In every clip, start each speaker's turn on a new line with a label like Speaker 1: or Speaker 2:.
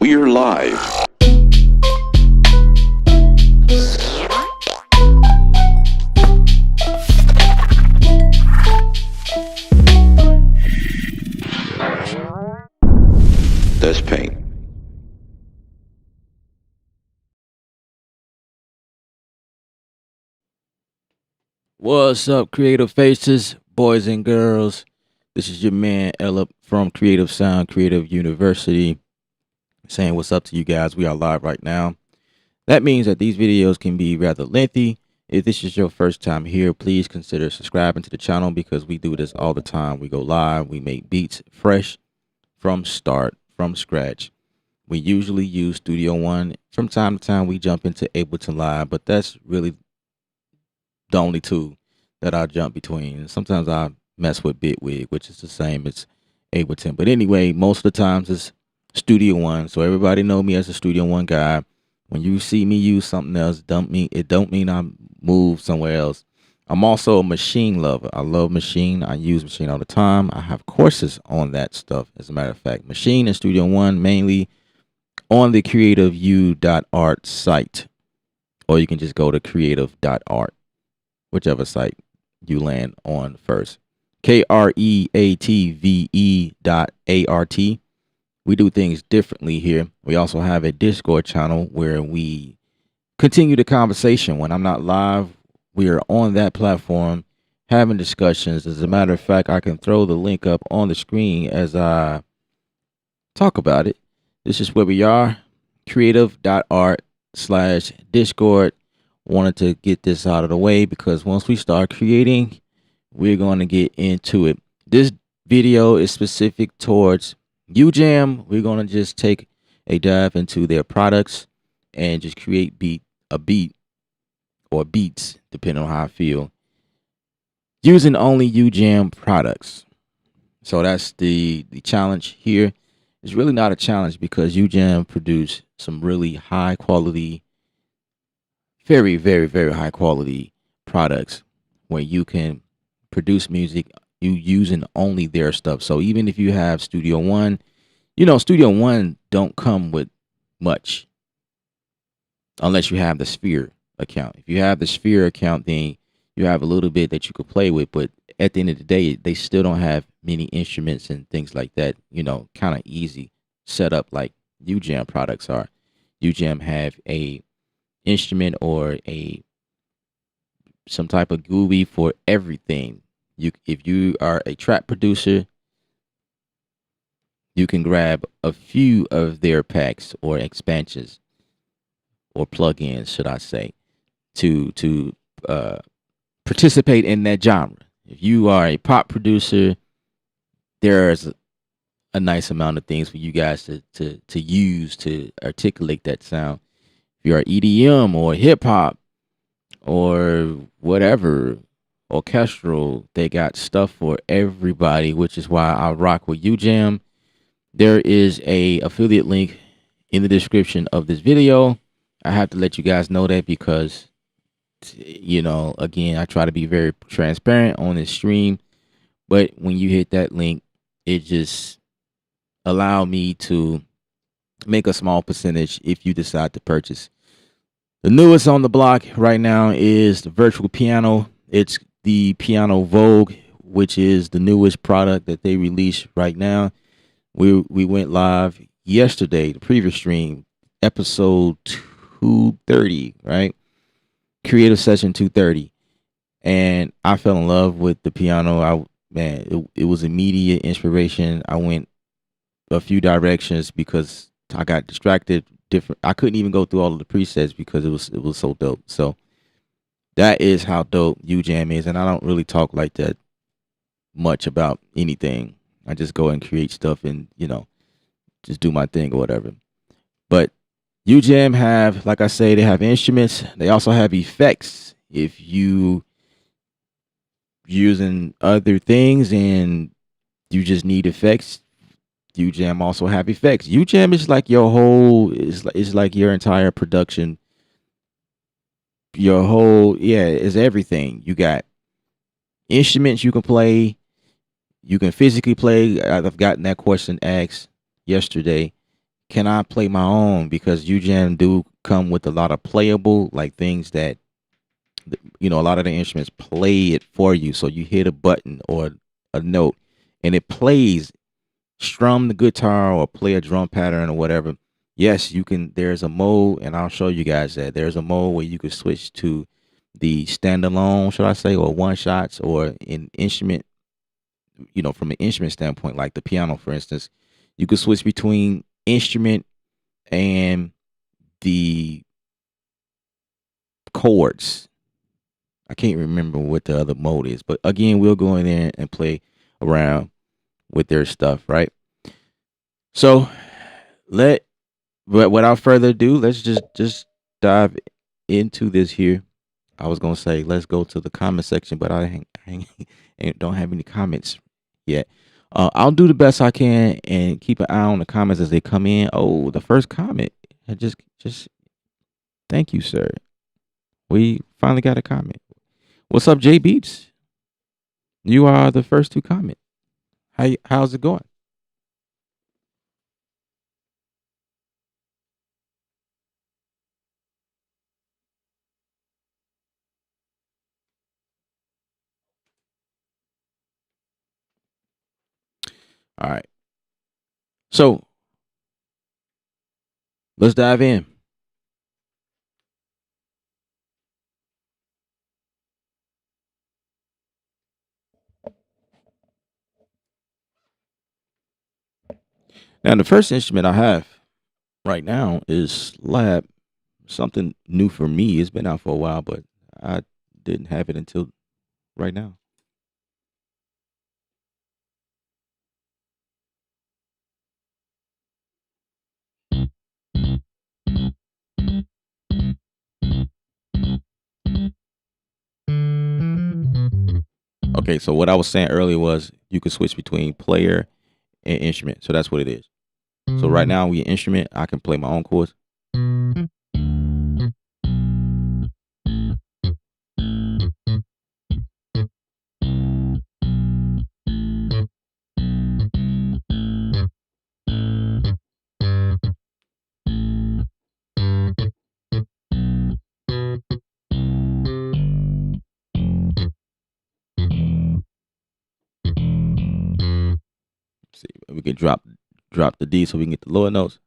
Speaker 1: We're live. That's paint.
Speaker 2: What's up, creative faces, boys and girls? This is your man Ella from Creative Sound Creative University saying what's up to you guys. We are live right now. That means that these videos can be rather lengthy. If this is your first time here, please consider subscribing to the channel because we do this all the time. We go live, we make beats fresh from start, from scratch. We usually use Studio One. From time to time, we jump into Ableton Live, but that's really the only two that I jump between. Sometimes I mess with Bitwig, which is the same as Ableton. But anyway, most of the times it's Studio One. So everybody know me as a Studio One guy. When you see me use something else, it don't mean I move somewhere else. I'm also a machine lover. I love Machine. I use Machine all the time. I have courses on that stuff. As a matter of fact, Machine and Studio One mainly on the creativeu.art site, or you can just go to creative.art, whichever site you land on first. Kreatve.art. We do things differently here. We also have a Discord channel where we continue the conversation. When I'm not live, we are on that platform having discussions. As a matter of fact, I can throw the link up on the screen as I talk about it. This is where we are, creative.art/Discord. Wanted to get this out of the way because once we start creating, we're going to get into it. This video is specific towards Ujam. We're going to just take a dive into their products and just create a beat or beats, depending on how I feel, using only Ujam products. So that's the challenge here. It's really not a challenge because Ujam produce some really high quality very, very, very high quality products where you can produce music you using only their stuff. So even if you have Studio One, Studio One don't come with much unless you have the Sphere account. If you have the Sphere account, then you have a little bit that you could play with. But at the end of the day, they still don't have many instruments and things like that. Kind of easy setup like UJam products are. UJam have a instrument or a some type of GUI for everything. If you are a trap producer, you can grab a few of their packs or expansions or plugins, should I say, to participate in that genre. If you are a pop producer, there's a nice amount of things for you guys to use to articulate that sound. If you're EDM or hip hop or whatever, orchestral, they got stuff for everybody, which is why I rock with UJam. There is a affiliate link in the description of this video. I have to let you guys know that because, again, I try to be very transparent on this stream. But when you hit that link, it just allow me to make a small percentage if you decide to purchase. The newest on the block right now is the virtual piano. It's the Piano Vogue, which is the newest product that they released right now. We went live yesterday, the previous stream, episode 230, right? Kreatve Session 230. And I fell in love with the piano. It was immediate inspiration. I went a few directions because I got distracted. I couldn't even go through all of the presets because it was so dope. So that is how dope UJam is, and I don't really talk like that much about anything. I just go and create stuff and just do my thing or whatever. But UJam have, like I say, they have instruments. They also have effects. If you using other things and you just need effects, UJam also have effects. UJam is like your whole is like your entire production. Your whole is everything. You got instruments you can play. You can physically play. I've gotten that question asked yesterday. Can I play my own? Because UJam do come with a lot of playable like things that a lot of the instruments play it for you. So you hit a button or a note and it plays. Strum the guitar or play a drum pattern or whatever. Yes, you can. There's a mode, and I'll show you guys that. There's a mode where you can switch to the standalone, should I say, or one shots, or an instrument. From an instrument standpoint, like the piano, for instance, you could switch between instrument and the chords. I can't remember what the other mode is, but again, we'll go in there and play around with their stuff, right? So but without further ado, let's just dive into this here. I was gonna say let's go to the comment section, but I don't have any comments yet. I'll do the best I can and keep an eye on the comments as they come in. Oh, the first comment. I just thank you, sir. We finally got a comment. What's up, J Beats? You are the first to comment. How's it going? All right. So let's dive in. Now, the first instrument I have right now is slab. Something new for me. It's been out for a while, but I didn't have it until right now. Okay, so what I was saying earlier was you could switch between player and instrument. So that's what it is. So right now we instrument, I can play my own chords. we can drop the D so we can get the lower notes.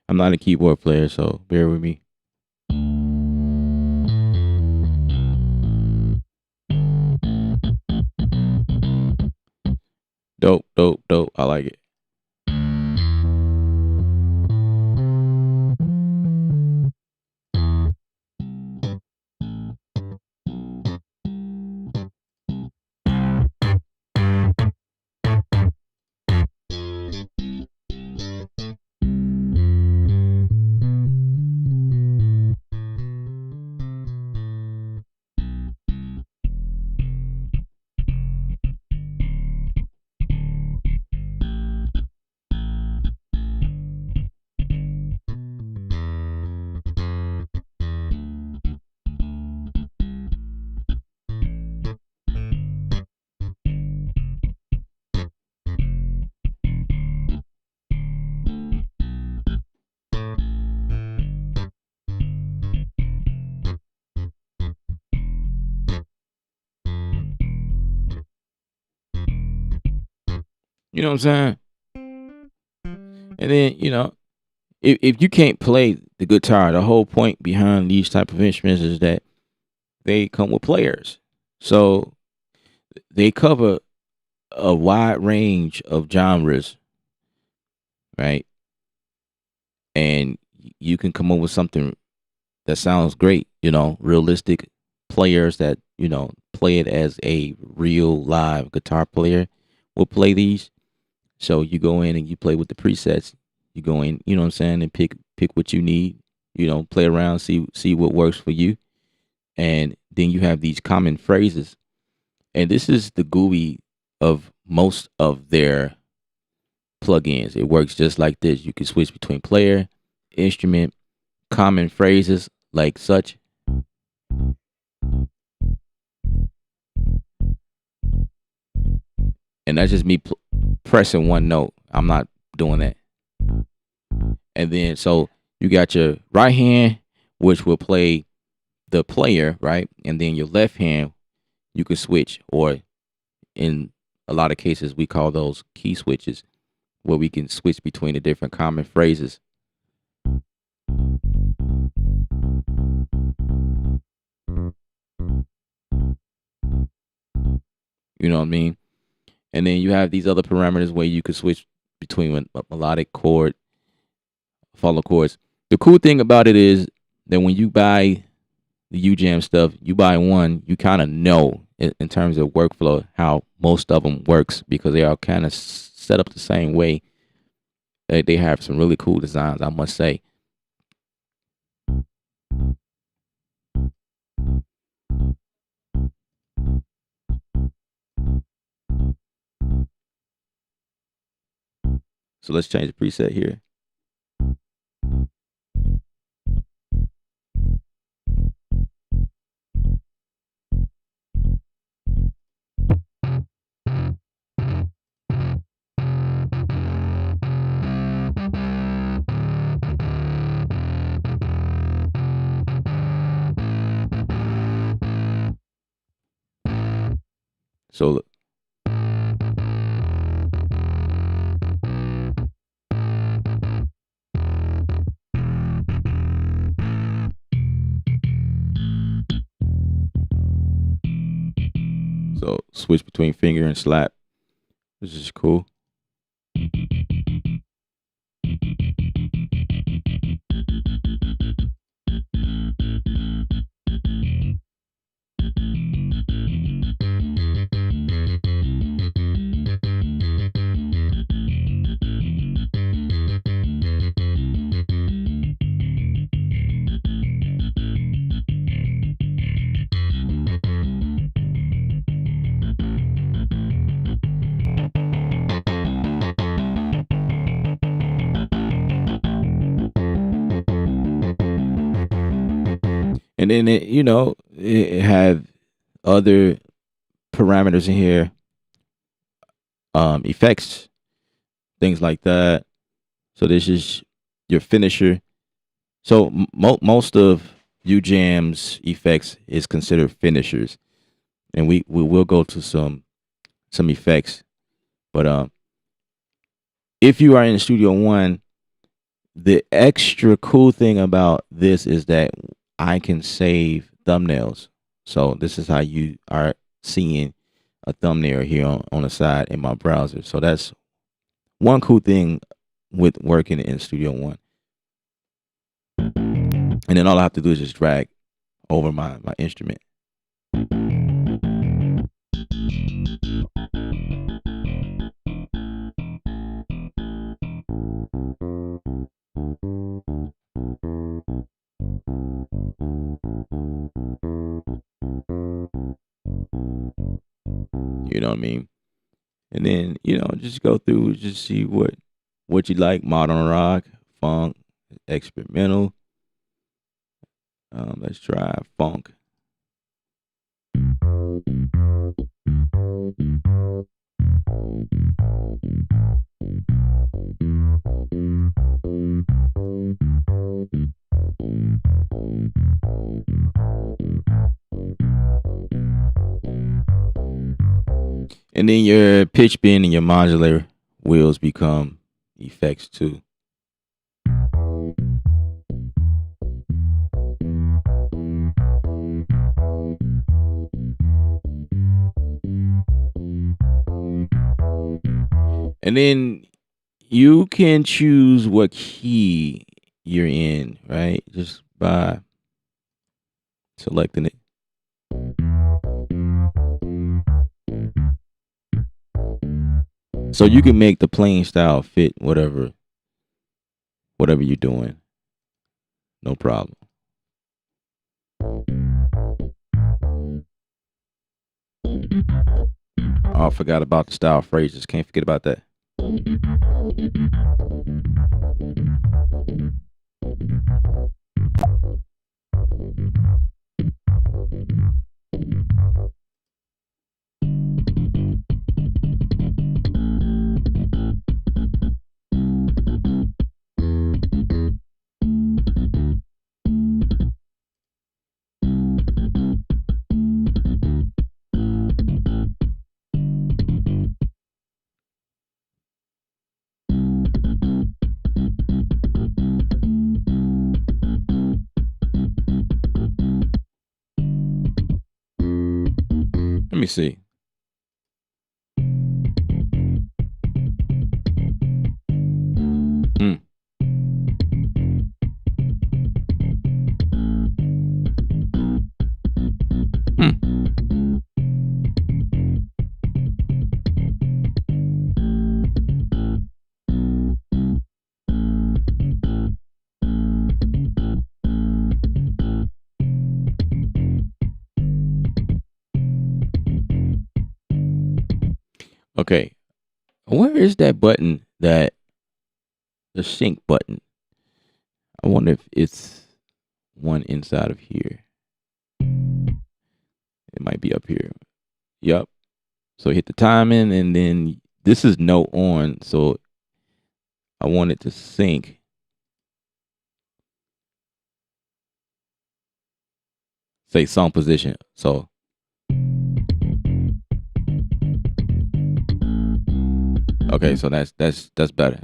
Speaker 2: I'm not a keyboard player, so bear with me. Dope, dope, dope. I like it. You know what I'm saying? And then, if you can't play the guitar, the whole point behind these type of instruments is that they come with players. So they cover a wide range of genres, right? And you can come up with something that sounds great, realistic players that, play it as a real live guitar player will play these. So you go in and you play with the presets. You go in, you know what I'm saying, and pick what you need, play around, see what works for you. And then you have these common phrases. And this is the GUI of most of their plugins. It works just like this. You can switch between player, instrument, common phrases like such. And that's just me pressing one note. I'm not doing that. And then, so you got your right hand, which will play the player, right? And then your left hand, you can switch, or in a lot of cases, we call those key switches, where we can switch between the different common phrases. You know what I mean? And then you have these other parameters where you can switch between a melodic chord, follow chords. The cool thing about it is that when you buy the ujam stuff, you buy one, you kind of know in terms of workflow how most of them works, because they are kind of set up the same way. They have some really cool designs, I must say. So let's change the preset here. So look. So switch between finger and slap. This is cool. And then it have other parameters in here, effects, things like that. So this is your finisher. So most of UJam's effects is considered finishers, and we will go to some effects. But if you are in Studio One, the extra cool thing about this is that I can save thumbnails. So this is how you are seeing a thumbnail here on the side in my browser. So that's one cool thing with working in Studio One. And then all I have to do is just drag over my instrument. You know what I mean? And then, just go through, just see what you like: modern rock, funk, experimental. Let's try funk. And then your pitch bend and your modulator wheels become effects too. And then you can choose what key you're in, right? Just by selecting it. So you can make the playing style fit whatever you're doing. No problem. Oh, I forgot about the style phrases. Can't forget about that. Let me see. Hmm. Okay. Where is that button? The sync button. I wonder if it's one inside of here. It might be up here. Yep. So hit the timing, and then this is no on. So I want it to sync. Say song position. So okay, so that's better.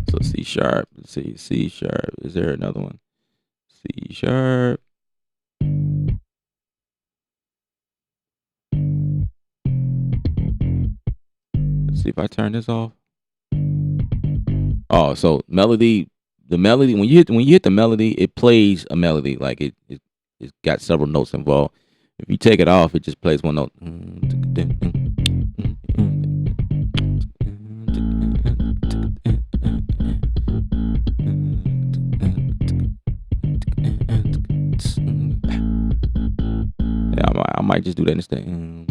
Speaker 2: So C sharp. Let's see, C sharp. Is there another one? C sharp. Let's see if I turn this off. Oh, so melody the melody when you hit the melody, it plays a melody like it's got several notes involved. If you take it off, it just plays one note. Yeah, I might just do that instead.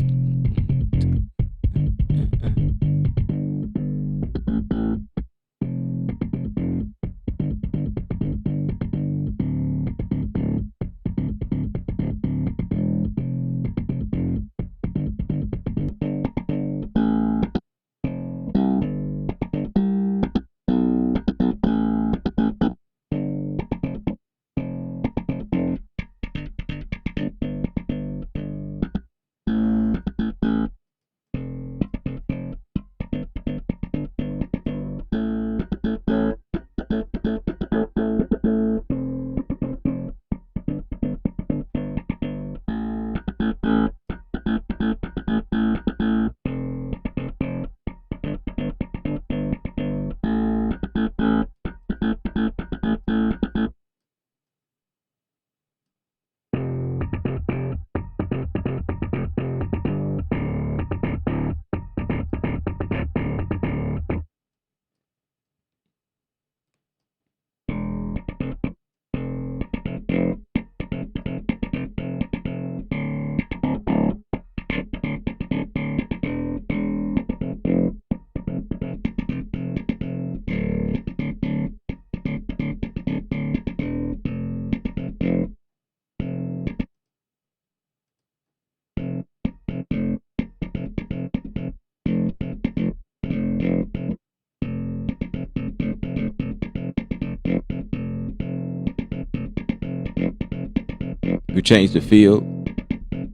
Speaker 2: You change the feel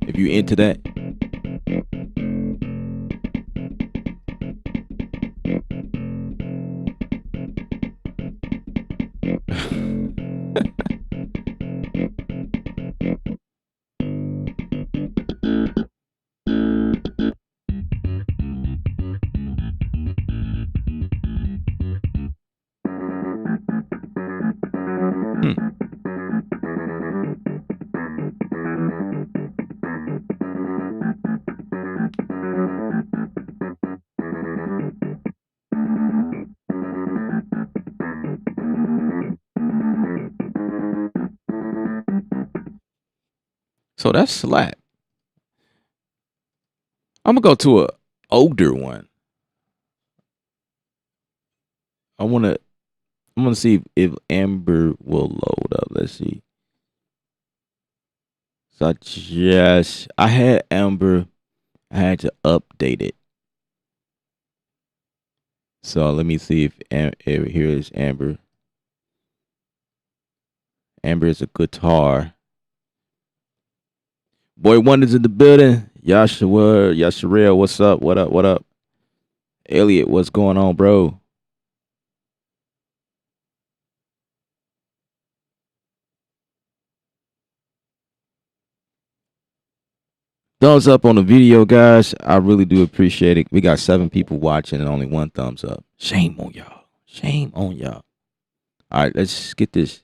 Speaker 2: if you into that. Hmm. So that's slap. I'm gonna go to a older one. I wanna I'm gonna see if Amber will load up. Let's see. So I had Amber. I had to update it. So let me see if here is Amber. Amber is a guitar. Boy Wonders in the building. Yasharel, what's up? What up? What up? Elliot, what's going on, bro? Thumbs up on the video, guys. I really do appreciate it. We got 7 people watching and only 1 thumbs up. Shame on y'all. Shame on y'all. All right, let's get this.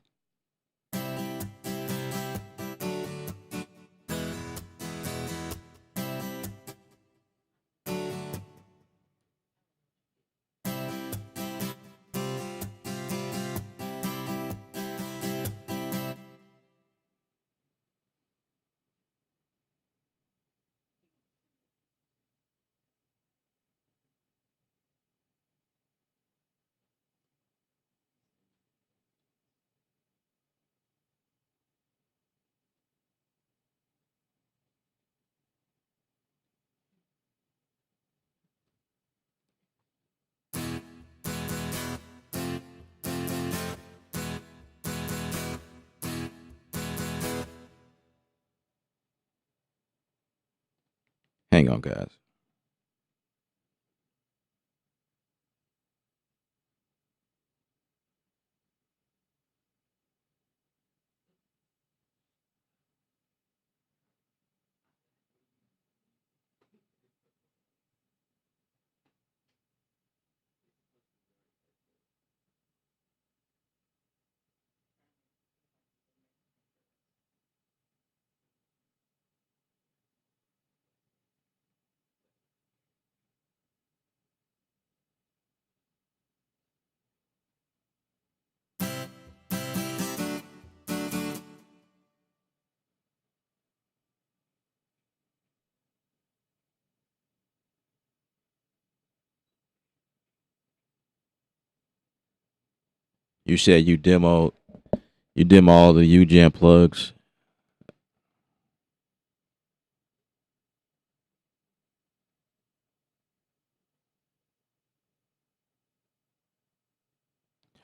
Speaker 2: Hang on, guys. You said you demo all the ujam plugs.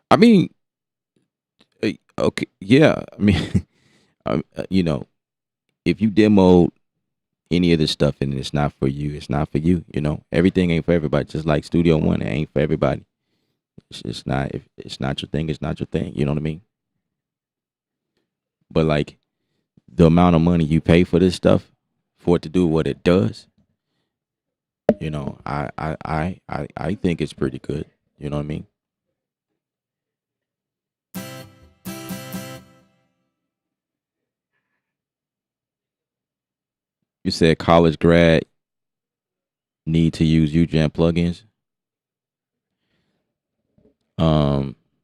Speaker 2: I mean, okay, yeah. I mean, if you demo any of this stuff and it's not for you, it's not for you. Everything ain't for everybody. Just like Studio One, it ain't for everybody. It's not. If it's not your thing, it's not your thing. You know what I mean? But like the amount of money you pay for this stuff, for it to do what it does, I think it's pretty good. You know what I mean? You said college grad need to use UJAM plugins.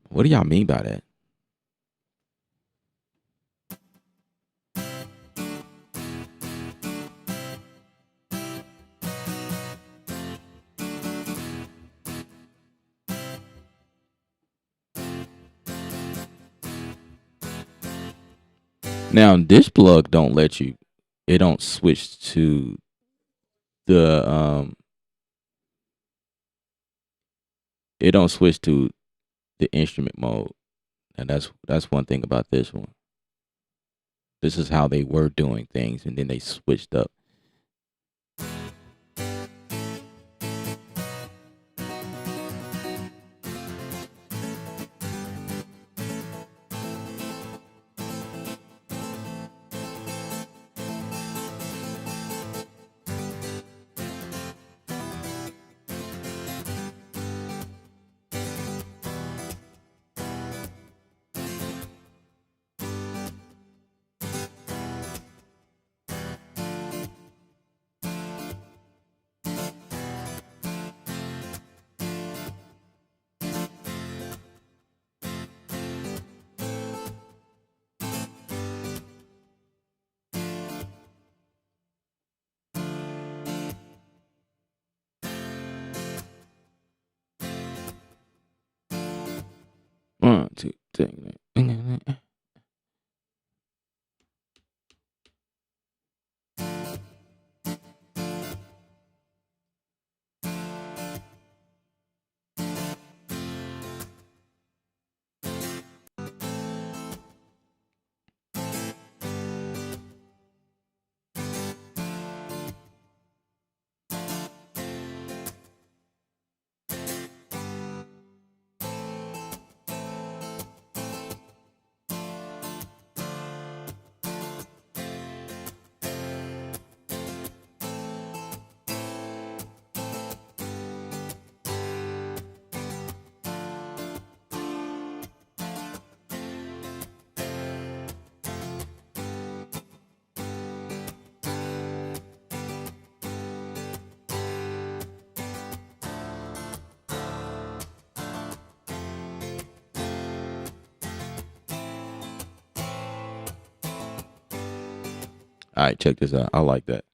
Speaker 2: What do y'all mean by that? Now this plug don't let you. It don't switch to the It don't switch to the instrument mode, and that's one thing about this one. This is how they were doing things, and then they switched up. One, two, three. All right, check this out. I like that.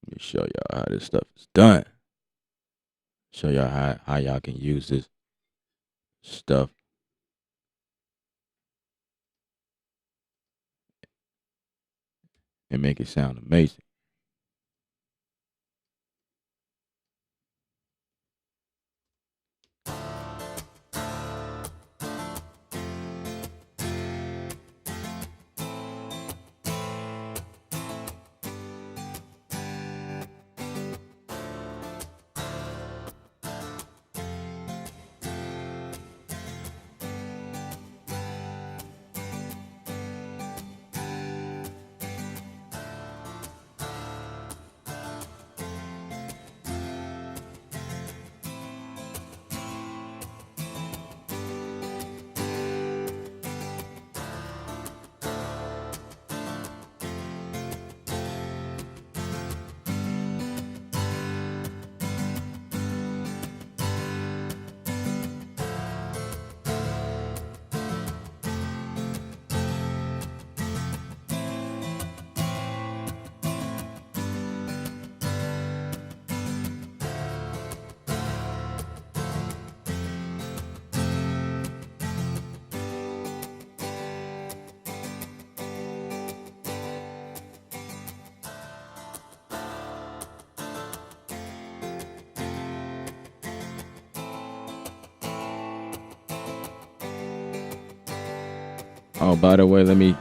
Speaker 2: Let me show y'all how this stuff is done. Show y'all how y'all can use this stuff and make it sound amazing. Oh, by the way, let me.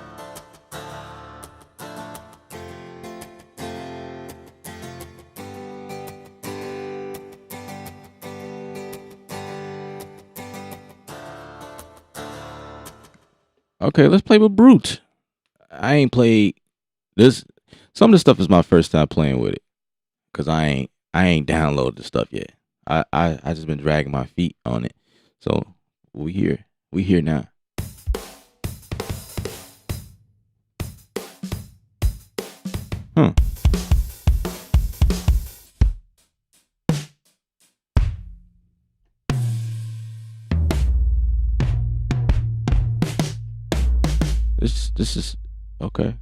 Speaker 2: Okay, let's play with Brute. I ain't played this. Some of the stuff is my first time playing with it because I ain't downloaded the stuff yet. I just been dragging my feet on it. So we here. We here now. Huh. This is okay.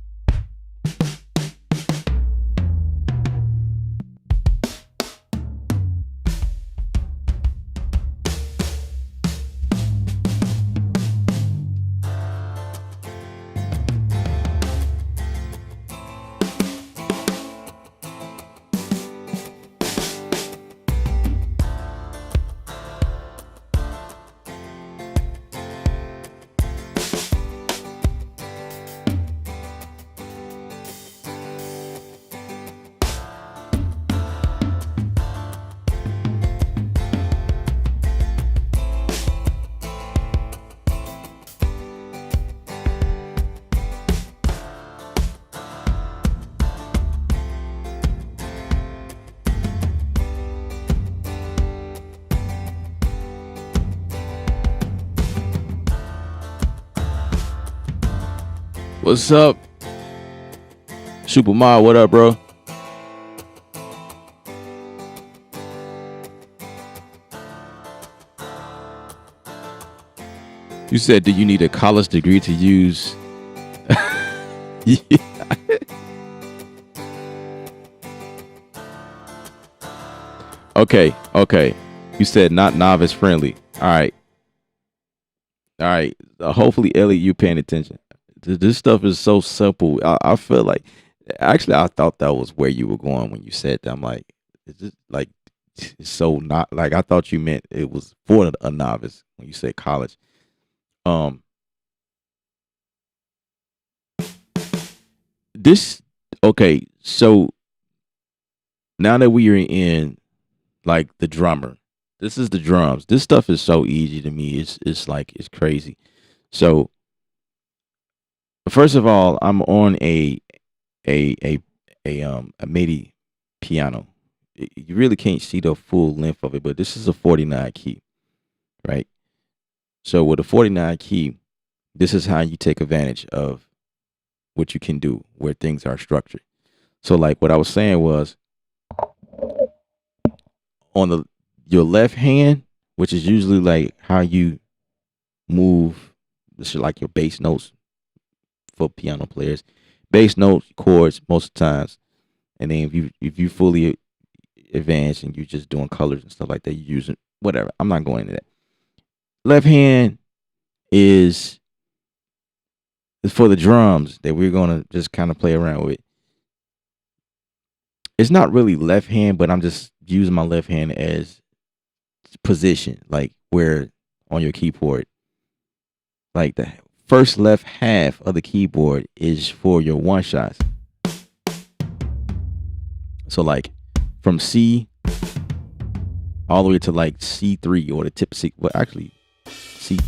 Speaker 2: What's up, Super Mario? What up, bro? You said, do you need a college degree to use? Yeah. Okay. You said not novice friendly. All right. Hopefully, Ellie, you paying attention. This stuff is so simple. I feel like, actually, I thought that was where you were going when you said that. I'm like, is this like it's so not like I thought you meant it was for a novice when you said college. Um, this okay. So now that we are in like the drummer, this is the drums. This stuff is so easy to me. It's like it's crazy. So first of all, I'm on a a a MIDI piano. You really can't see the full length of it, but this is a 49 key, right? So with a 49 key, this is how you take advantage of what you can do where things are structured. So like what I was saying was on the your left hand, which is usually like how you move this is like your bass notes for piano players. Bass notes, chords most of the times. And then if you fully advanced and you're just doing colors and stuff like that, you using whatever. I'm not going into that. Left hand is for the drums that we're gonna just kind of play around with. It's not really left hand, but I'm just using my left hand as position, like where on your keyboard, like the first left half of the keyboard is for your one shots. So like from C all the way to like C3 or the tip C. Well, actually,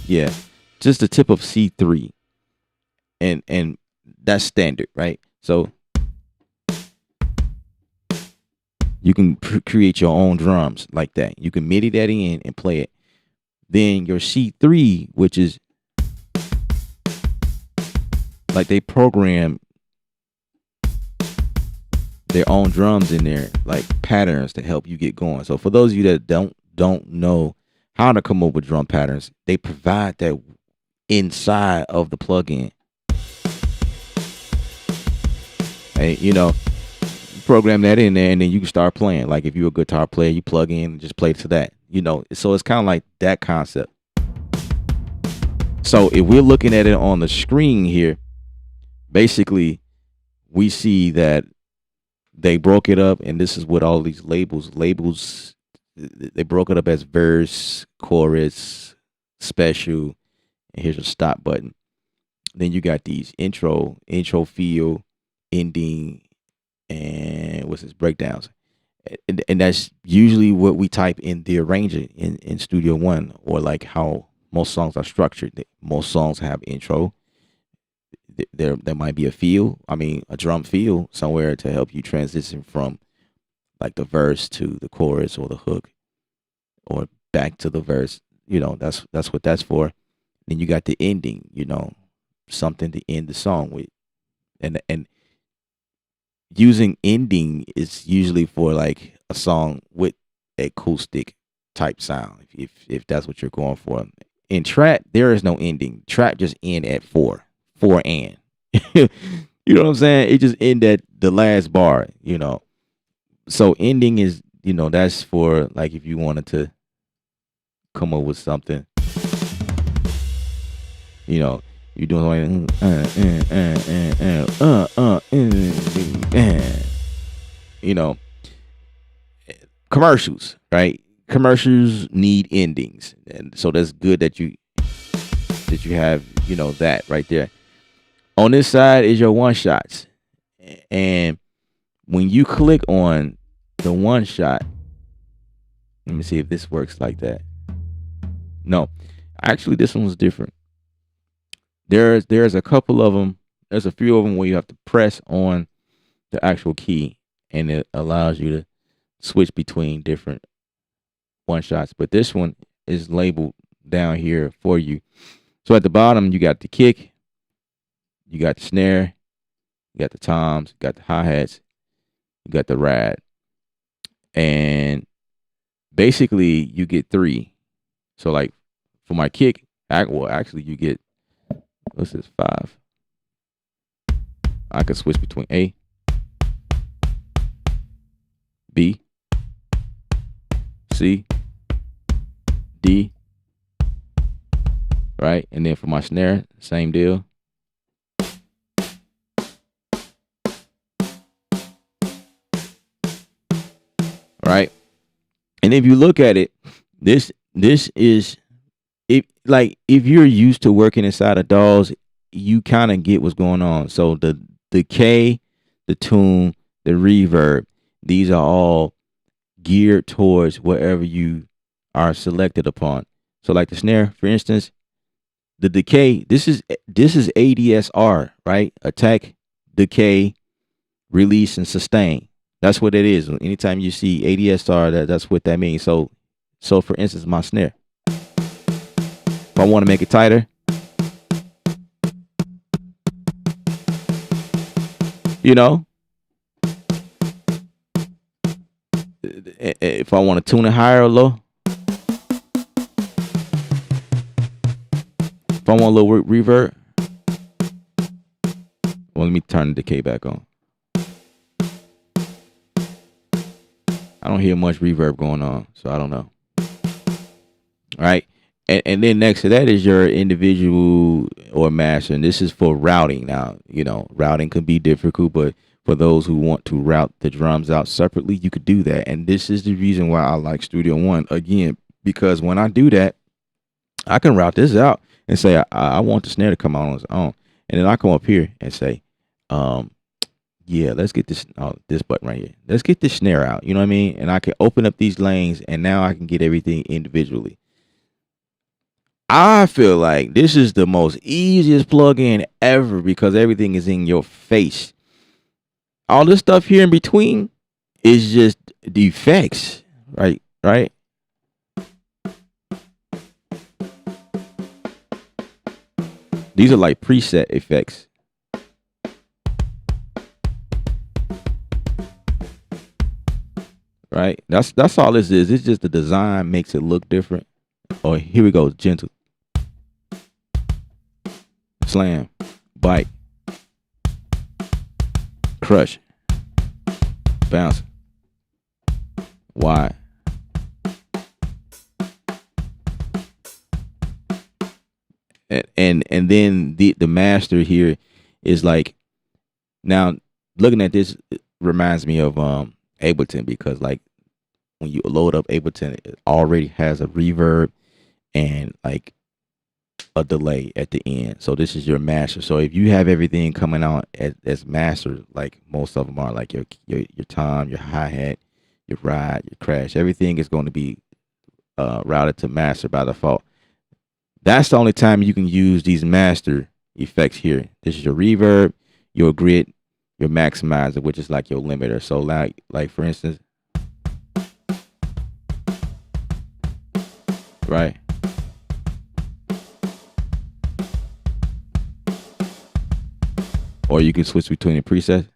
Speaker 2: yeah, just the tip of C3, and that's standard, right? So you can create your own drums like that. You can MIDI that in and play it. Then your C3, which is like they program their own drums in there, like patterns to help you get going. So for those of you that don't know how to come up with drum patterns, they provide that inside of the plugin. Hey, program that in there, and then you can start playing. Like if you're a guitar player, you plug in and just play to that. So it's kind of like that concept. So if we're looking at it on the screen here, basically we see that they broke it up, and this is what all these labels they broke it up as verse, chorus, special, and here's a stop button. Then you got these intro feel, ending, and what's this breakdowns. And that's usually what we type in the arranger in Studio One, or like how most songs are structured. Most songs have intro. There might be a feel, I mean a drum feel somewhere to help you transition from like the verse to the chorus or the hook, or back to the verse. That's what that's for. Then you got the ending, something to end the song with. And using ending is usually for like a song with acoustic type sound, if that's what you're going for. In trap, there is no ending. Trap just end at four and you know what I'm saying? It just end at the last bar. So ending is, that's for like if you wanted to come up with something, you know, you're doing like you know, commercials, right? Commercials need endings, and so that's good that you have that right there. On this side is your one shots, and when you click on the one shot, let me see if this works like that. No, actually, this one's different. There's a couple of them. There's a few of them where you have to press on the actual key, and it allows you to switch between different one shots. But this one is labeled down here for you. So at the bottom, you got the kick, you got the snare, you got the toms, you got the hi-hats, you got the rad. And basically you get three. So like for my kick, actually you get, what's this, 5. I can switch between A, B, C, D, right? And then for my snare, same deal. Right? And if you look at it, this is, if you're used to working inside of DAWs, you kind of get what's going on. So the K, the tune, the reverb, these are all geared towards whatever you are selected upon. So like the snare, for instance, the decay, this is ADSR, right? Attack, decay, release, and sustain. That's what it is. Anytime you see ADSR, that's what that means. So for instance, my snare, if I want to make it tighter, if I want to tune it higher or low, if I want a little reverb, well, let me turn the decay back on. I don't hear much reverb going on, so I don't know. All right. And then next to that is your individual or master. And this is for routing. Now, routing can be difficult, but for those who want to route the drums out separately, you could do that. And this is the reason why I like Studio One, again, because when I do that, I can route this out and say, I want the snare to come out on its own. And then I come up here and say, yeah, let's get this button right here. Let's get this snare out. You know what I mean? And I can open up these lanes, and now I can get everything individually. I feel like this is the most easiest plug-in ever because everything is in your face. All this stuff here in between is just the effects, right? Right? These are like preset effects. Right? That's all this is. It's just the design makes it look different. Oh, here we go. Gentle. Slam. Bite. Crush. Bounce. Wide. And then the master here is like, now looking at this, it reminds me of Ableton, because like when you load up Ableton, it already has a reverb and like a delay at the end. So this is your master. So if you have everything coming out as master, like most of them are, like your tom, your hi-hat, your ride, your crash, everything is going to be routed to master by default. That's the only time you can use these master effects here. This is your reverb, your grid, your maximizer, which is like your limiter. So like for instance, right? Or you can switch between the presets.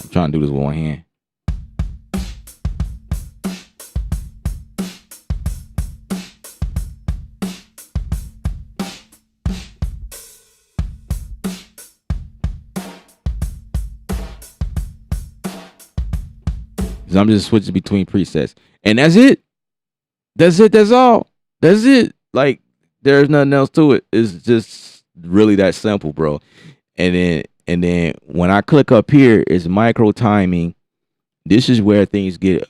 Speaker 2: I'm trying to do this with one hand. So I'm just switching between presets. And that's it. That's it. That's all. That's it. Like, there's nothing else to it. It's just really that simple, bro. And then when I click up here, it's micro timing. This is where things get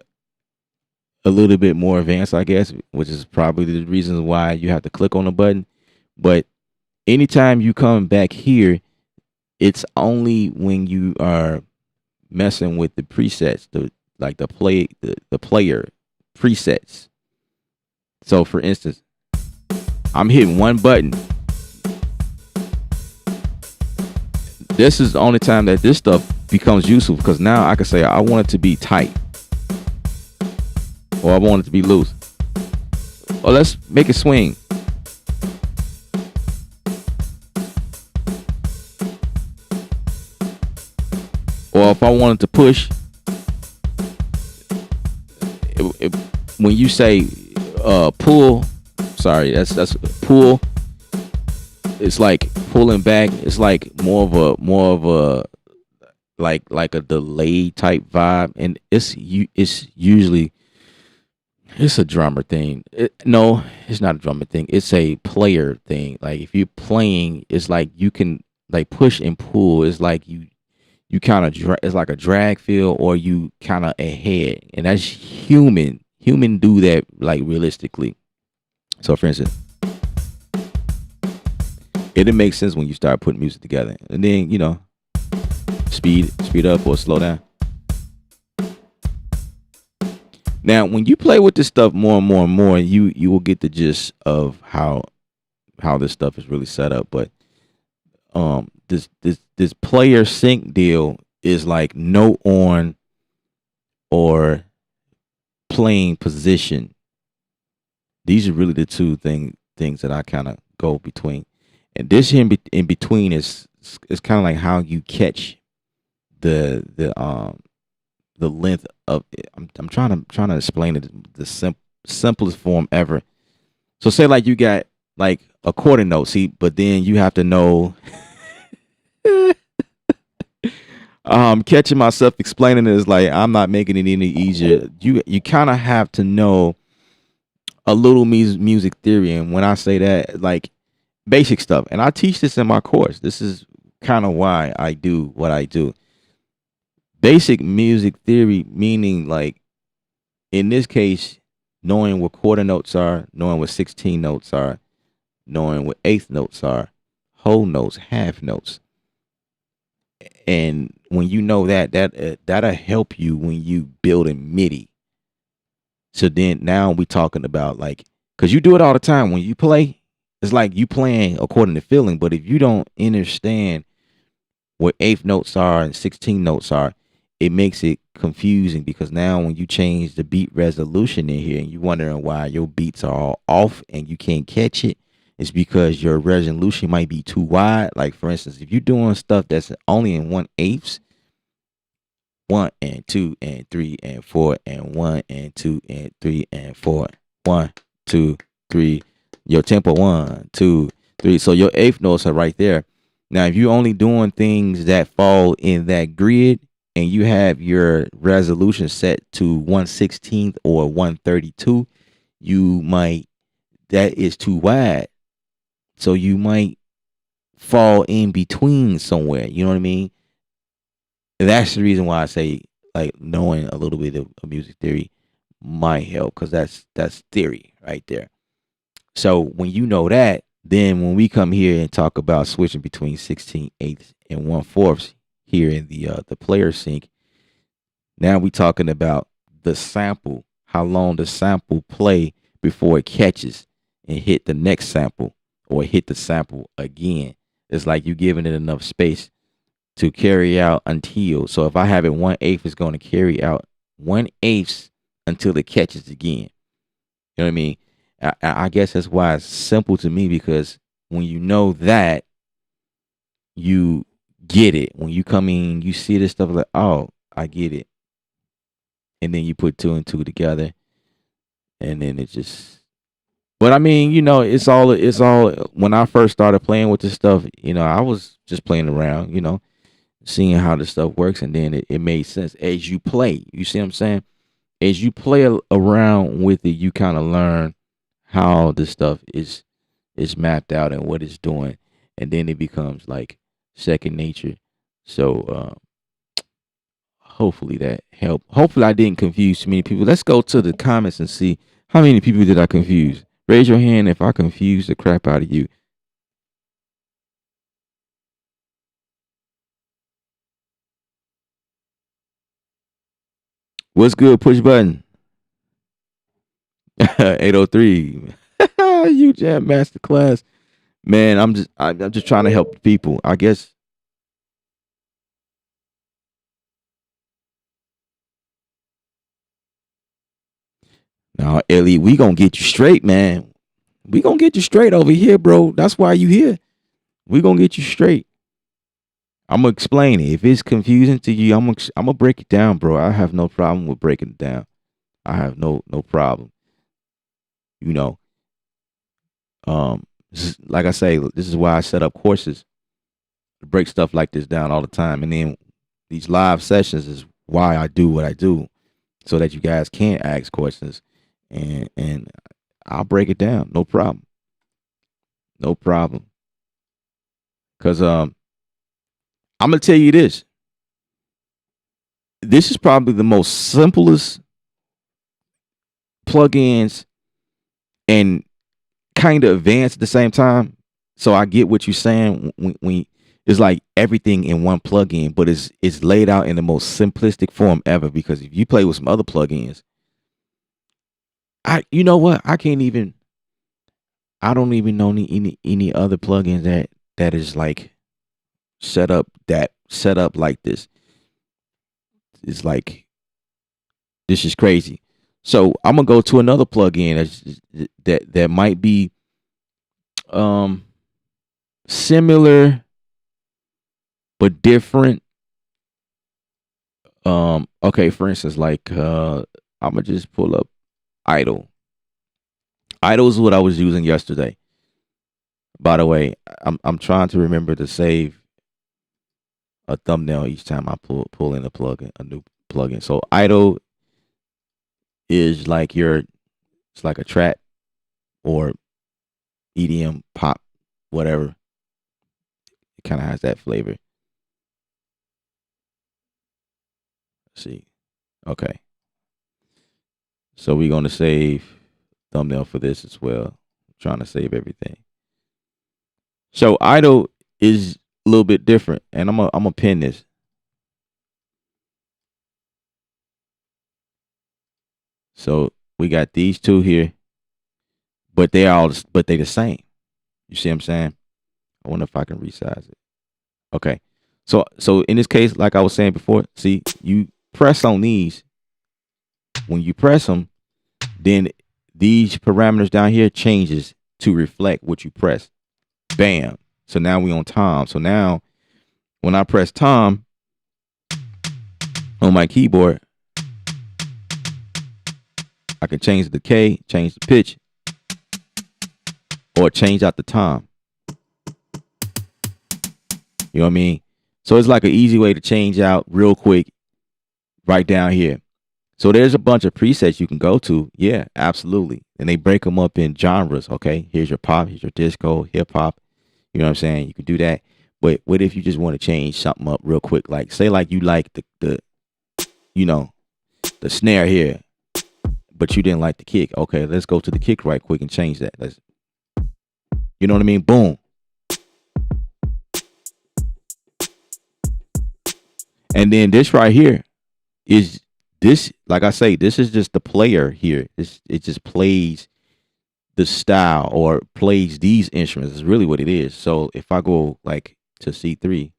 Speaker 2: a little bit more advanced, I guess, which is probably the reasons why you have to click on the button. But anytime you come back here, it's only when you are messing with the presets, the player presets. So for instance, I'm hitting one button. This is the only time that this stuff becomes useful, because now I can say I want it to be tight, or I want it to be loose, or let's make it swing. Or if I wanted to push, when you say pull, sorry, that's pull. It's like pulling back. It's like more of a like a delay type vibe, and it's usually it's a drummer thing. No, it's not a drummer thing. It's a player thing. Like if you're playing, it's like you can like push and pull. It's like you kind of it's like a drag feel, or you kind of ahead, and that's human. Human do that like realistically. So for instance, it'll make sense when you start putting music together, and then speed up or slow down. Now, when you play with this stuff more and more and more, you will get the gist of how this stuff is really set up. But this player sync deal is like note on or playing position. These are really the two things that I kind of go between. And this here in between is kind of like how you catch the length of it. I'm trying to explain it the simplest form ever. So say like you got like a quarter note, see, but then you have to know. Catching myself explaining it is like I'm not making it any easier. You kind of have to know a little music theory, and when I say that, like basic stuff, and I teach this in my course. This is kind of why I do what I do. Basic music theory, meaning like in this case, knowing what quarter notes are, knowing what 16 notes are, knowing what eighth notes are, whole notes, half notes. And when you know that'll help you when you build in MIDI. So then now we talking about like, because you do it all the time when you play. It's like you playing according to feeling. But if you don't understand what eighth notes are and 16 notes are, it makes it confusing, because now when you change the beat resolution in here and you're wondering why your beats are all off and you can't catch it, it's because your resolution might be too wide. Like for instance, if you're doing stuff that's only in 1/8, 1 and 2 and 3 and 4 and 1 and 2 and 3 and 4, 1, 2, 3, your tempo 1, 2, 3. So your eighth notes are right there. Now, if you're only doing things that fall in that grid, and you have your resolution set to 1/16 or 1/32, that is too wide. So you might fall in between somewhere. You know what I mean? that's the reason why I say like knowing a little bit of music theory might help, because that's theory right there. So when you know that, then when we come here and talk about switching between 16/8 and 1/4 here in the player sync, now we talking about the sample, how long the sample play before it catches and hit the next sample or hit the sample again. It's like you giving it enough space to carry out until. So if I have it 1/8, it's going to carry out 1/8 until it catches again. You know what I mean? I guess that's why it's simple to me, because when you know that, you get it. When you come in, you see this stuff like, oh, I get it. And then you put two and two together, and then it just. But I mean, it's all. When I first started playing with this stuff, I was just playing around, seeing how this stuff works, and then it made sense as you play. You see what I'm saying? As you play around with it, you kind of learn how this stuff is mapped out and what it's doing, and then it becomes like second nature. So hopefully that helped. Hopefully I didn't confuse too many people. Let's go to the comments and see how many people did I confuse. Raise your hand if I confuse the crap out of you. What's good? Push button. 803. Ujam Masterclass. Man, I'm just trying to help people. I guess. Now, Ellie, we gonna get you straight, man. We gonna get you straight over here, bro. That's why you here. We gonna get you straight. I'm gonna explain it. If it's confusing to you, I'm gonna break it down, bro. I have no problem with breaking it down. I have no problem. You know, like I say, this is why I set up courses to break stuff like this down all the time. And then these live sessions is why I do what I do, so that you guys can ask questions, and I'll break it down. No problem. No problem. Cause I'm gonna tell you this. This is probably the most simplest plugins and kind of advanced at the same time. So I get what you're saying when it's like everything in one plugin, but it's laid out in the most simplistic form ever. Because if you play with some other plugins, you know what? I don't even know any other plugins that is like set up like this. It's like, this is crazy. So I'm gonna go to another plugin that might be similar but different. Okay, for instance, like I'm gonna just pull up Idle. Idle is what I was using yesterday. By the way, I'm trying to remember to save a thumbnail each time I pull in a new plugin. So Idle is like it's like a trap or EDM pop, whatever. It kind of has that flavor. Let's see. Okay. So we're gonna save thumbnail for this as well. I'm trying to save everything. So Idle is a little bit different, and I'm gonna pin this. So we got these two here, but they the same. You see what I'm saying? I wonder if I can resize it. Okay. So in this case, like I was saying before, see, you press on these. When you press them, then these parameters down here changes to reflect what you press. Bam. So now we on tom. So now when I press tom on my keyboard, I can change the decay, change the pitch, or change out the tom. You know what I mean? So it's like an easy way to change out real quick right down here. So there's a bunch of presets you can go to. Yeah, absolutely. And they break them up in genres. Okay, here's your pop, here's your disco, hip hop. You know what I'm saying? You can do that. But what if you just want to change something up real quick? Like say like you like the you know the snare here, but you didn't like the kick. Okay, let's go to the kick right quick and change that. Let's, you know what I mean? Boom. And then this right here is this, like I say, this is just the player here. It just plays the style or plays these instruments is really what it is. So if I go like to C3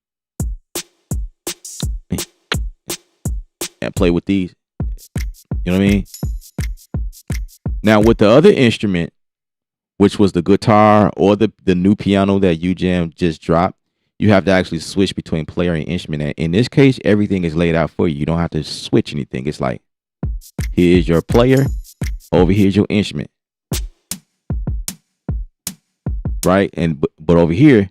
Speaker 2: and play with these, you know what I mean? Now with the other instrument, which was the guitar or the new piano that Ujam just dropped, you have to actually switch between player and instrument. And in this case, everything is laid out for you. You don't have to switch anything. It's like, here's your player, over here's your instrument. Right? And but over here,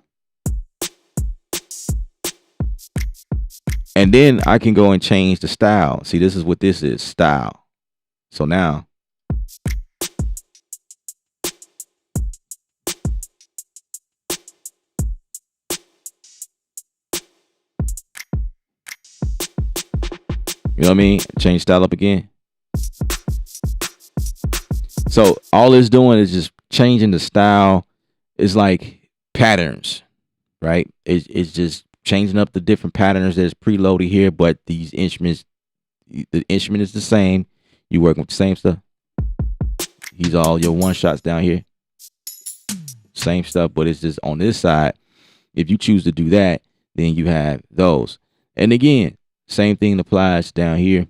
Speaker 2: and then I can go and change the style. See, this is what this is, style. So now you know what I mean? Change style up again. So all it's doing is just changing the style. It's like patterns, right? It's just changing up the different patterns that's preloaded here, but these instruments, the instrument is the same. You working with the same stuff. These are all your one shots down here. Same stuff, but it's just on this side. If you choose to do that, then you have those. And again, same thing applies down here,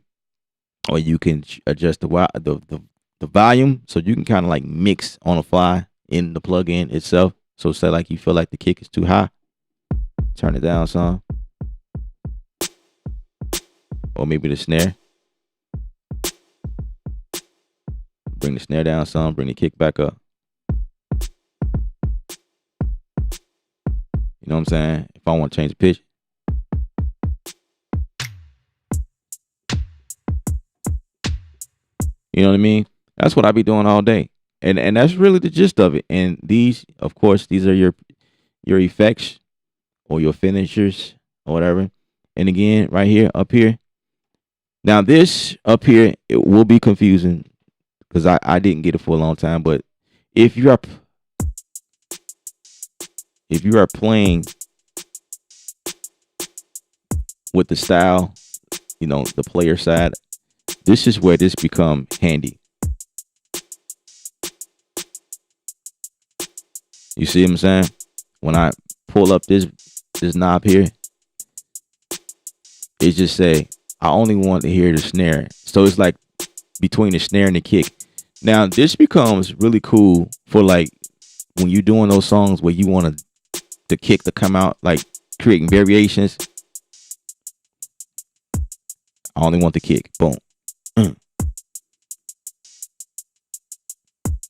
Speaker 2: or you can adjust the volume, so you can kind of like mix on the fly in the plugin itself. So say like you feel like the kick is too high, turn it down some, or maybe the snare. Bring the snare down some, bring the kick back up. You know what I'm saying? If I want to change the pitch. You know what I mean? That's what I be doing all day. And that's really the gist of it. And these, of course, these are your effects or your finishers or whatever. And again, right here, up here. Now this up here, it will be confusing because I didn't get it for a long time. But if you are playing with the style, you know, the player side, this is where this become handy. You see what I'm saying? When I pull up this knob here, it just say, I only want to hear the snare. So it's like between the snare and the kick. Now this becomes really cool for like when you're doing those songs where you want the kick to come out, like creating variations. I only want the kick. Boom.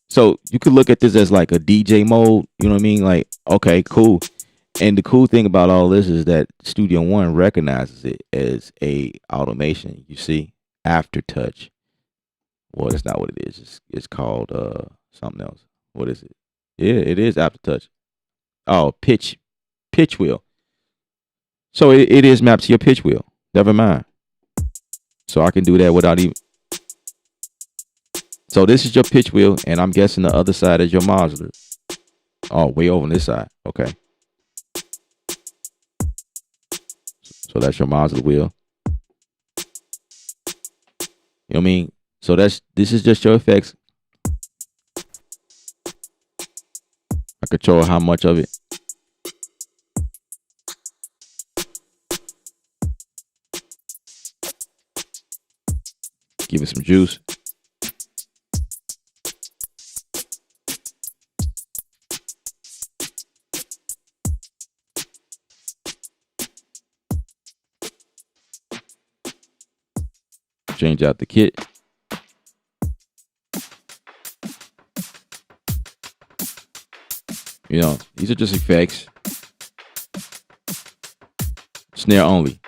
Speaker 2: So you could look at this as like a DJ mode. You know what I mean? Like, okay, cool. And the cool thing about all this is that Studio One recognizes it as a automation. You see, aftertouch. Well, that's not what it is. It's called something else. What is it? Yeah, it is aftertouch. Oh, pitch wheel. So it is mapped to your pitch wheel. Never mind. So I can do that without even. So this is your pitch wheel, and I'm guessing the other side is your modulator. Oh, way over on this side. Okay. So that's your modulator wheel. You know what I mean? So this is just your effects. I control how much of it. Give it some juice. Change out the kit. You know, these are just effects. Snare only.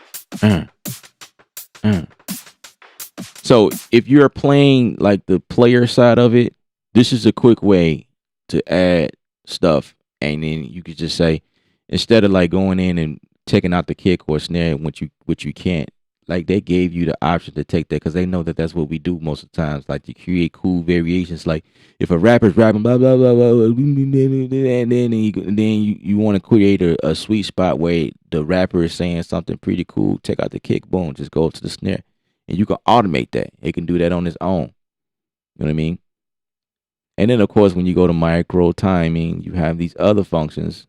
Speaker 2: So if you're playing like the player side of it, this is a quick way to add stuff. And then you could just say, instead of like going in and taking out the kick or snare, which you can't. Like they gave you the option to take that because they know that that's what we do most of the times. Like to create cool variations. Like if a rapper's rapping blah blah blah blah, blah and then you want to create a sweet spot where the rapper is saying something pretty cool. Take out the kick, boom, just go to the snare, and you can automate that. It can do that on its own. You know what I mean? And then of course when you go to micro timing, you have these other functions.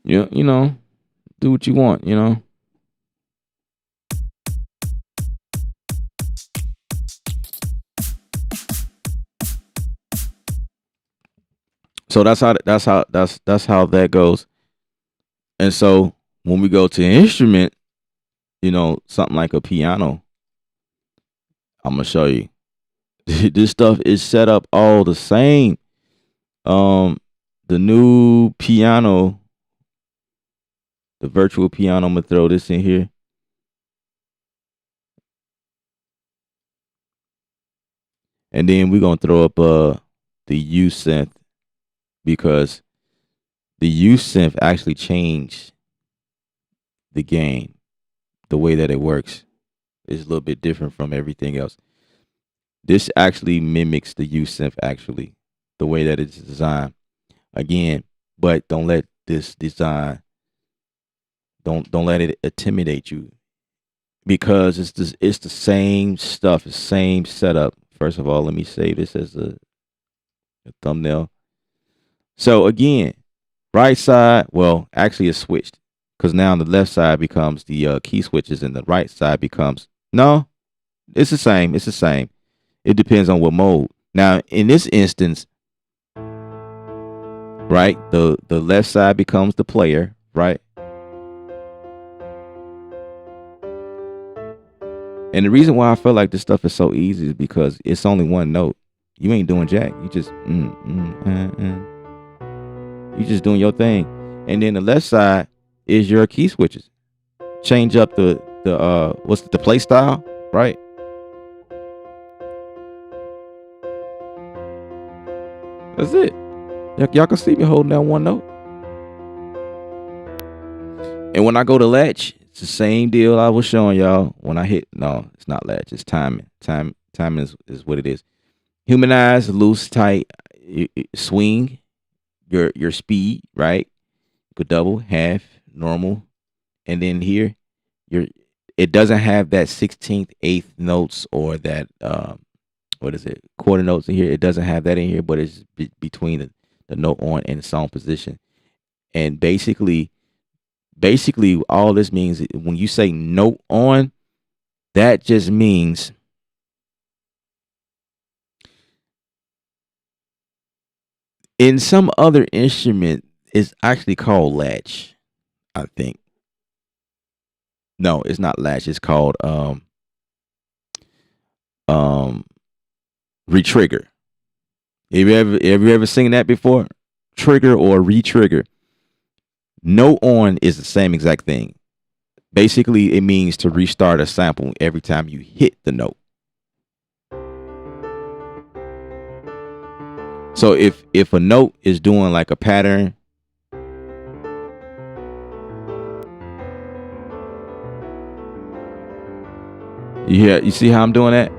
Speaker 2: Yeah, you know, do what you want, you know. So that's how that goes. And so when we go to an instrument, you know, something like a piano, I'm gonna show you. This stuff is set up all the same. The new piano, the virtual piano, I'm gonna throw this in here. And then we're gonna throw up the U synth because the U synth actually changed the game. The way that it works is a little bit different from everything else. This actually mimics the U synth actually, the way that it's designed. Again, but don't let this design don't let it intimidate you because it's the same stuff, the same setup. First of all, let me save this as a thumbnail. So again, right side, well, actually it's switched because now the left side becomes the key switches and the right side becomes no, it's the same. It's the same. It depends on what mode. Now, in this instance, right, the left side becomes the player, right? And the reason why I feel like this stuff is so easy is because it's only one note. You ain't doing jack. You just you just doing your thing. And then the left side is your key switches. Change up the what's the play style, right? That's it. Y'all can see me holding down one note. And when I go to latch, it's the same deal I was showing y'all. When I hit, no, it's not latch, it's timing. Timing is what it is. Humanize, loose, tight, swing, your speed, right? You could double, half, normal. And then here, it doesn't have that 16th, 8th notes or that what is it, quarter notes in here. It doesn't have that in here, but it's between the note on and the song position. And basically all this means when you say note on, that just means in some other instrument it's actually called latch, I think. No, it's not latch, it's called retrigger. Have you ever seen that before? Trigger or retrigger. No on is the same exact thing. Basically, it means to restart a sample every time you hit the note. So if a note is doing like a pattern, you see how I'm doing that?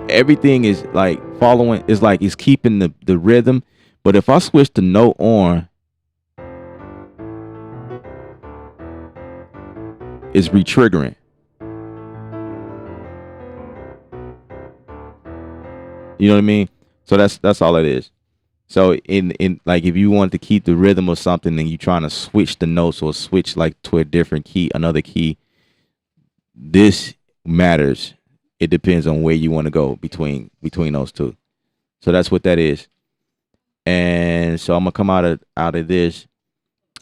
Speaker 2: Everything is like following, is like it's keeping the rhythm. But if I switch the note on, it's retriggering. You know what I mean? So that's all it is. So in like if you want to keep the rhythm of something and you trying to switch the notes or switch like to a different key, another key, this matters. It depends on where you want to go between those two. So that's what that is. And so I'm gonna come out of this,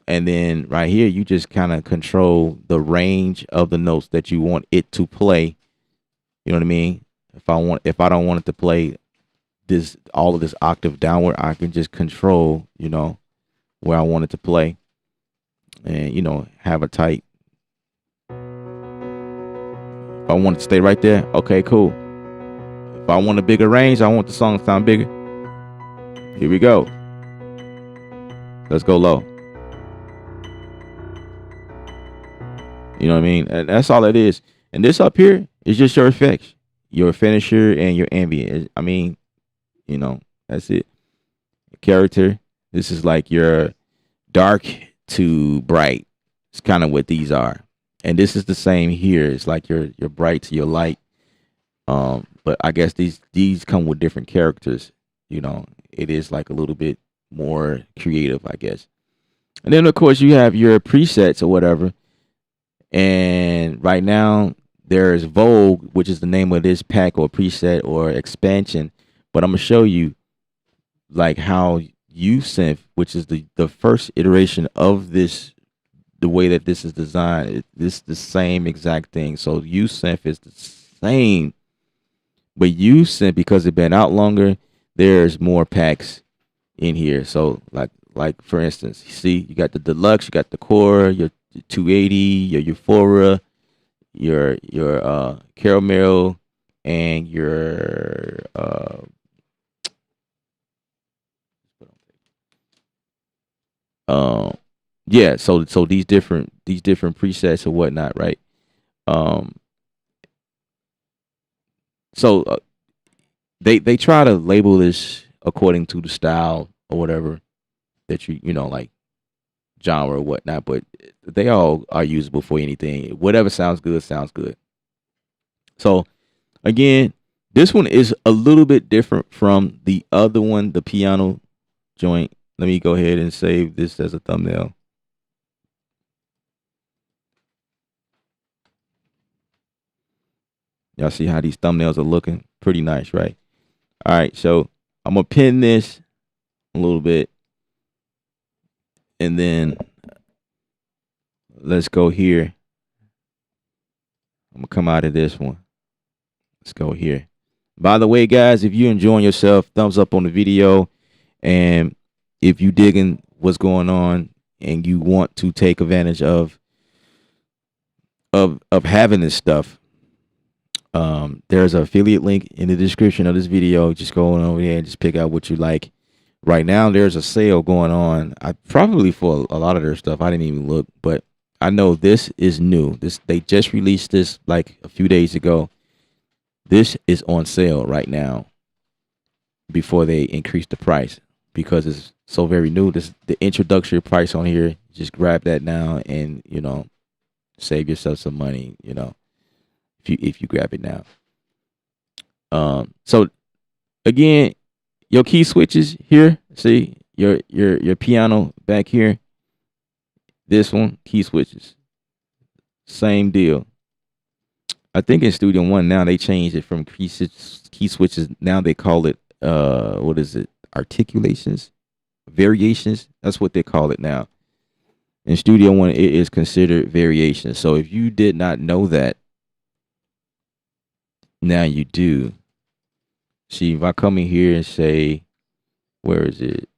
Speaker 2: and then right here you just kind of control the range of the notes that you want it to play. You know what I mean? If I don't want it to play this all of this octave downward, I can just control, where I want it to play, and have a tight. If I want it to stay right there, okay, cool. If I want a bigger range, I want the song to sound bigger. Here we go. Let's go low. You know what I mean? And that's all it is. And this up here is just your effects, your finisher, and your ambient. I mean, that's it. Character. This is like your dark to bright. It's kind of what these are. And this is the same here. It's like your bright to your light. But I guess these come with different characters. It is like a little bit more creative, I guess. And then of course you have your presets or whatever. And right now there's Vogue, which is the name of this pack or preset or expansion. But I'm gonna show you like how USynth, which is the first iteration of this, the way that this is designed, this is the same exact thing. So USynth is the same, but USynth, because it's been out longer, there's more packs in here. So like for instance, you see you got the deluxe, you got the core, your 280, your Euphoria, your caramel, and your yeah, so these different presets or whatnot, right? So they try to label this according to the style or whatever that like genre or whatnot, but they all are usable for anything. Whatever sounds good sounds good. So again, this one is a little bit different from the other one, the piano joint. Let me go ahead and save this as a thumbnail. Y'all see how these thumbnails are looking? Pretty nice, right? All right, so I'm gonna pin this a little bit, and then let's go here. I'm gonna come out of this one. Let's go here. By the way, guys, if you're enjoying yourself, thumbs up on the video. And if you digging what's going on and you want to take advantage of having this stuff, there's an affiliate link in the description of this video. Just go on over there and just pick out what you like. Right now, there's a sale going on. I probably for a lot of their stuff. I didn't even look, but I know this is new. They just released this like a few days ago. This is on sale right now before they increase the price because it's so very new. This the introductory price on here. Just grab that now and save yourself some money. If you grab it now. So again, your key switches here. See your piano back here. This one, key switches. Same deal. I think in Studio One now they changed it from key switches. Now they call it what is it? Articulations, variations. That's what they call it now. In Studio One, it is considered variations. So if you did not know that, now you do. See, if I come in here and say, where is it?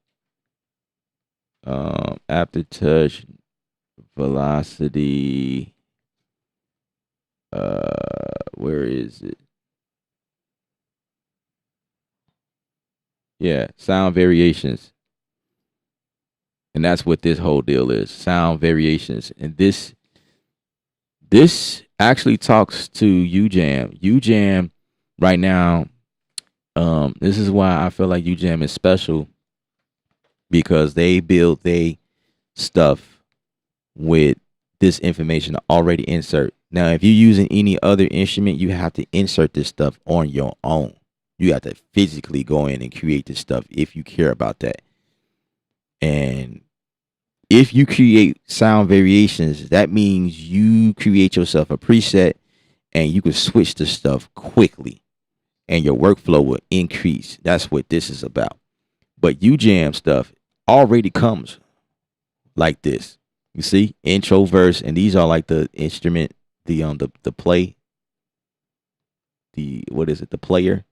Speaker 2: Aftertouch, velocity. Where is it? Yeah, sound variations. And that's what this whole deal is. Sound variations. And this actually talks to Ujam. Ujam right now, this is why I feel like Ujam is special, because they build their stuff with this information already insert. Now, if you're using any other instrument, you have to insert this stuff on your own. You have to physically go in and create this stuff if you care about that. And if you create sound variations, that means you create yourself a preset and you can switch the stuff quickly and your workflow will increase. That's what this is about. But Ujam stuff already comes like this. You see, intro, verse, and these are like the instrument, the play, what is it? The player.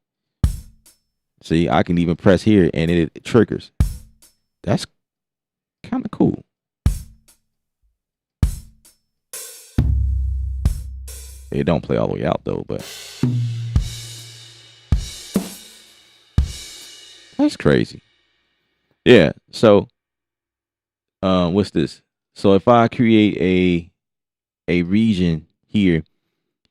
Speaker 2: See, I can even press here and it triggers. That's kind of cool. It don't play all the way out though, but that's crazy. Yeah. So, what's this? So if I create a region here,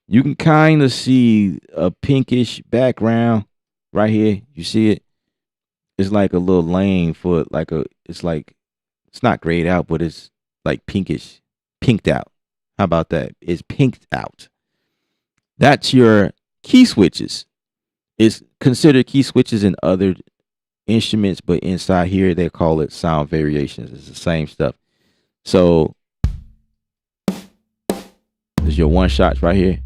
Speaker 2: you can kind of see a pinkish background right here. You see it? It's like a little lane for like a. It's like it's not grayed out, but it's like pinkish, pinked out. How about that? It's pinked out. That's your key switches. It's considered key switches in other instruments, but inside here they call it sound variations. It's the same stuff. So there's your one shots right here.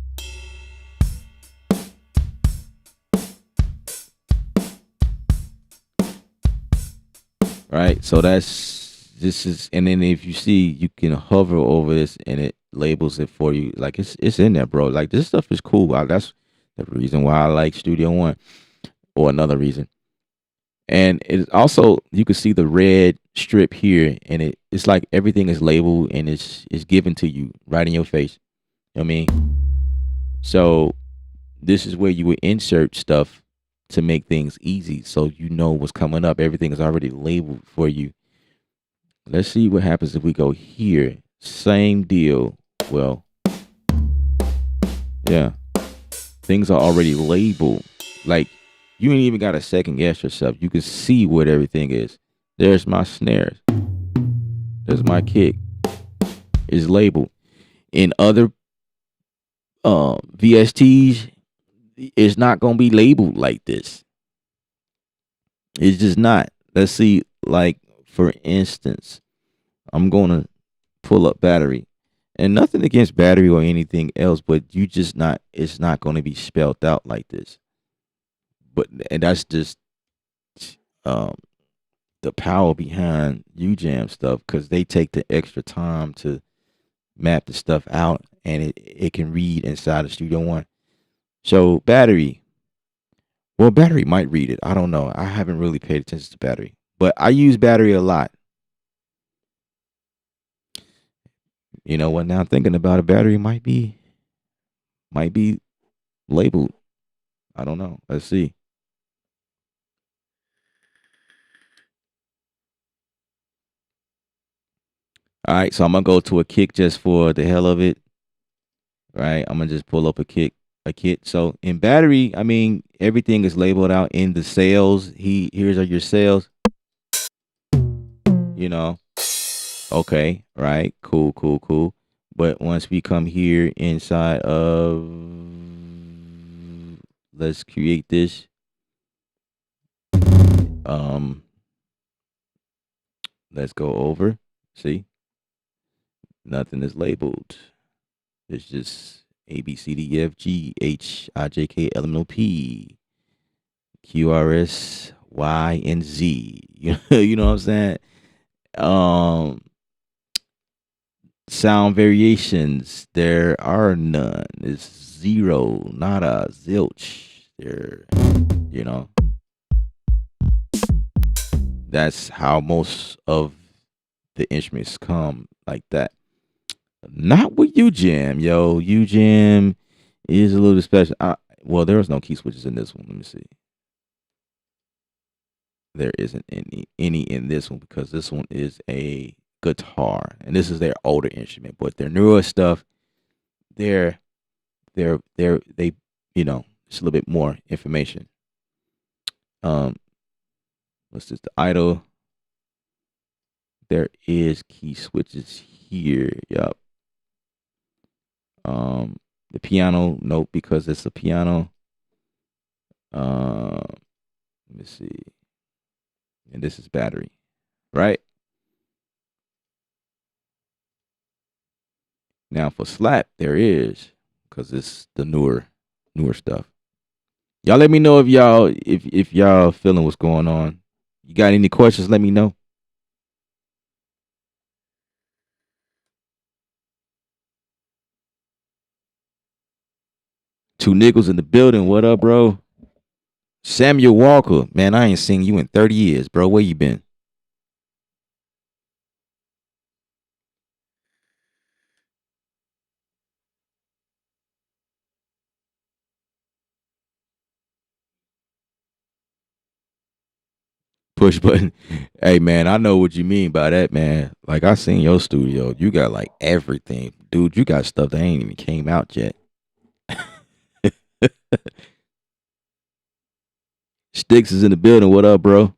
Speaker 2: Right. So this is, and then if you see, you can hover over this and it labels it for you. Like it's in there, bro. Like this stuff is cool. That's the reason why I like Studio One, or another reason. And it also, you can see the red strip here, and it's like everything is labeled and it's given to you right in your face. You know what I mean? So this is where you would insert stuff to make things easy, so you know what's coming up. Everything is already labeled for you. Let's see what happens if we go here. Same deal. Well, yeah, things are already labeled. Like, you ain't even got to second guess yourself. You can see what everything is. There's my snares. There's my kick. It's labeled. In other VSTs, it's not gonna be labeled like this. It's just not. Let's see. Like, for instance, I'm gonna pull up battery, and nothing against battery or anything else, but you just not. It's not gonna be spelled out like this. But and that's just um the power behind UJam stuff, because they take the extra time to map the stuff out, and it can read inside of Studio One. So battery, well, battery might read it. I don't know. I haven't really paid attention to battery, but I use battery a lot. You know what? Now I'm thinking about it, battery might be labeled. I don't know. Let's see. All right, so I'm gonna go to a kick just for the hell of it. Right, I'm gonna just pull up a kit. So in battery, I mean, everything is labeled out in the sales. Here's are your sales. You know, okay, right, cool, cool, cool. But once we come here inside of, let's create this. Um, let's go over. See, nothing is labeled. It's just A B C D E F G H I J K L M N O P Q R S Y and Z. You know what I'm saying? Um, sound variations, there are none. It's zero, nada, zilch. There, you know, that's how most of the instruments come, like that. Not with UJam, yo. UJam is a little bit special. Well, there was no key switches in this one. Let me see. There isn't any in this one, because this one is a guitar, and this is their older instrument. But their newer stuff, they're they you know, it's a little bit more information. Um, what's this? The idle. There is key switches here. Yup. The piano note, because it's a piano. Let me see. And this is battery, right? Now for slap, there is, because it's the newer stuff. Y'all let me know if y'all feeling what's going on. You got any questions? Let me know. Two niggles in the building. What up, bro? Samuel Walker, man, I ain't seen you in 30 years, bro. Where you been? Push button. Hey man, I know what you mean by that, man. Like I seen your studio. You got like everything. Dude, you got stuff that ain't even came out yet. Sticks is in the building. What up, bro?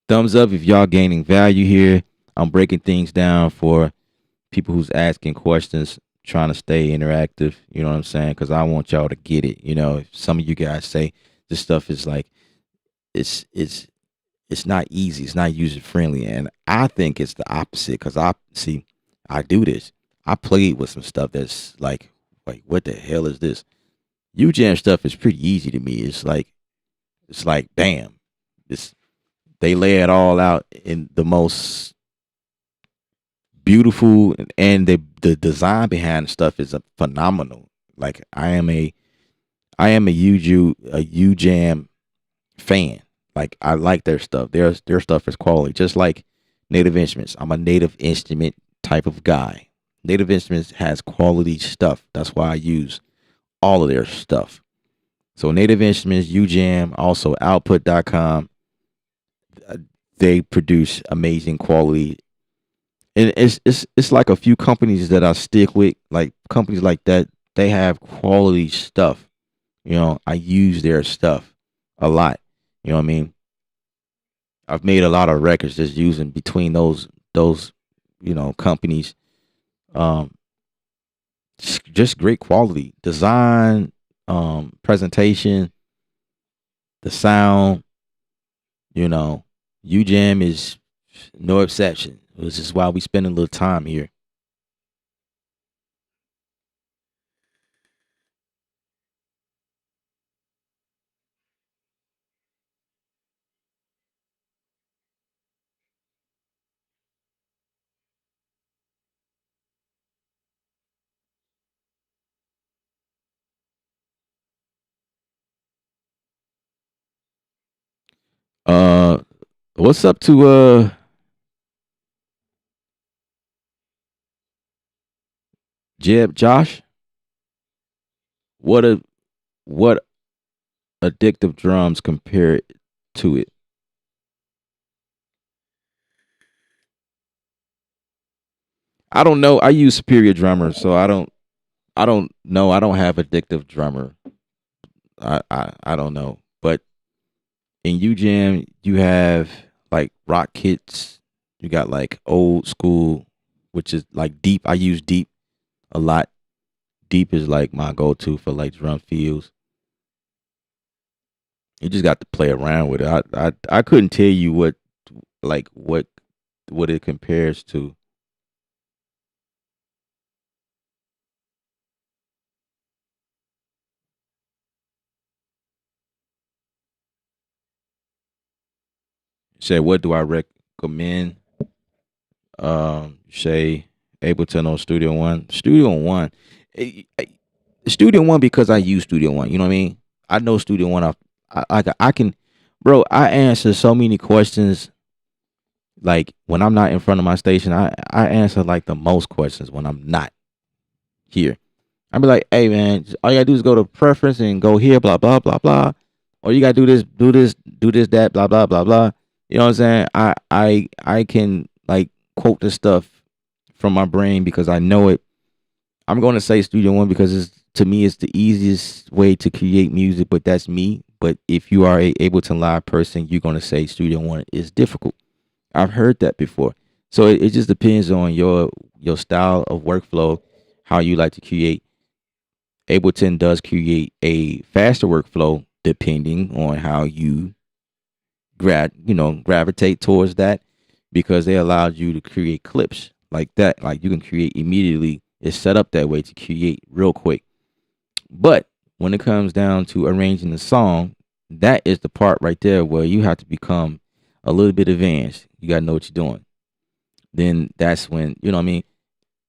Speaker 2: Thumbs up if y'all gaining value here. I'm breaking things down for people who's asking questions, trying to stay interactive. You know what I'm saying? Because I want y'all to get it. You know, if some of you guys say this stuff is like it's it's it's not easy, it's not user friendly, and I think it's the opposite. Because I see, I do this. I played with some stuff that's like what the hell is this? UJam stuff is pretty easy to me. It's like bam, it's they lay it all out in the most beautiful, and the design behind the stuff is phenomenal. Like I am a UJam fan. Like I like their stuff. Their stuff is quality. Just like Native Instruments. I'm a Native Instrument type of guy. Native Instruments has quality stuff. That's why I use all of their stuff. So Native Instruments, UJam, also Output.com. uh, They produce amazing quality, and it's like a few companies that I stick with. Like companies like that, they have quality stuff. You know, I use their stuff a lot. You know what I mean? I've made a lot of records just using between those companies. Um, just great quality design, presentation, the sound. You know, UJam is no exception. This is why we spend a little time here. Uh, what's up to Jeb Josh? What a what addictive drums compare to it? I don't know. I use Superior Drummer, so I don't know. I don't have addictive drummer. I don't know. But in UJam, you have like rock kits. You got like old school, which is like deep. I use deep a lot. Deep is like my go-to for like drum fills. You just got to play around with it. I couldn't tell you like what it compares to. Say what do I recommend? Say Ableton or Studio One. Studio One. Studio One because I use Studio One. You know what I mean? I know Studio One. I can, bro. I answer so many questions. Like when I'm not in front of my station, I answer like the most questions when I'm not here. I be like, hey man, all you gotta do is go to preference and go here, blah blah blah blah. Or you gotta do this, that, blah blah blah blah. You know what I'm saying? I can like quote this stuff from my brain because I know it. I'm going to say Studio One because to me it's the easiest way to create music, but that's me. But if you are a Ableton Live person, you're going to say Studio One is difficult. I've heard that before. So it just depends on your style of workflow, how you like to create. Ableton does create a faster workflow depending on how you gravitate towards that because they allowed you to create clips like that. Like you can create immediately. It's set up that way to create real quick. But when it comes down to arranging the song, that is the part right there where you have to become a little bit advanced. You got to know what you're doing. then that's when, you know what I mean?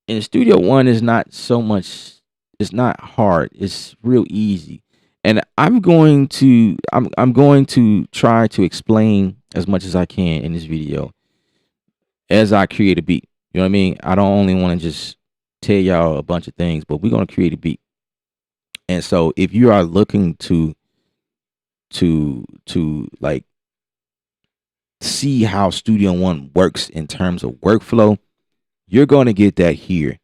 Speaker 2: In Studio One is not so much, it's not hard. It's real easy. And I'm going to try to explain as much as I can in this video as I create a beat. You know what I mean? I don't only want to just tell y'all a bunch of things, but we're gonna create a beat. And so if you are looking to like see how Studio One works in terms of workflow, you're going to get that here.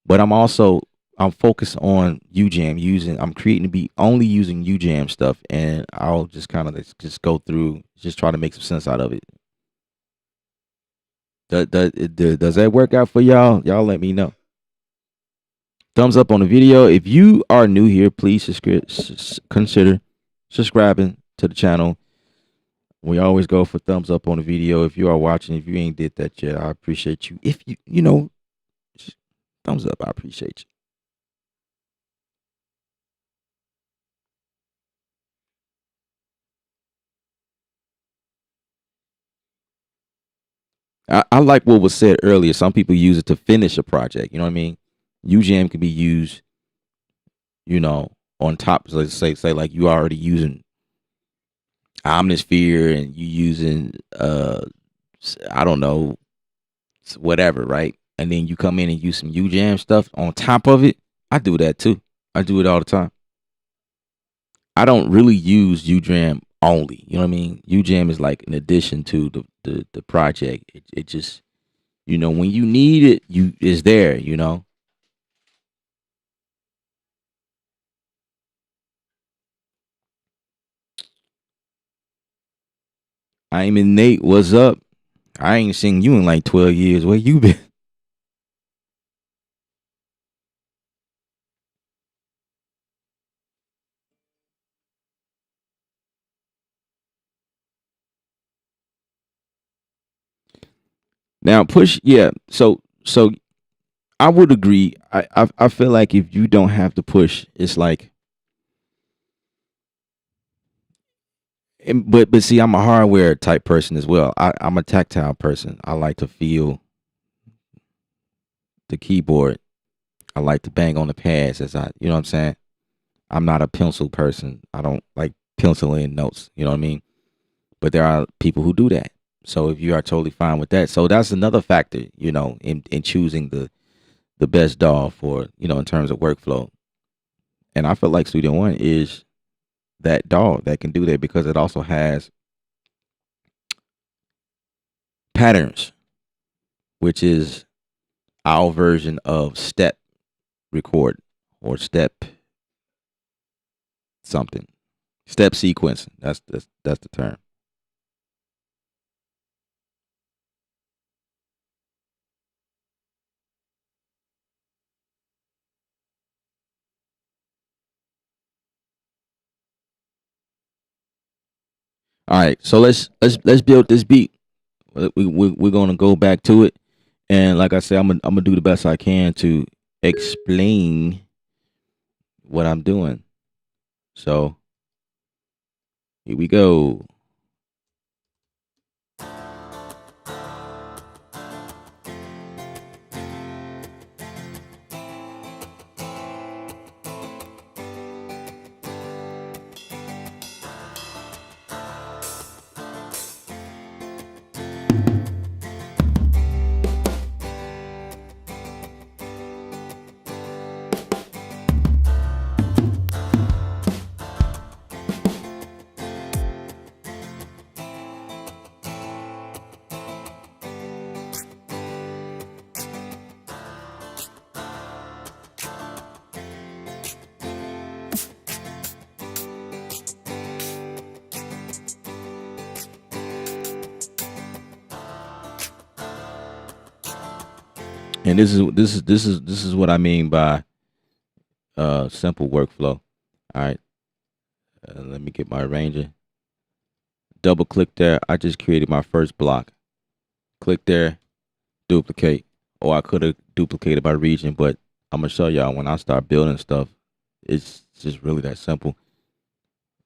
Speaker 2: But I'm focused on UJam. I'm creating the beat only using UJam stuff, and I'll just kind of just go through, just try to make some sense out of it. Does that work out for y'all? Y'all let me know. Thumbs up on the video. If you are new here, please consider subscribing to the channel. We always go for thumbs up on the video. If you are watching, if you ain't did that yet, I appreciate you. If you know, thumbs up, I appreciate you. I like what was said earlier. Some people use it to finish a project. You know what I mean? UJam can be used, you know, on top. So let's say like you already using Omnisphere and you using I don't know, whatever, right? And then you come in and use some UJam stuff on top of it. I do that too. I do it all the time. I don't really use UJam only. You know what I mean? UJam is like an addition to the project. It just, you know, when you need it, you is there, you know. I'm in Nate, what's up? I ain't seen you in like 12 years. Where you been? Now push, yeah. So I would agree. I feel like if you don't have to push, it's like, but see, I'm a hardware type person as well. I'm a tactile person. I like to feel the keyboard. I like to bang on the pads you know what I'm saying? I'm not a pencil person. I don't like penciling notes, you know what I mean? But there are people who do that. So if you are totally fine with that. So that's another factor, you know, in choosing the best DAW for, you know, in terms of workflow. And I feel like Studio One is that DAW that can do that because it also has patterns, which is our version of step record or step something. Step sequence. That's the term. All right, so let's build this beat. We're gonna go back to it, and like I said, I'm gonna do the best I can to explain what I'm doing. So here we go. And this is what I mean by simple workflow. All right, let me get my arranger. Double click there. I just created my first block. Click there, duplicate. Or I could have duplicated by region, but I'm gonna show y'all when I start building stuff. It's just really that simple.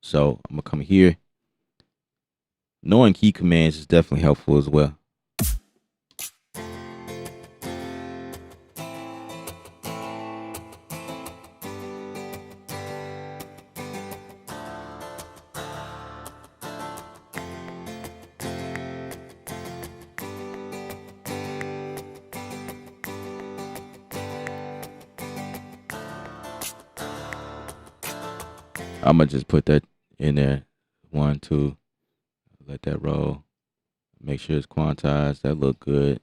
Speaker 2: So I'm gonna come here. Knowing key commands is definitely helpful as well. I'm gonna just put that in there. 1, 2. Let that roll. Make sure it's quantized. That look good.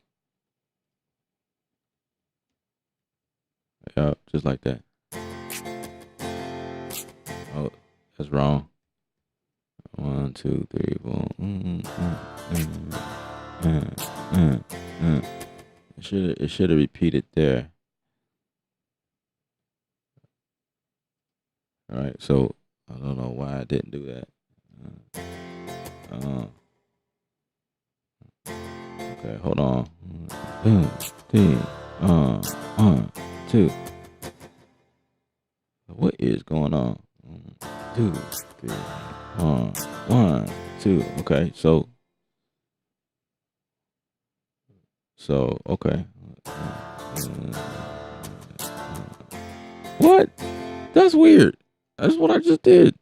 Speaker 2: Yeah, just like that. Oh, that's wrong. 1, 2, 3, 4. It should have repeated there. All right, so I don't know why I didn't do that. Okay, hold on. 1, 2. What is going on? 1, 2, 3. 1, 2. Okay, so okay. What? That's weird. That's what I just did.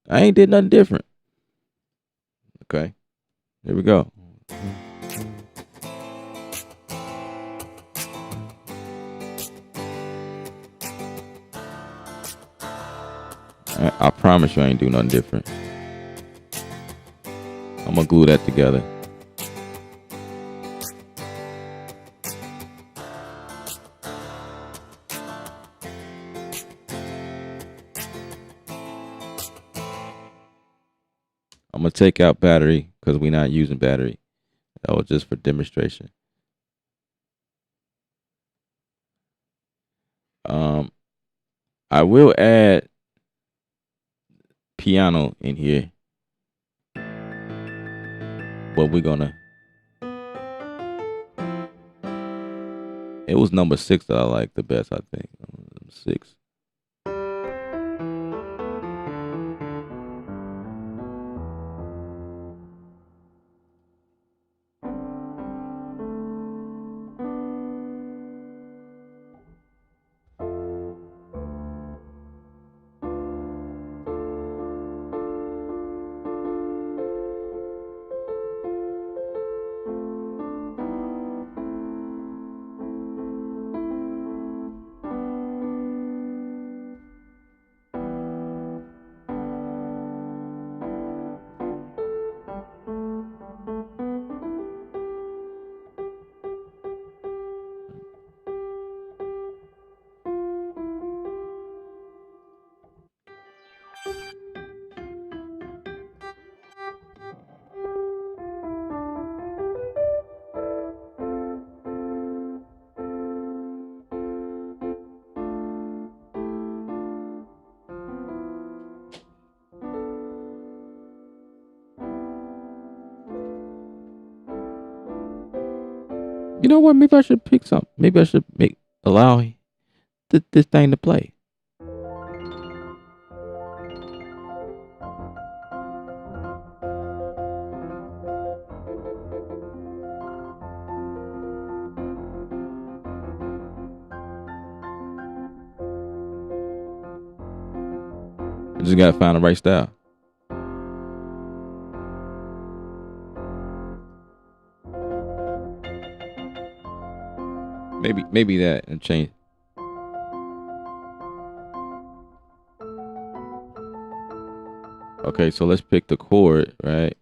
Speaker 2: I ain't did nothing different. Okay, here we go. I promise you I ain't do nothing different. I'm gonna glue that together. I'm gonna take out battery because we're not using battery. That was just for demonstration. I will add piano in here, but we're gonna. It was number 6 that I liked the best. I think 6. You know what? Maybe I should pick something. Maybe I should allow this thing to play. I just gotta find the right style. Maybe that and change. Okay, so let's pick the chord, right?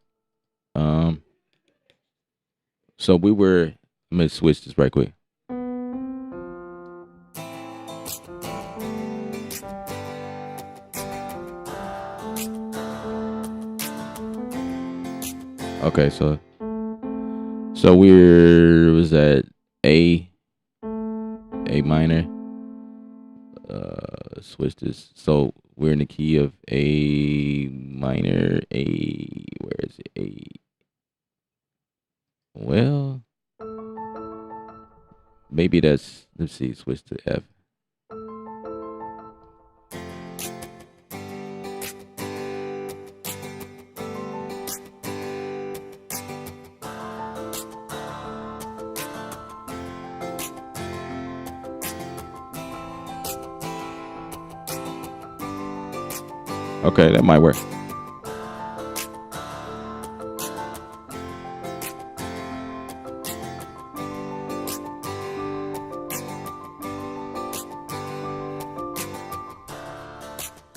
Speaker 2: So we were. Let me switch this right quick. Okay, so was at A minor. Switch this. So we're in the key of A minor. Where is it? A. Well, maybe that's. Let's see. Switch to F. Okay, that might work.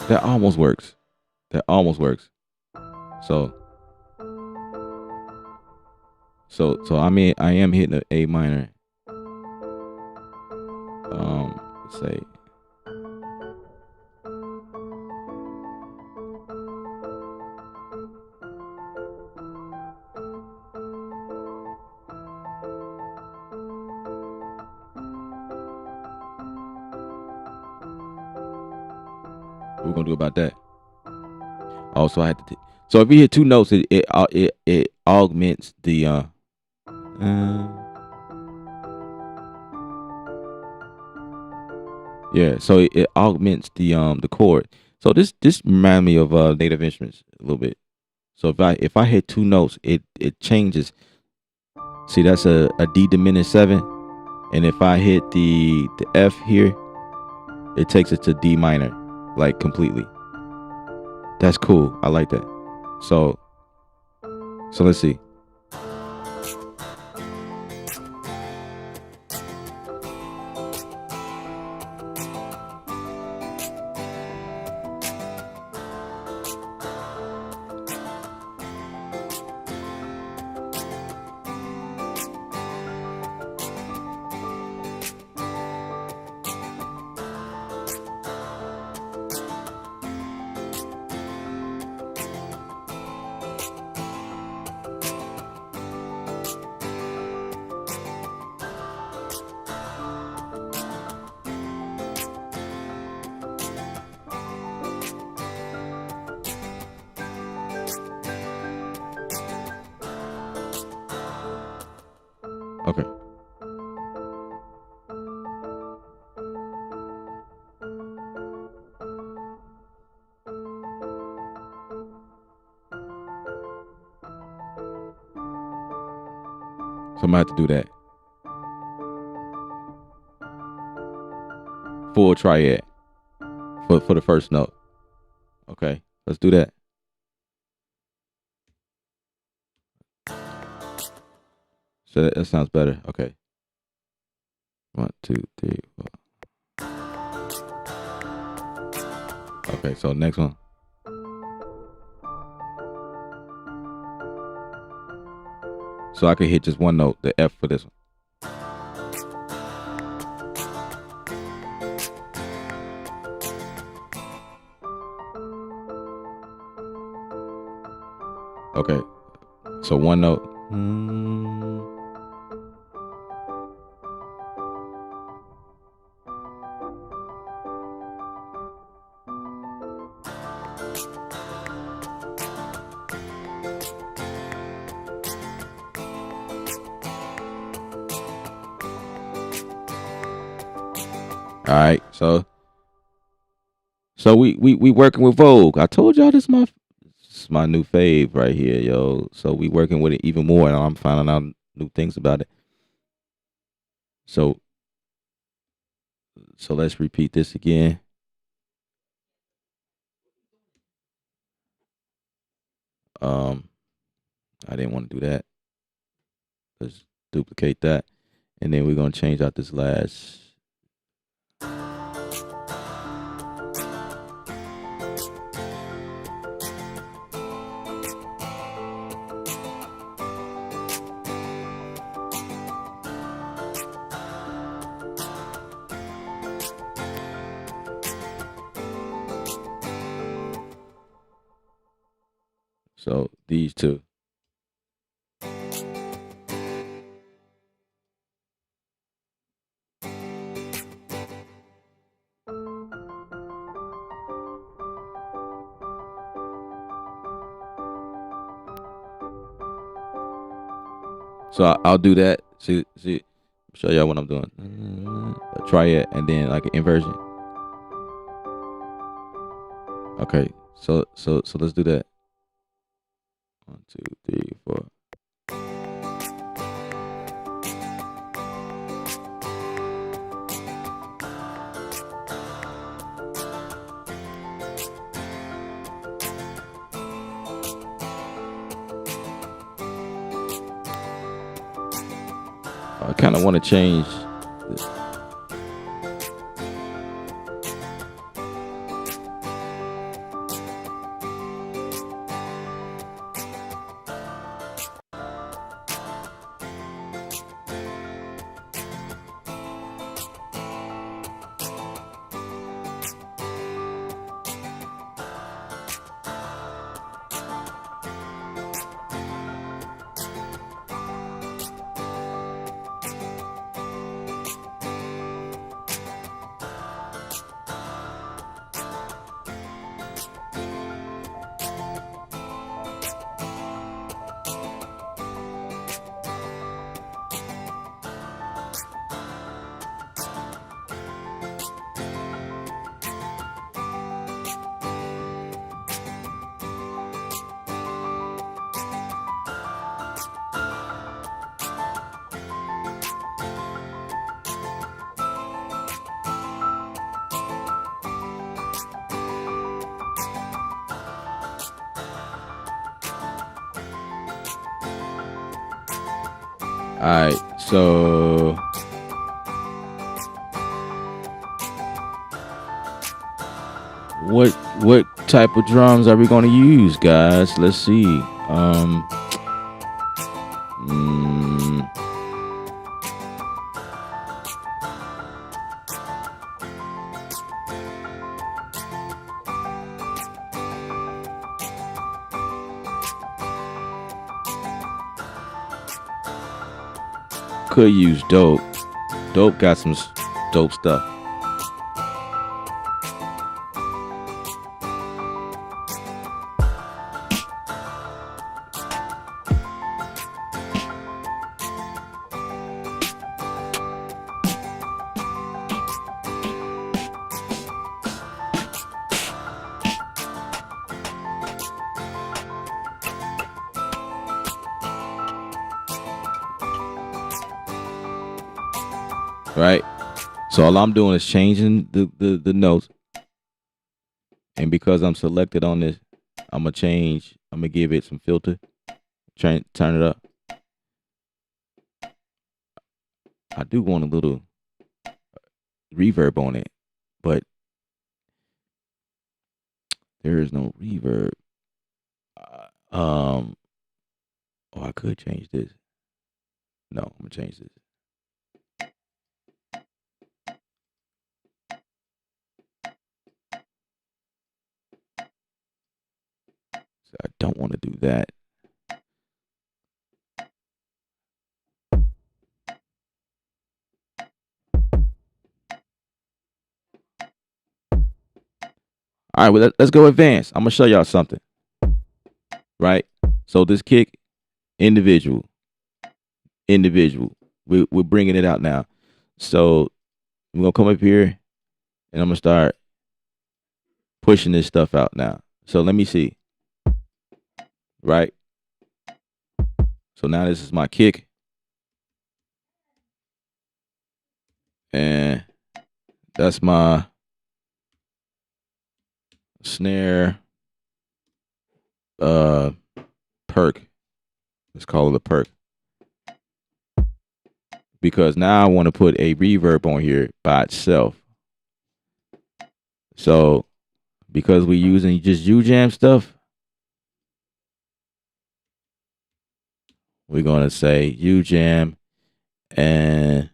Speaker 2: That almost works. That almost works. So I am hitting an A minor. Let's say. What we're gonna do about that? Also, I had to. So if you hit two notes, it augments the yeah. So it augments the chord. So this reminds me of native instruments a little bit. So if I hit two notes, it changes. See, that's a D diminished 7, and if I hit the F here, it takes it to D minor, like completely. That's cool. I like that. So let's see. Okay. So I'm gonna have to do that. Full triad for the first note. Okay, let's do that. So that sounds better. Okay. 1, 2, 3, 4. Okay, so next one. So I could hit just one note, the F for this one. Okay, so one note. All right, so we working with Vogue. I told y'all this is my new fave right here, yo. So we working with it even more, and I'm finding out new things about it. So let's repeat this again. I didn't want to do that. Let's duplicate that, and then we're gonna change out this last. So these two. So I'll do that. See, show y'all what I'm doing. Try it, and then like an inversion. Okay, so let's do that. 1, 2, 3, 4. I kind of want to change this. right, so what type of drums are we gonna use, guys? Let's see. Mm, could use dope. Dope got some dope stuff. Right. So all I'm doing is changing the notes, and because I'm selected on this, I'm gonna give it some filter, turn it up. I do want a little reverb on it, but there is no reverb. Oh, I could change this. No, I'm gonna change this. So I don't want to do that. All right, well, let's go advanced. I'm gonna show y'all something. Right. So this kick, individual. We're bringing it out now. So we're gonna come up here, and I'm gonna start pushing this stuff out now. So let me see. Right. So now this is my kick, and that's my snare perk. Let's call it a perk. Because now I want to put a reverb on here by itself. So because we're using just ujam stuff, we're gonna say ujam, and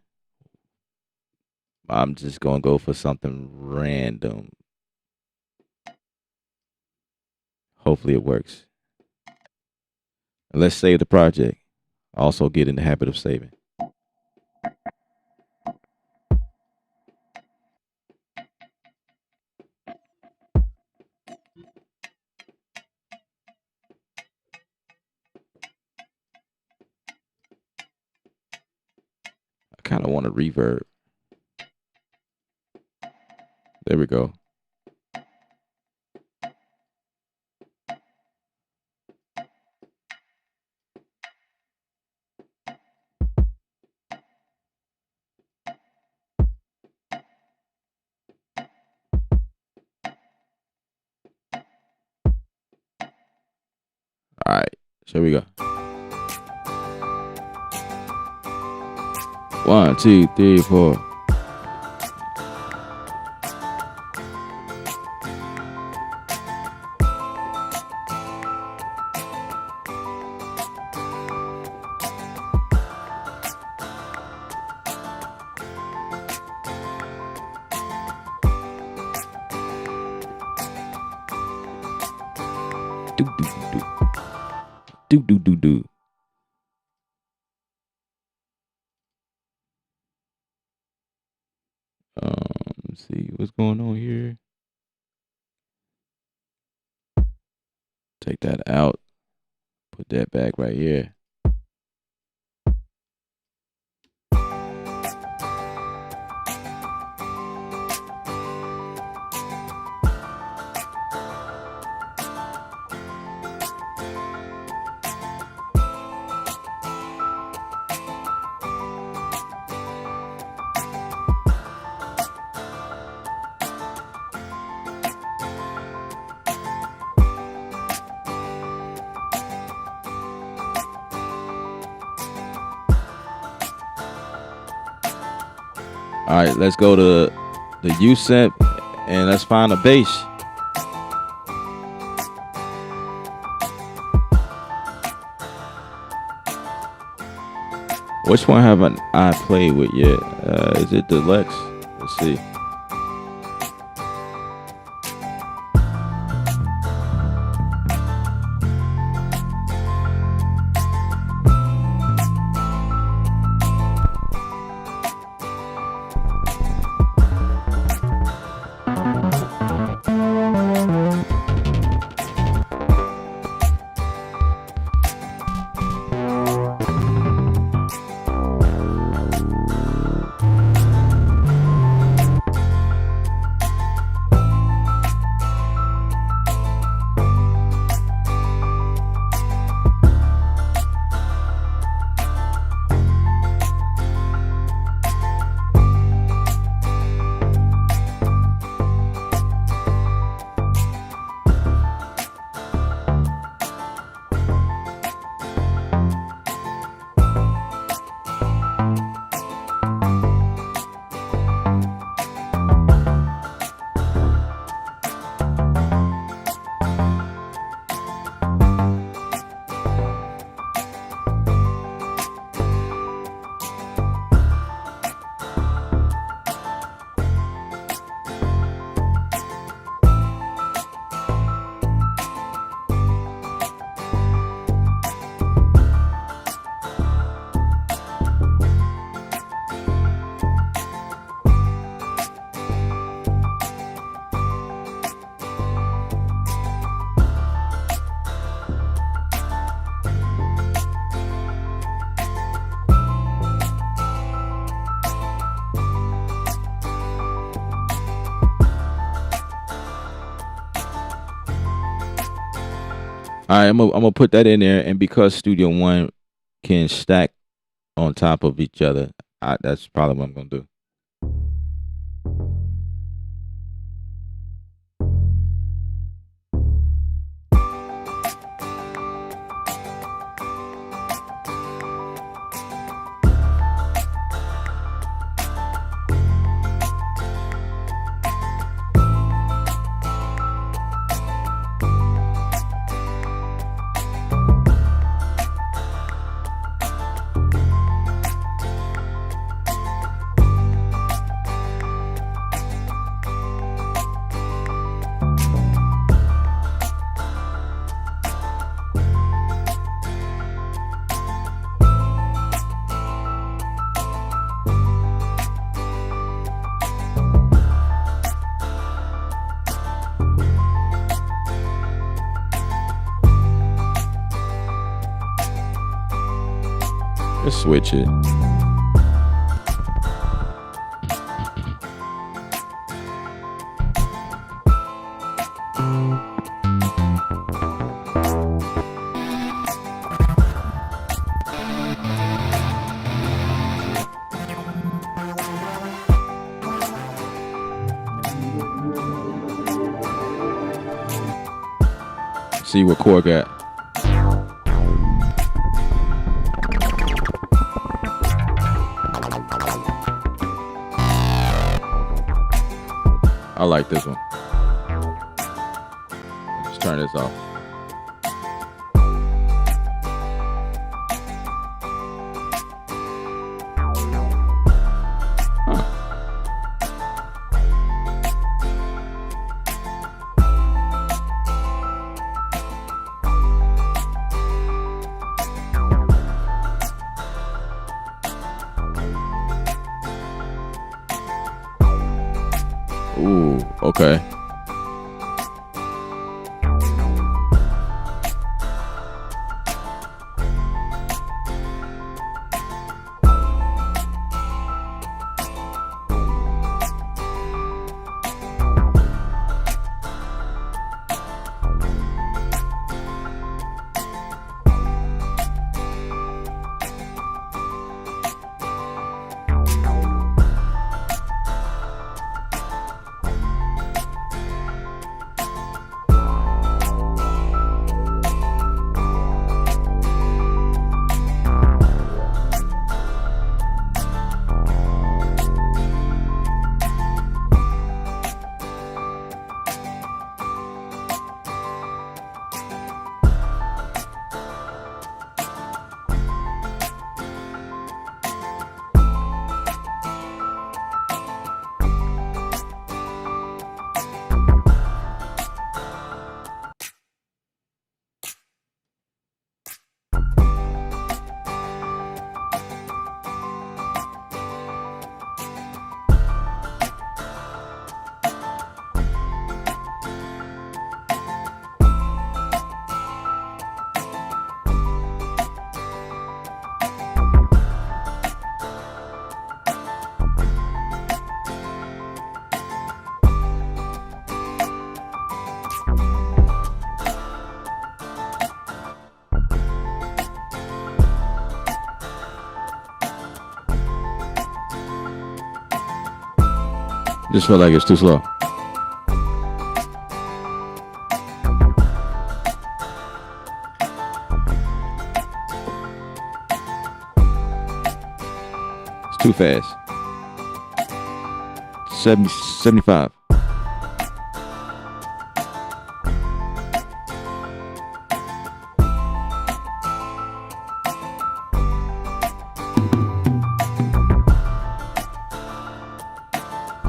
Speaker 2: I'm just gonna go for something random. Hopefully it works. And let's save the project. Also get in the habit of saving. I kind of want a reverb. There we go. All right, here we go. 1, 2, 3, 4. Do. Let's see what's going on here. Take that out. Put that back right here. All right, let's go to the USEP and let's find a bass. Which one haven't I played with yet? Is it Deluxe? Let's see. All right, I'm gonna put that in there, and because Studio One can stack on top of each other, that's probably what I'm gonna do. Let's switch it. See what chord got. I like this one. Let's turn this off. Ooh, okay. Just felt like it's too slow. It's too fast. 70, 75.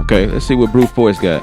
Speaker 2: Okay, let's see what brute force got.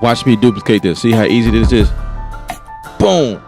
Speaker 2: Watch me duplicate this. See how easy this is? Boom.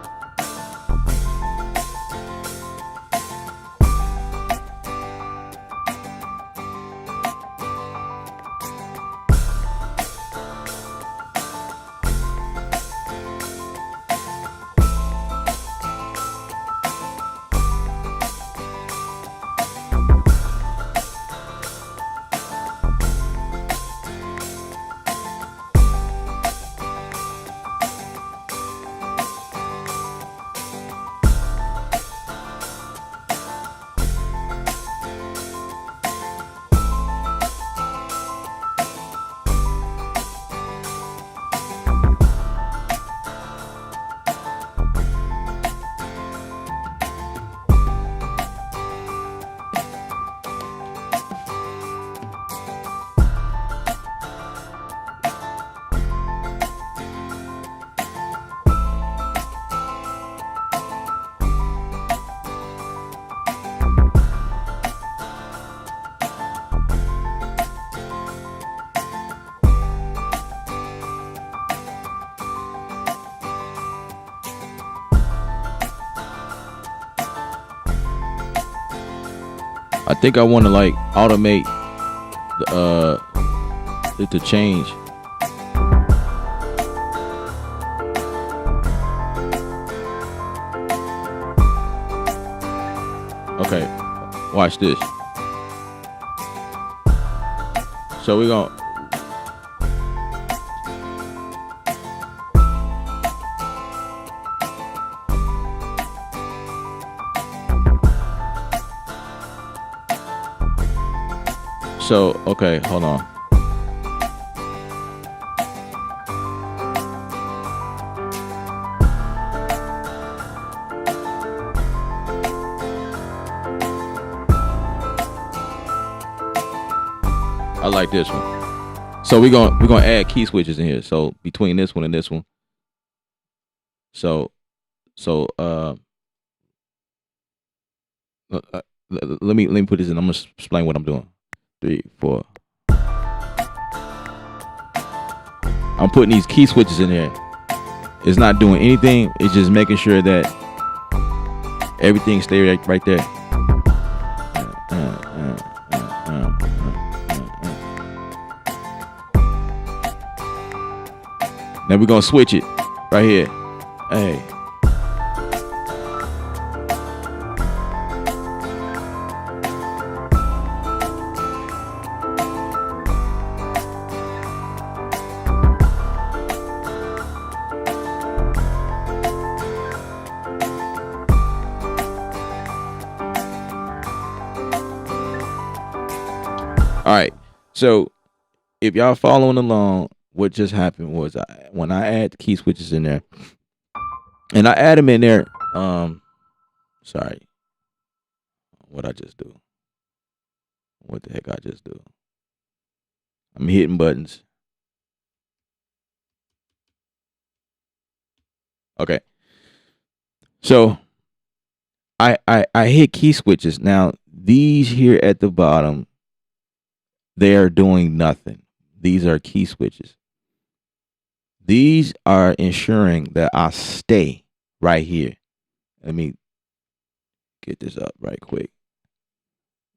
Speaker 2: I think I want to like automate it to change. Okay, watch this. So we're gonna okay, hold on. I like this one. So we're gonna add key switches in here. So between this one and this one. So let me put this in. I'm gonna explain what I'm doing. 3, 4. I'm putting these key switches in there. It's not doing anything. It's just making sure that everything stays right there. Now we're gonna switch it right here. Hey. All right. So if y'all following along, what just happened was when I add the key switches in there, and I add them in there. Sorry. What I just do? What the heck I just do? I'm hitting buttons. Okay. So I hit key switches. Now these here at the bottom, they are doing nothing. These are key switches. These are ensuring that I stay right here. Let me get this up right quick.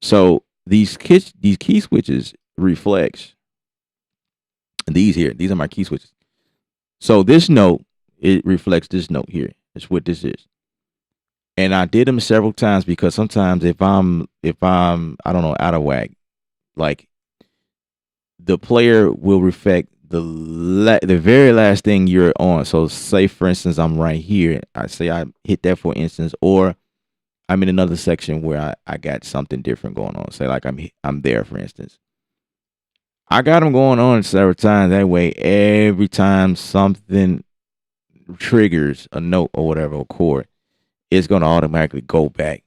Speaker 2: So these key switches reflects these here. These are my key switches. So this note, it reflects this note here. That's what this is. And I did them several times because sometimes if I'm I don't know, out of whack, like the player will reflect the very last thing you're on. So say for instance I'm right here. I say I hit that for instance, or I'm in another section where I got something different going on. Say like I'm there for instance. I got them going on several times. That way, every time something triggers a note or whatever, a chord, it's gonna automatically go back.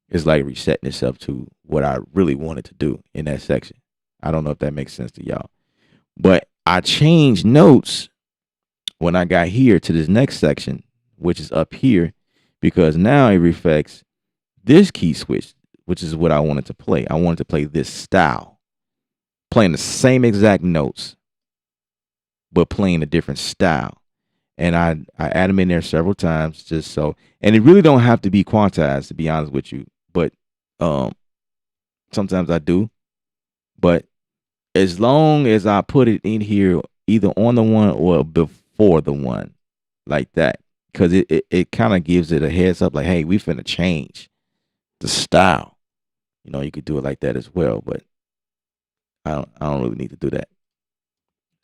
Speaker 2: It's like resetting itself to what I really wanted to do in that section. I don't know if that makes sense to y'all, but I changed notes when I got here to this next section, which is up here, because now it reflects this key switch, which is what I wanted to play. I wanted to play this style, playing the same exact notes, but playing a different style. And I add them in there several times just so, and it really don't have to be quantized to be honest with you, but sometimes I do. But as long as I put it in here, either on the one or before the one, like that, because it kind of gives it a heads up, like, hey, we finna change the style. You know, you could do it like that as well, but I don't really need to do that.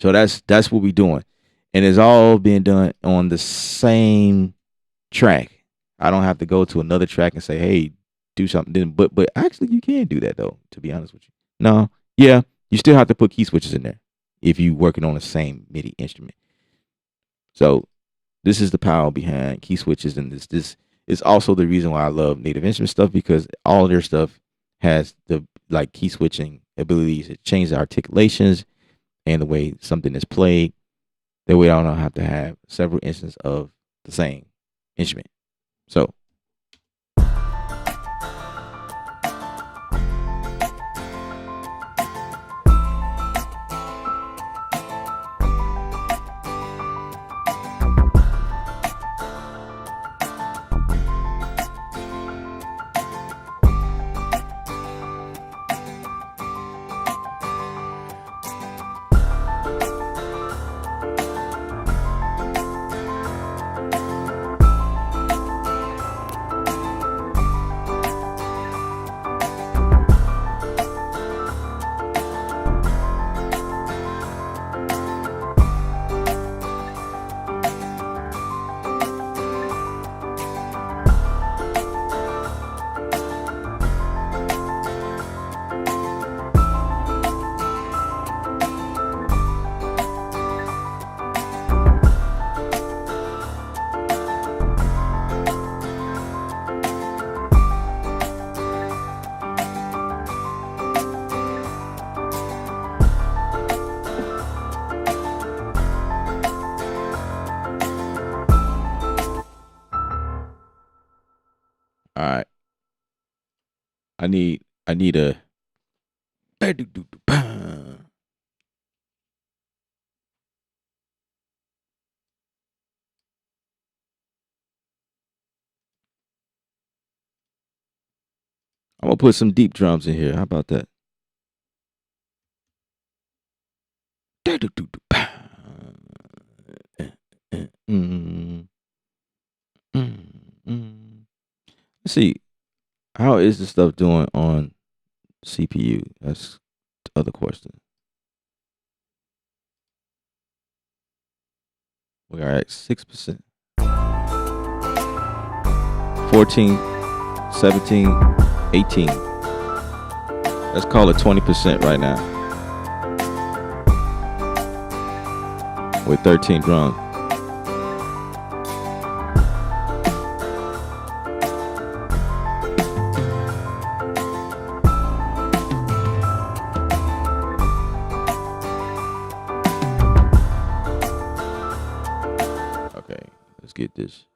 Speaker 2: So that's what we're doing, and it's all being done on the same track. I don't have to go to another track and say, hey, do something. But actually, you can do that though. To be honest with you, no, yeah. You still have to put key switches in there if you're working on the same MIDI instrument. So this is the power behind key switches, and this is also the reason why I love Native Instrument stuff, because all their stuff has the like key switching abilities. It changes the articulations and the way something is played. That way I don't have to have several instances of the same instrument. So I need a. I'm gonna put some deep drums in here. How about that? Let's see. How is the stuff doing on CPU? That's the other question. We are at 6%. 14, 17, 18. Let's call it 20% right now. With 13 drums. Okay, let's get this.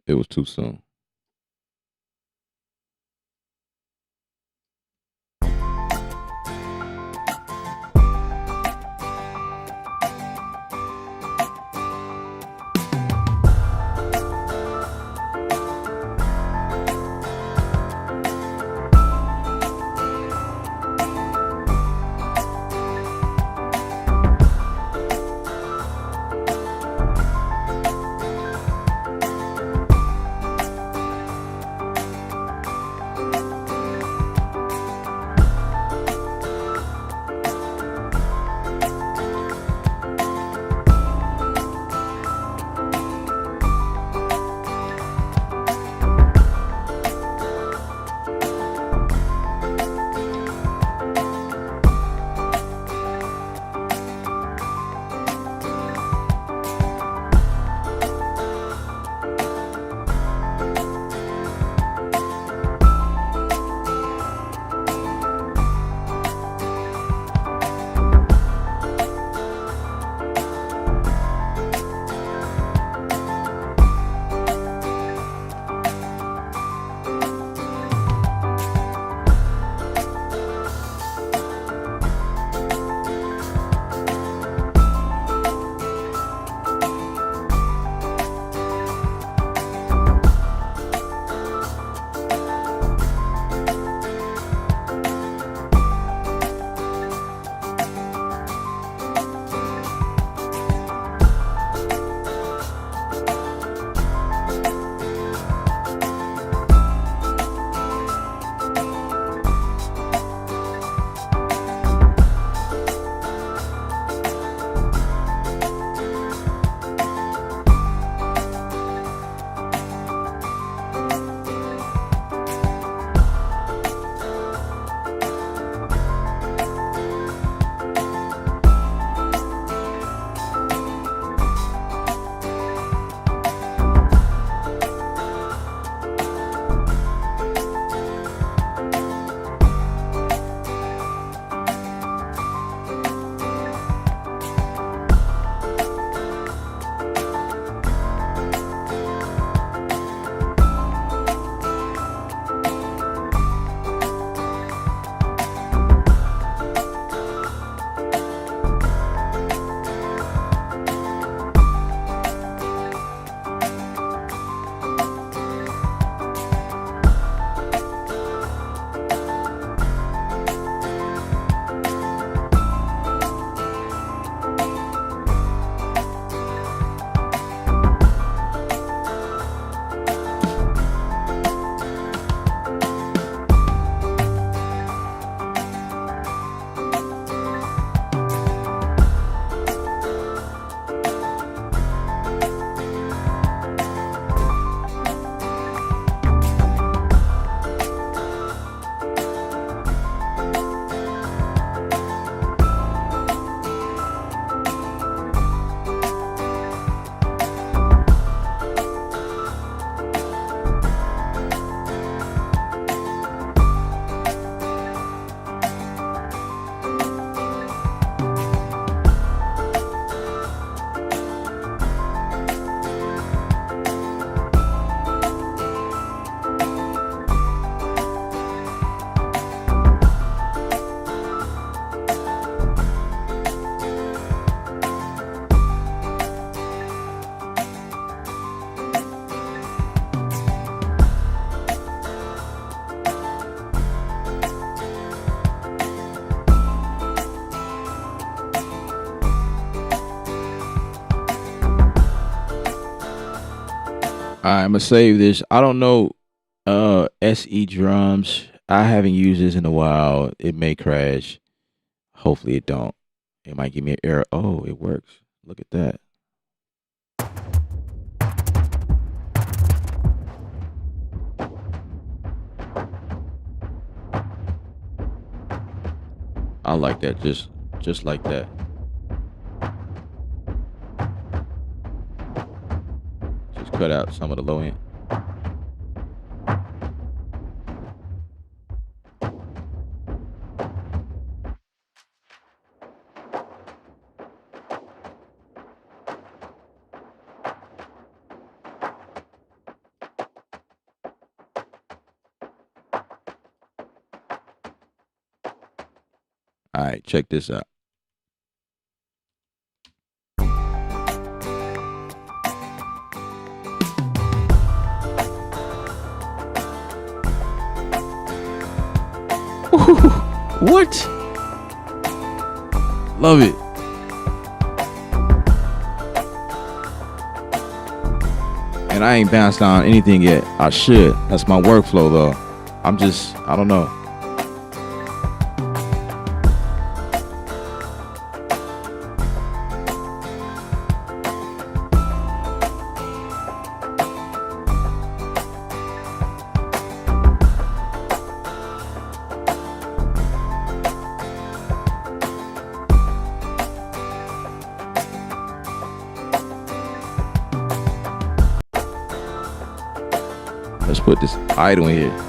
Speaker 2: It was too soon. I'm gonna save this. I don't know. SE drums. I haven't used this in a while. It may crash. Hopefully it don't. It might give me an error. Oh, it works. Look at that. I like that. Just like that. Just cut out some of the low end. All right, check this out. What? Love it. And I ain't bounced on anything yet. I should. That's my workflow though. I don't know. Let's put this idle in here.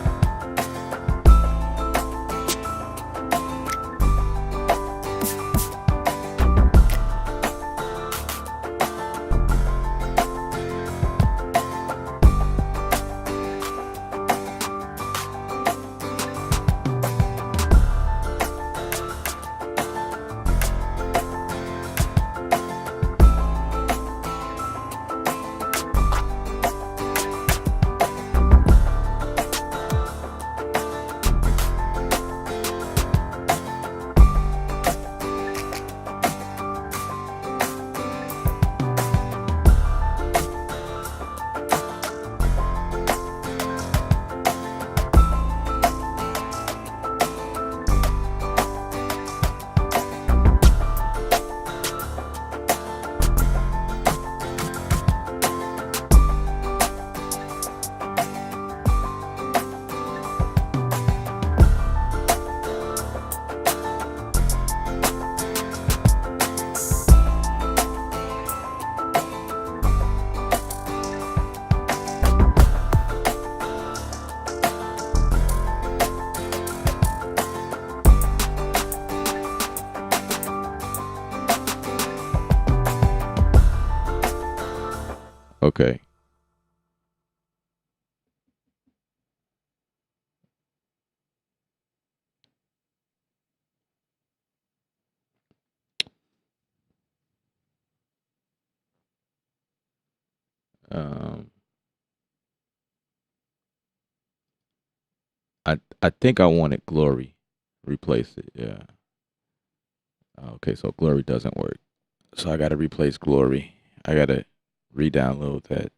Speaker 2: Okay. Um, I think I wanted Glory. Replace it. Yeah. Okay, so Glory doesn't work. So I got to replace Glory. I got to re-download that.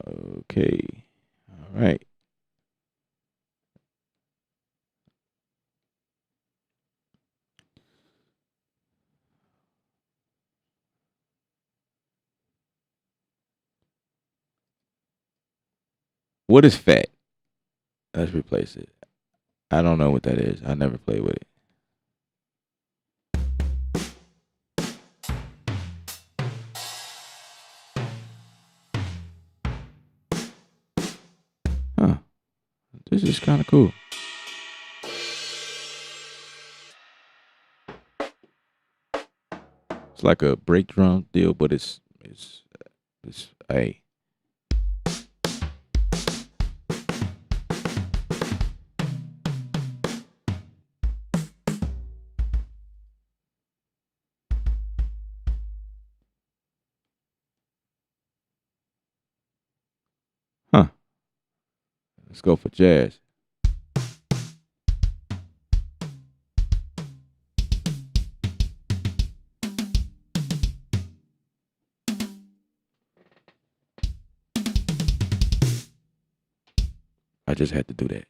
Speaker 2: Okay. All right. What is fat? Let's replace it. I don't know what that is. I never played with it. Huh. This is kind of cool. It's like a break drum deal, but it's a huh. Let's go for jazz. I just had to do that.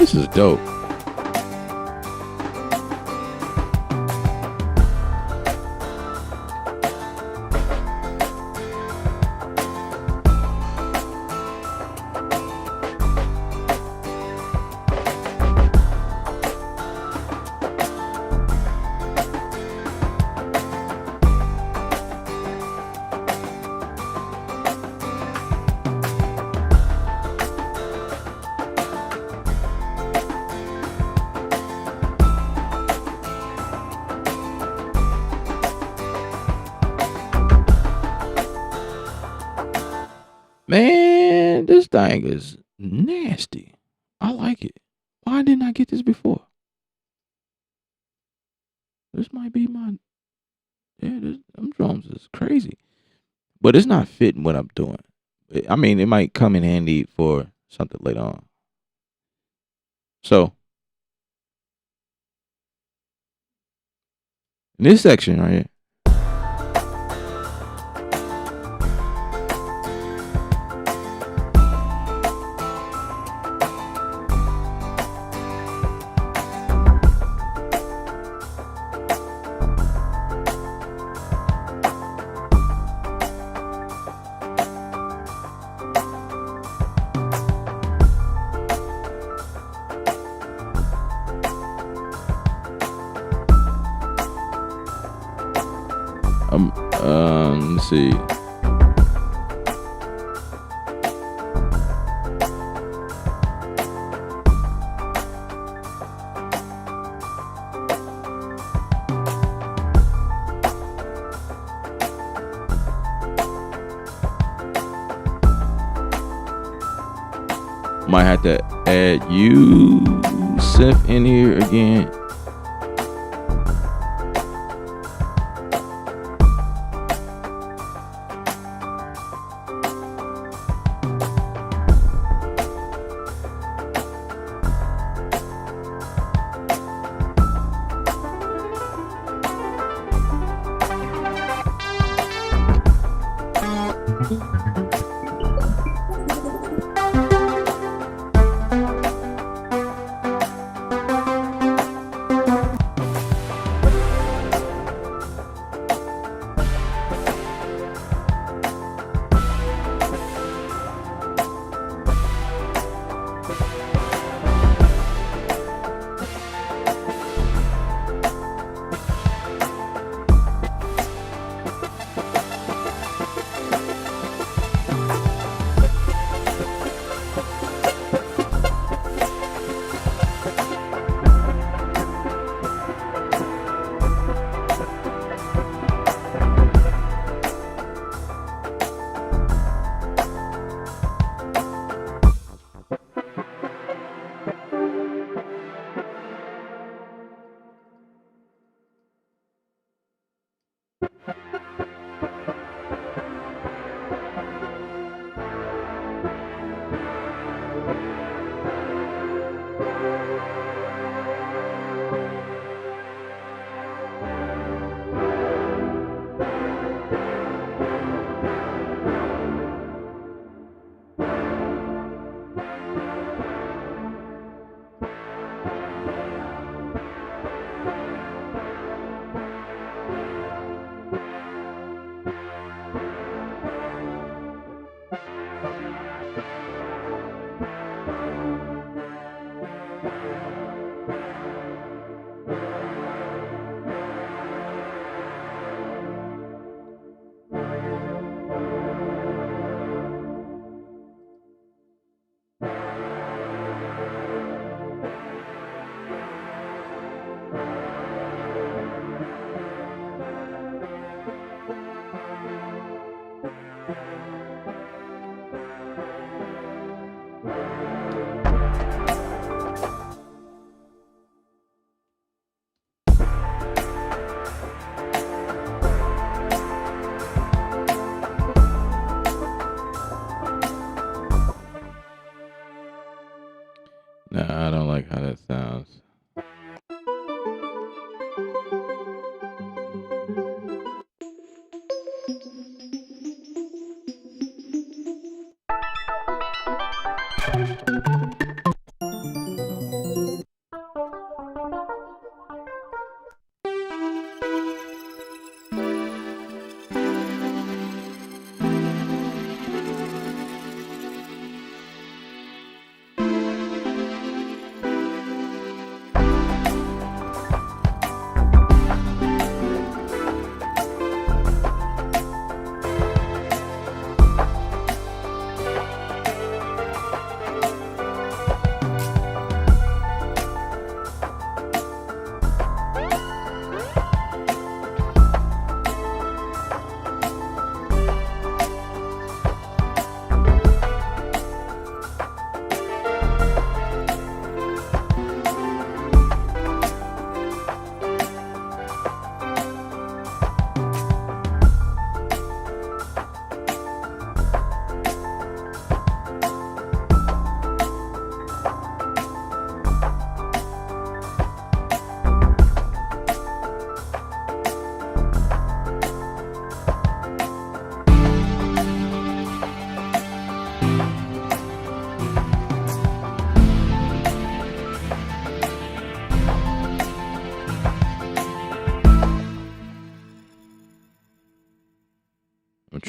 Speaker 2: This is dope. Man, this thing is nasty. I like it. Why didn't I get this before? This might be my them drums is crazy. But it's not fitting what I'm doing. I mean, it might come in handy for something later on. So, in this section right here, let's see. Might have to add Yusuf in here again.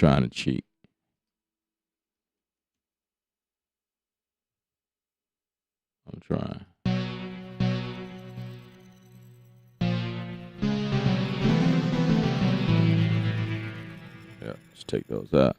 Speaker 2: trying to cheat. I'm trying. Yeah, let's take those out.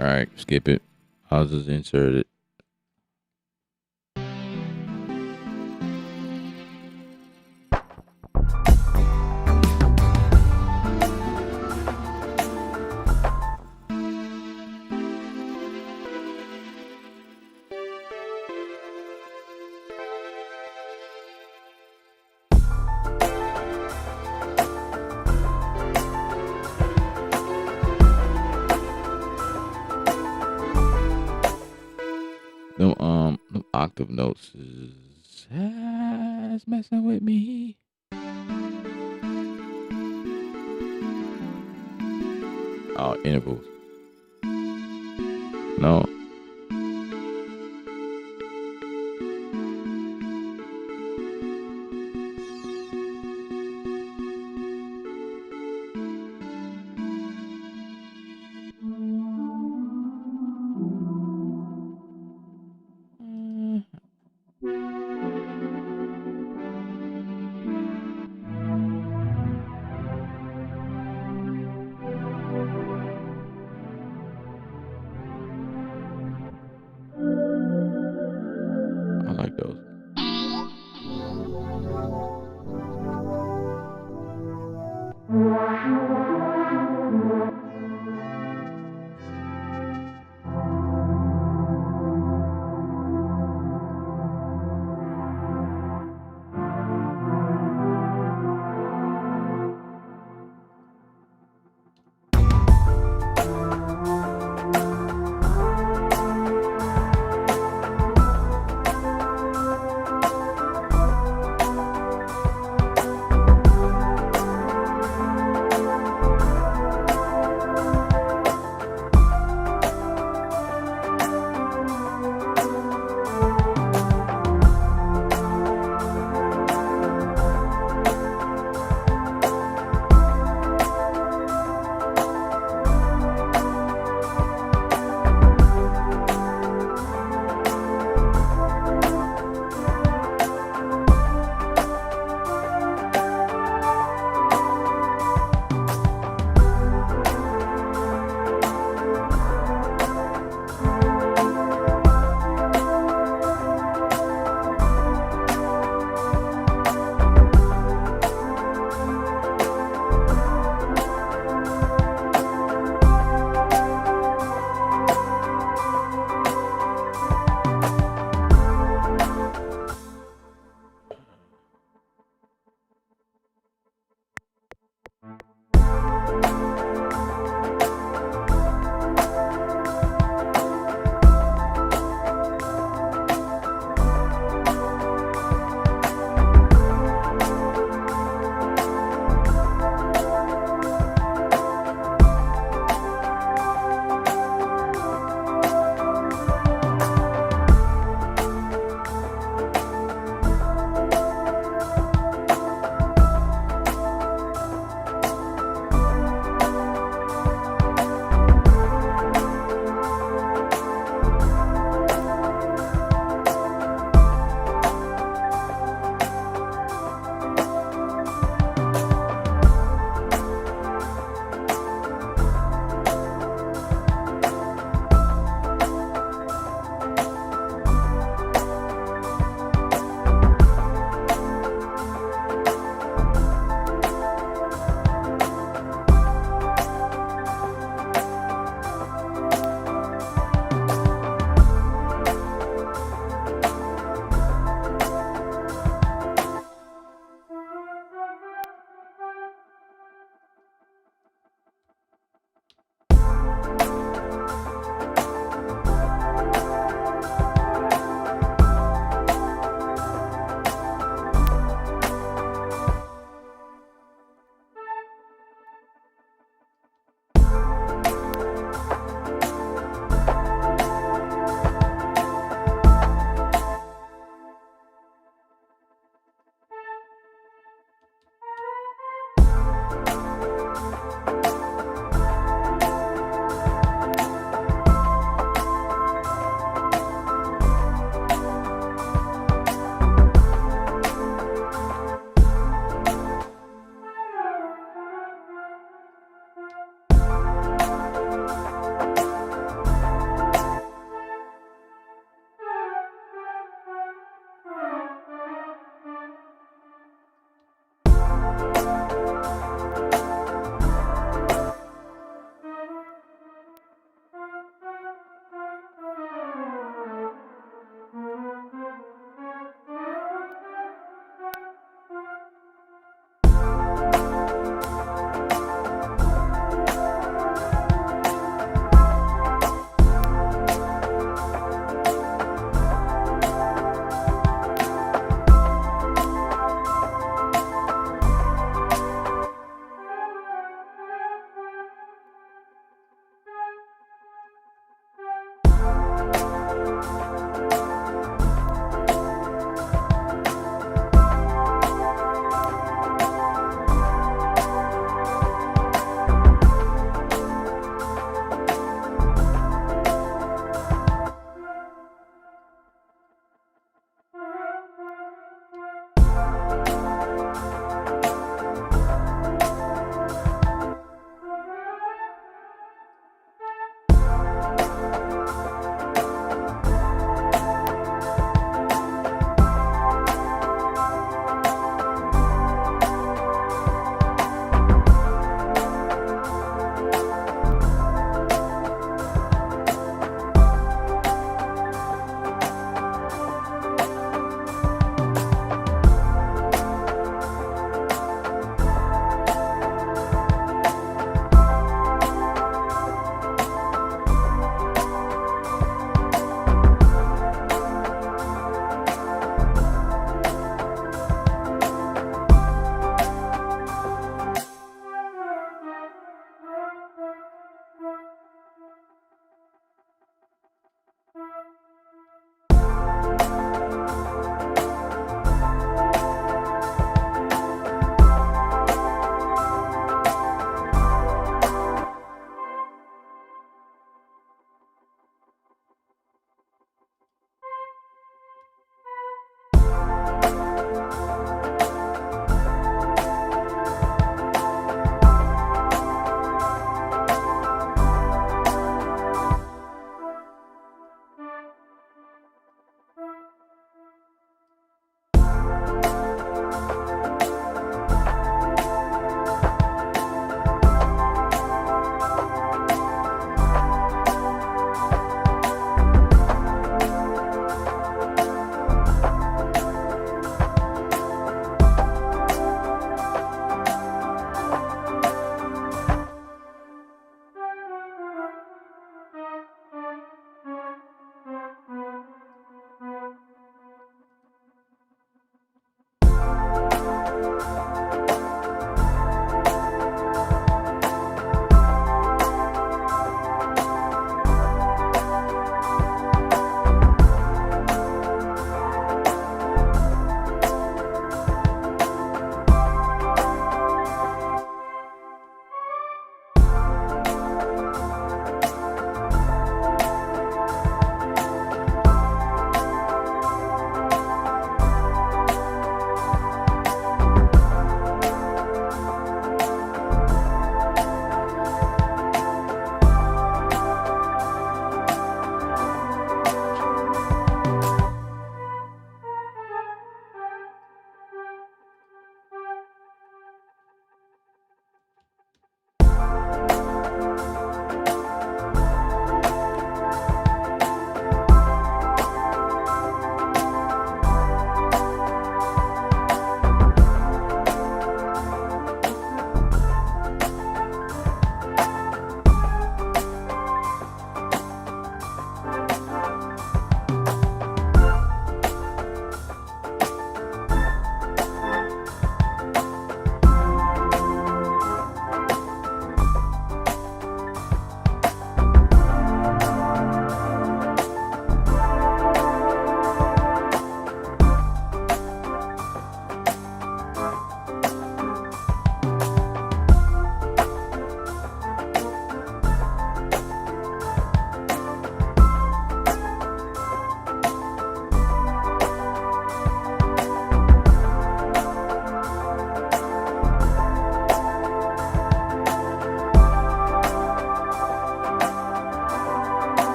Speaker 2: All right, skip it. I'll just insert it. Them octave notes is it's messing with me. Oh, intervals. No.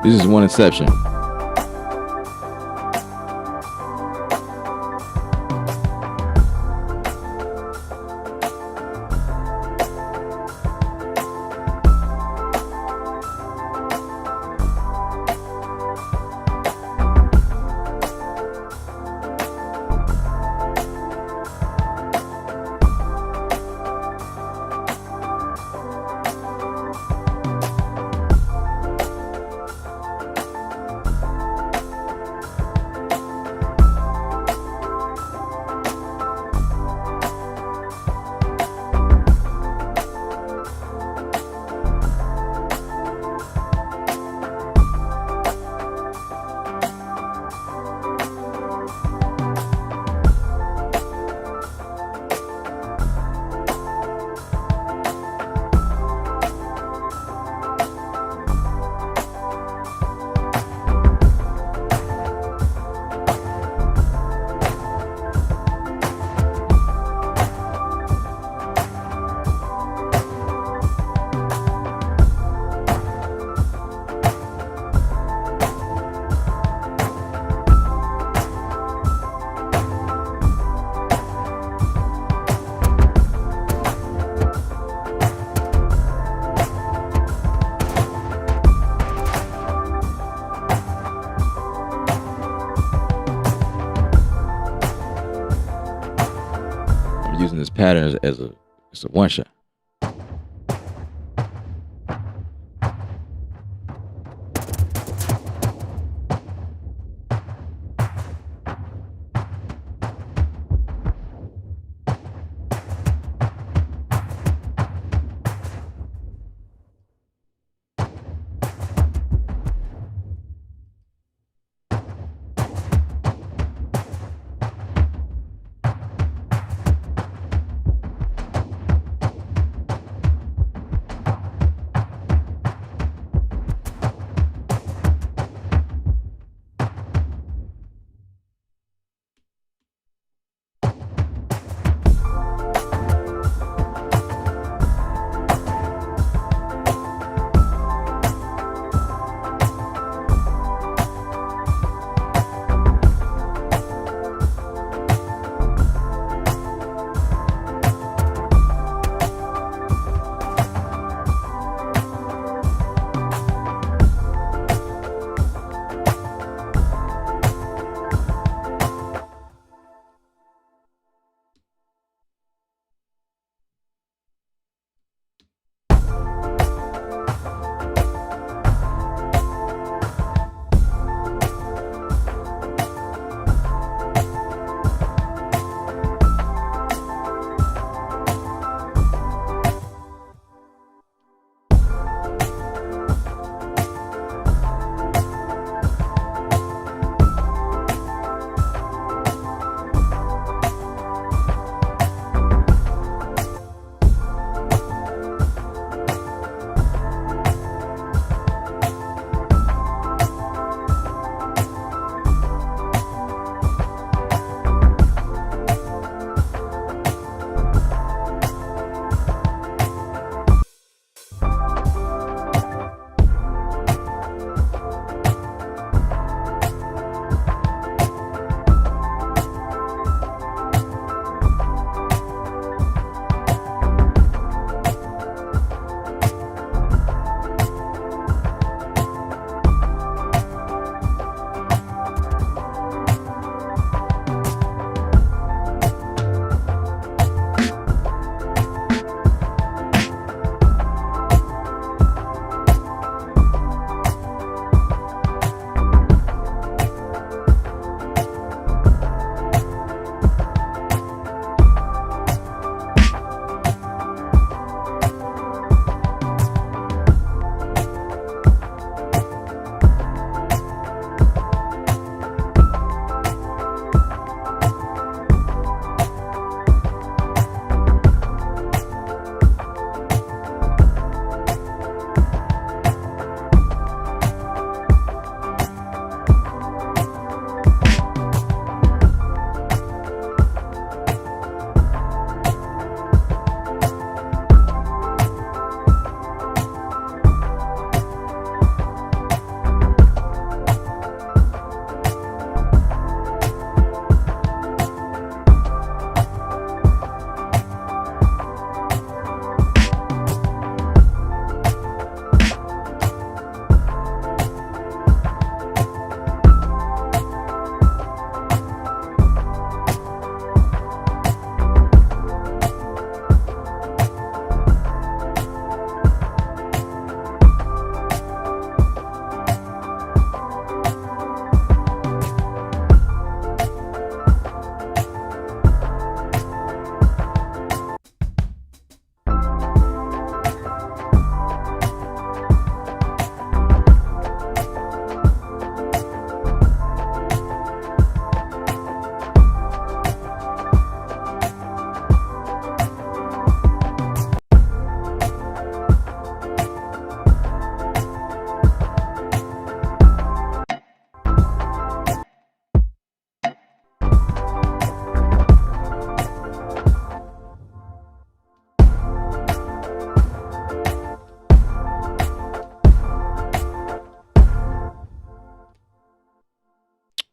Speaker 2: This is one exception. I'm using this pattern as a one shot.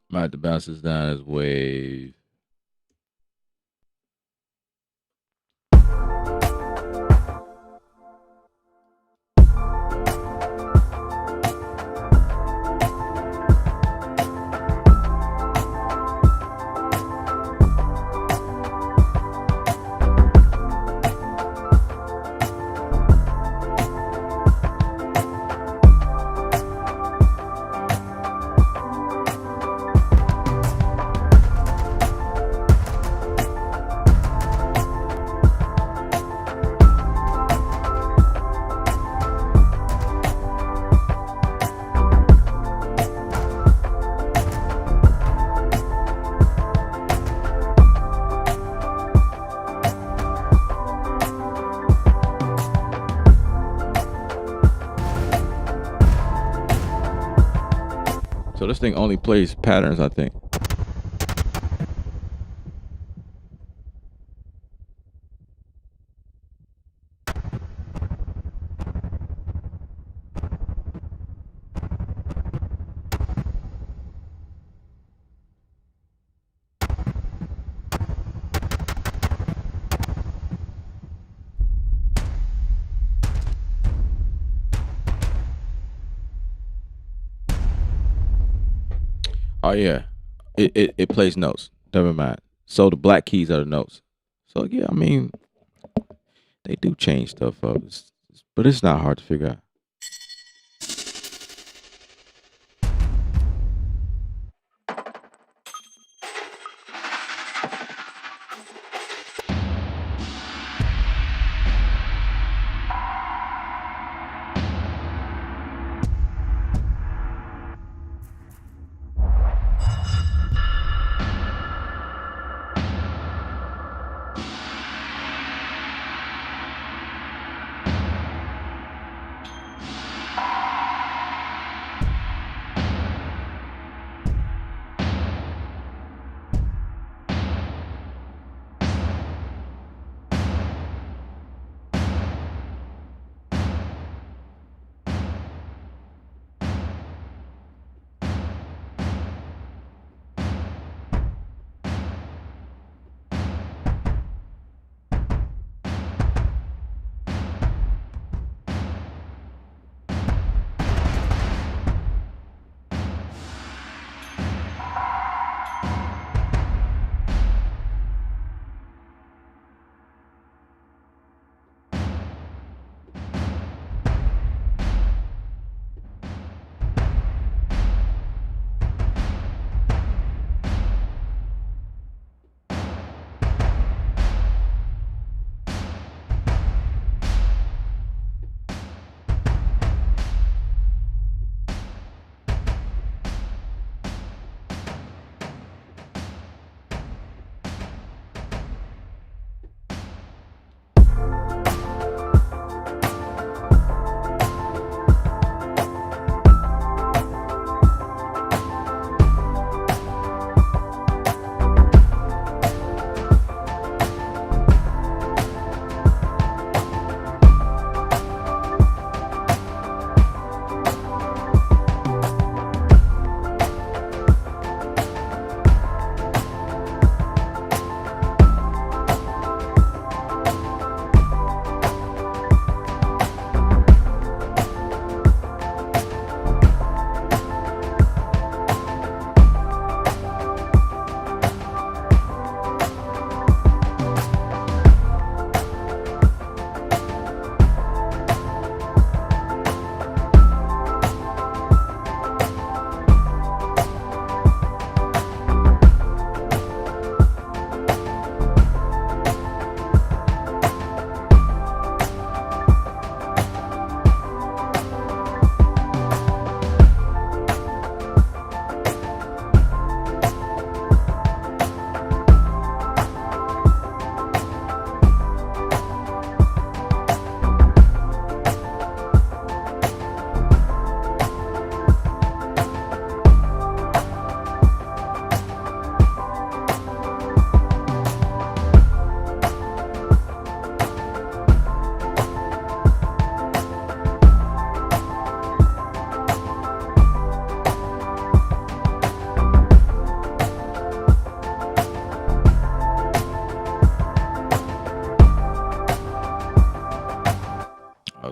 Speaker 2: Might have to bounce this down as wave. So this thing only plays patterns, I think. Oh yeah, it plays notes. Never mind. So the black keys are the notes. So yeah, I mean, they do change stuff up, but it's not hard to figure out.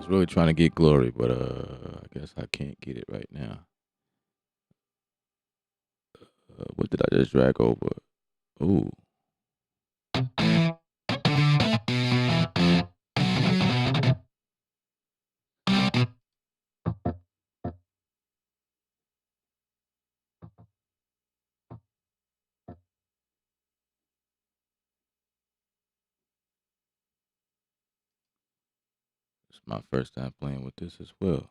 Speaker 2: was really trying to get glory, but I guess I can't get it right now. What did I just drag over? Ooh. It's my first time playing with this as well.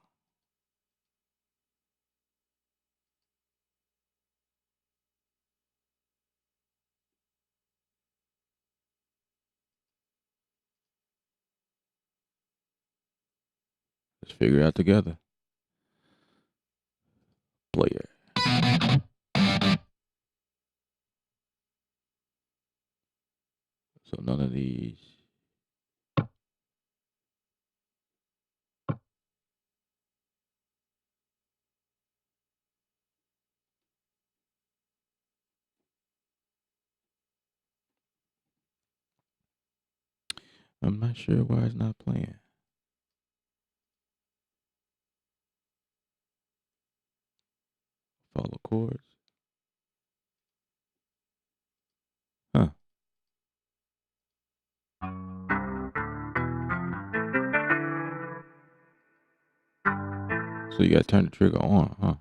Speaker 2: Let's figure it out together. Player. So none of these. I'm not sure why it's not playing. Follow chords. Huh. So you gotta turn the trigger on, huh?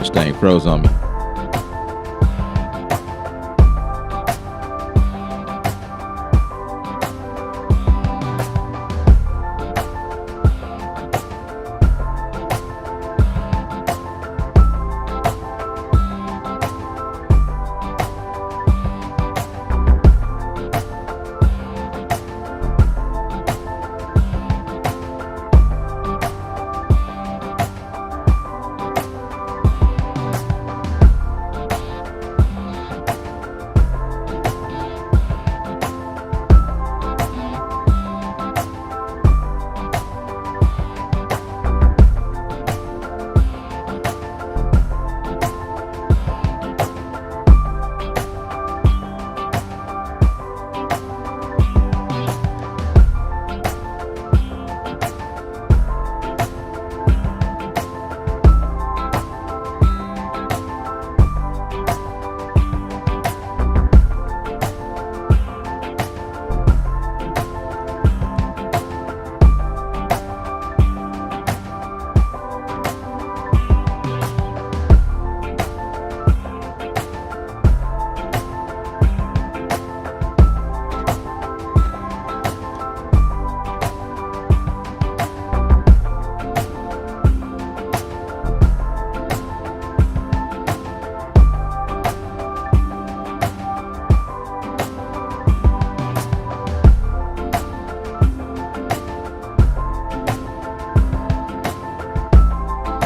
Speaker 2: This thing froze on me.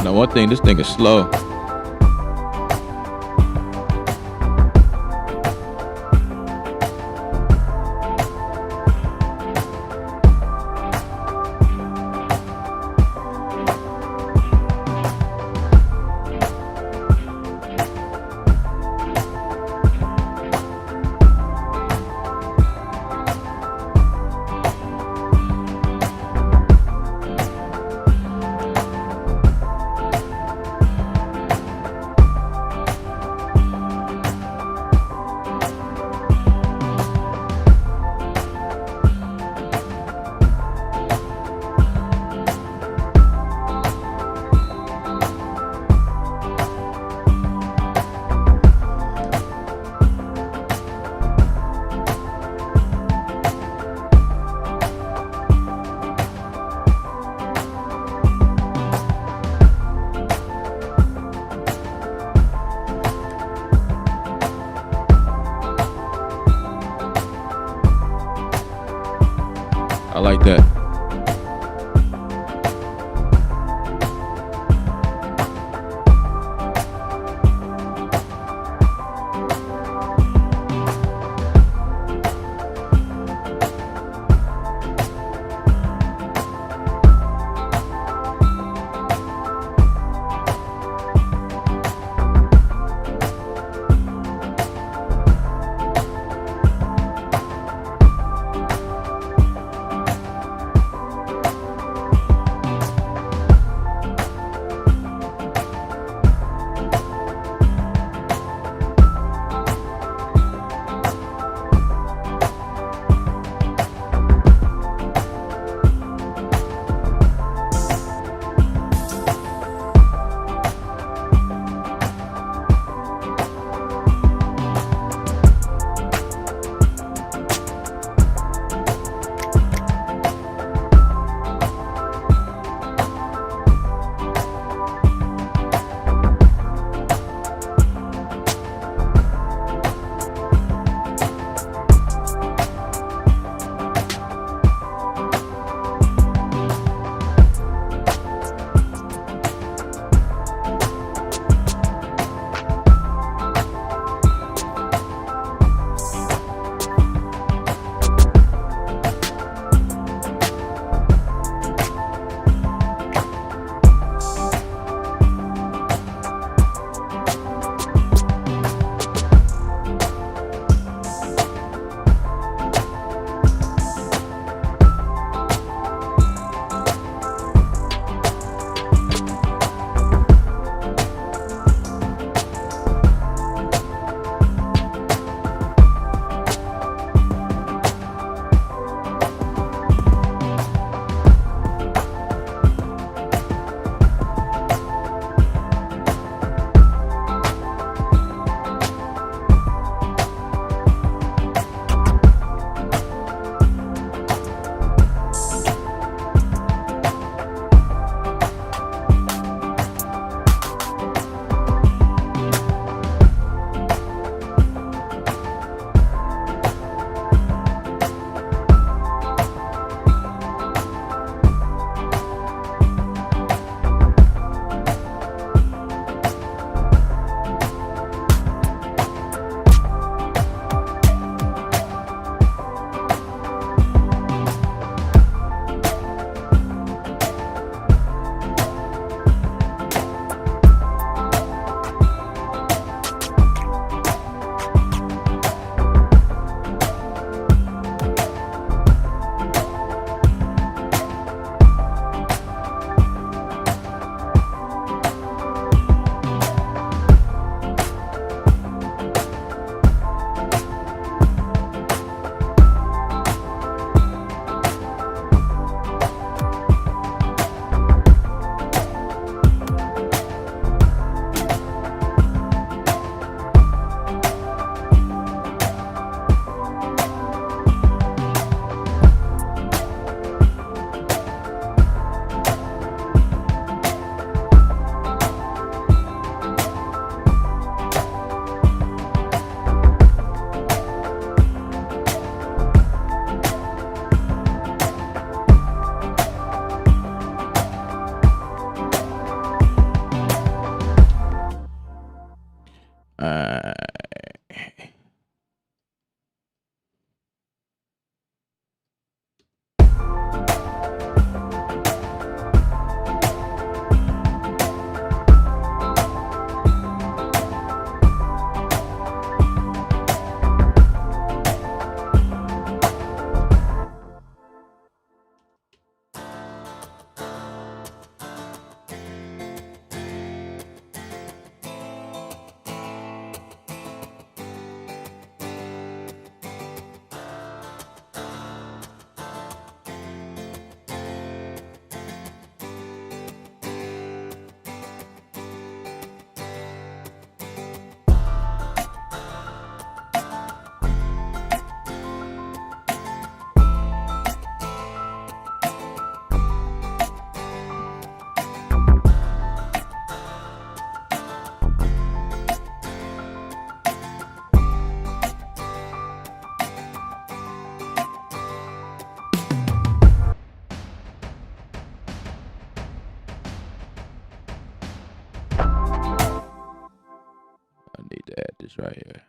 Speaker 2: Now, one thing, this thing is slow. I like that. right here.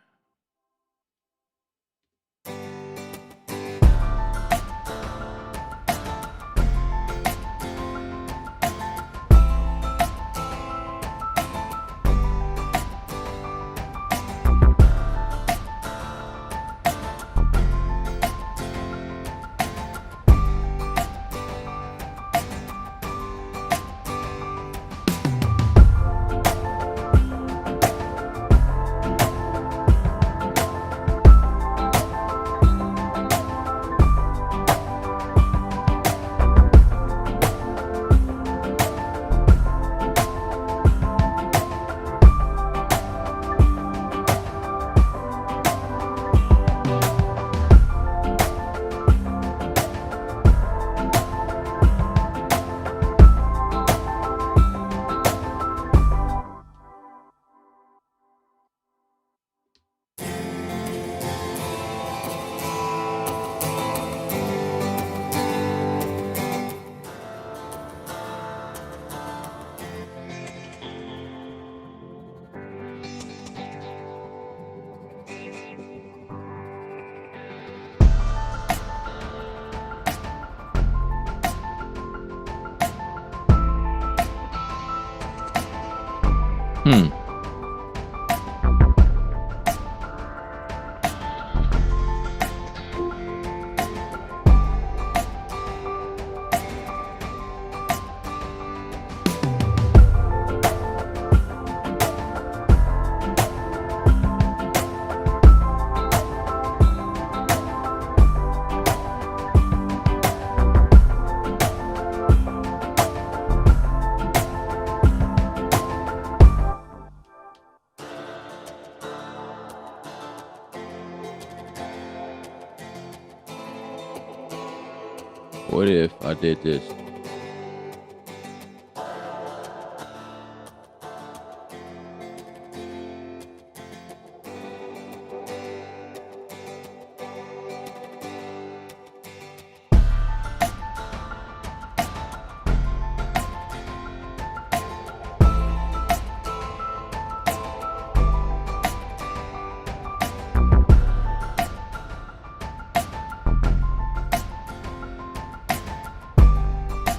Speaker 2: What if I did this?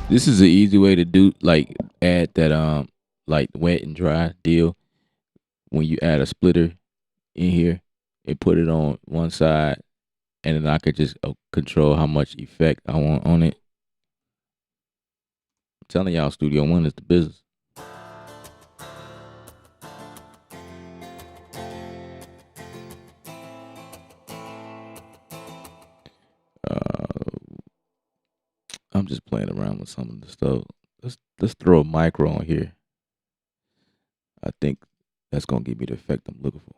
Speaker 2: This is an easy way to do, like, add that like wet and dry deal. When you add a splitter in here and put it on one side, and then I could just control how much effect I want on it. I'm telling y'all, Studio One is the business. I'm just playing around with some of the stuff. Let's throw a micro on here. I think that's gonna give me the effect I'm looking for.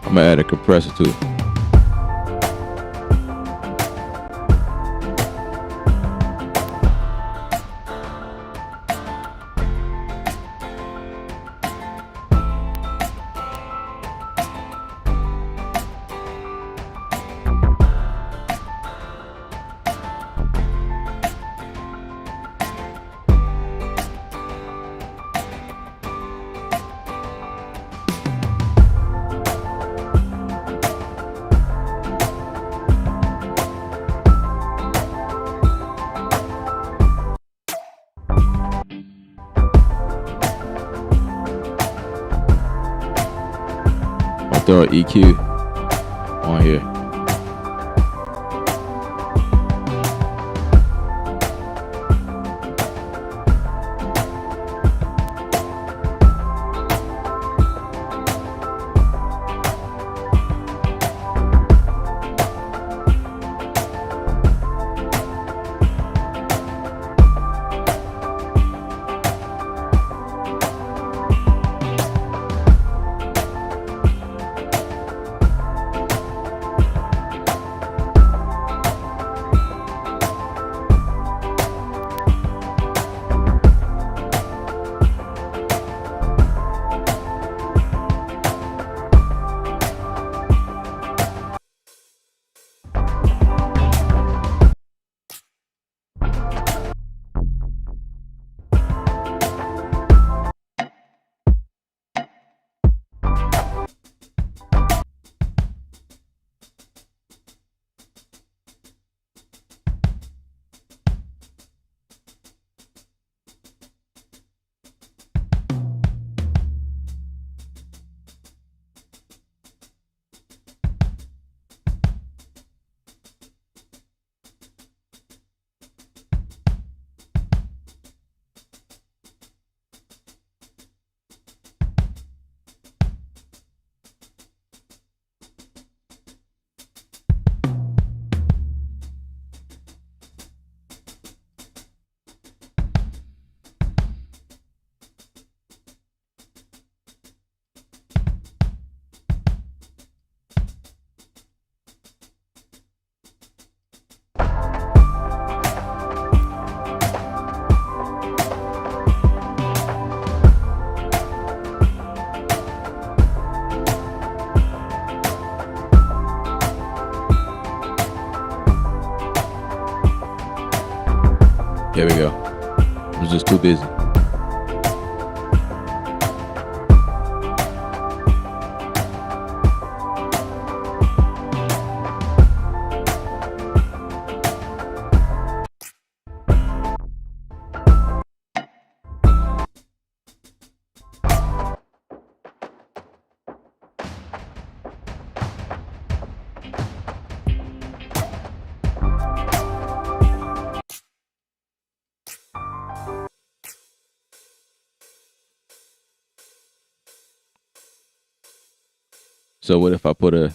Speaker 2: I'm gonna add a compressor to it. Throw an EQ on here. There we go. I was just too busy. So what if I put a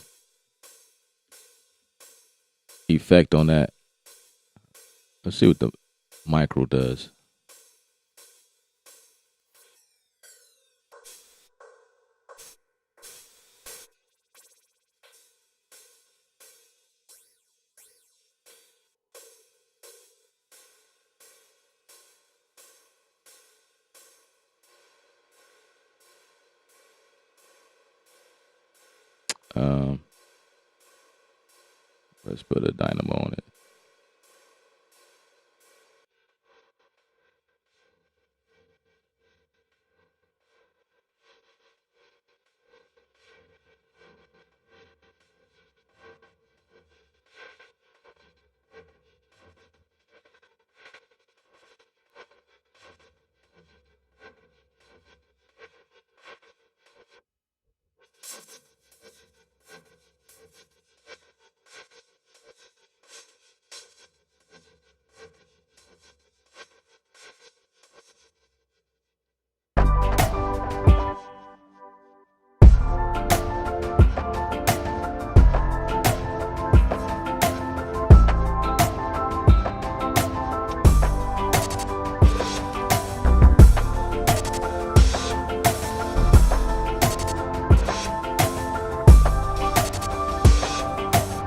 Speaker 2: effect on that? Let's see what the micro does. Let's put a dynamo on it.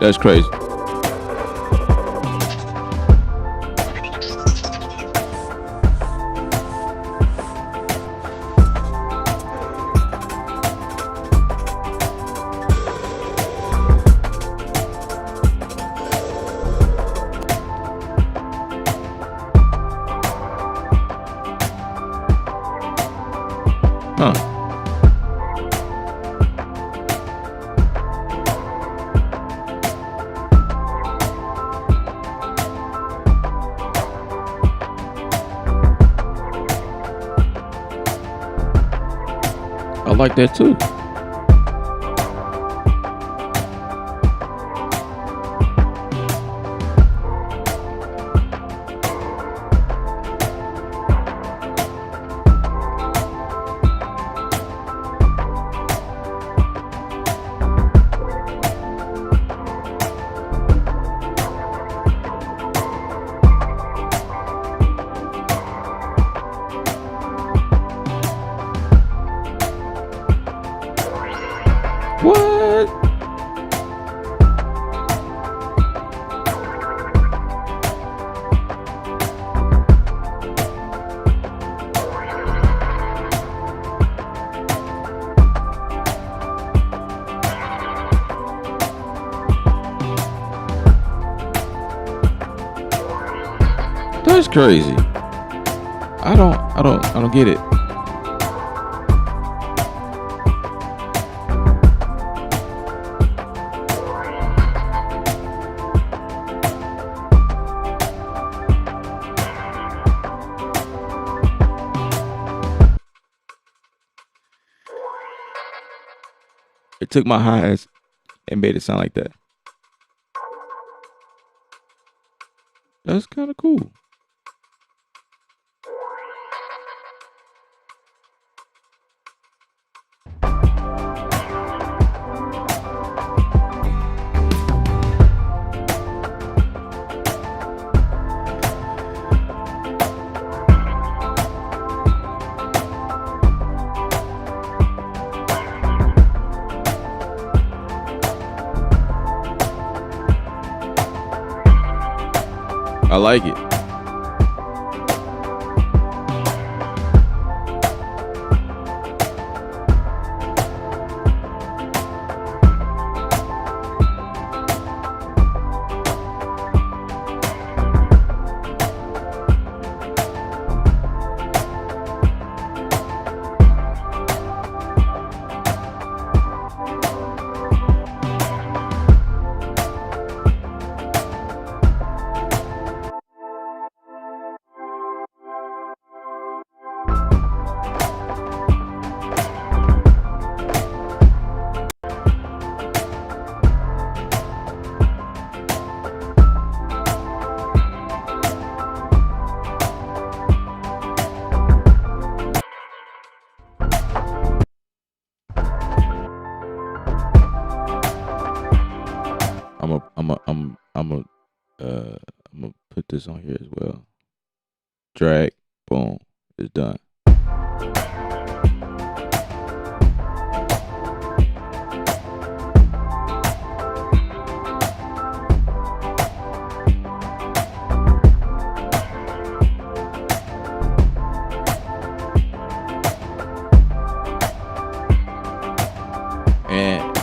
Speaker 2: That's crazy. Huh. I like that too. What? That's crazy. I don't get it. It took my highs and made it sound like that. That's kind of cool. I like it. I'm gonna put this on here as well. Drag, boom, it's done.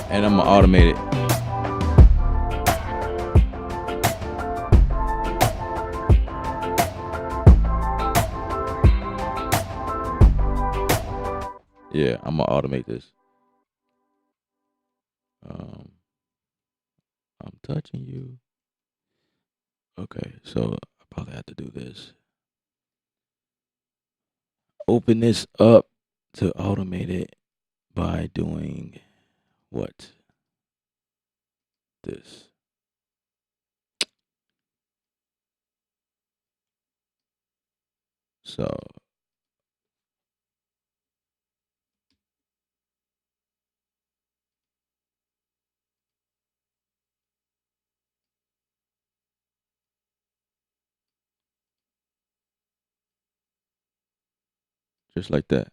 Speaker 2: And I'm gonna automate it. Yeah, I'm gonna automate this. I'm touching you. Okay, so I probably have to do this. Open this up to automate it by doing what? This. So just like that.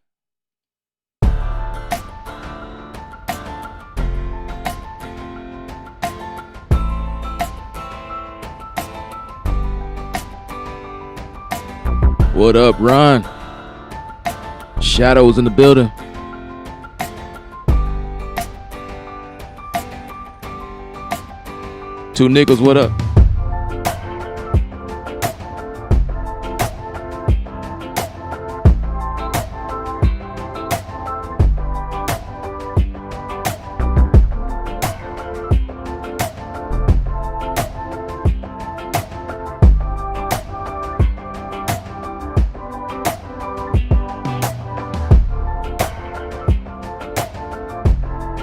Speaker 2: What up, Ron? Shadows in the building. Two niggas, what up?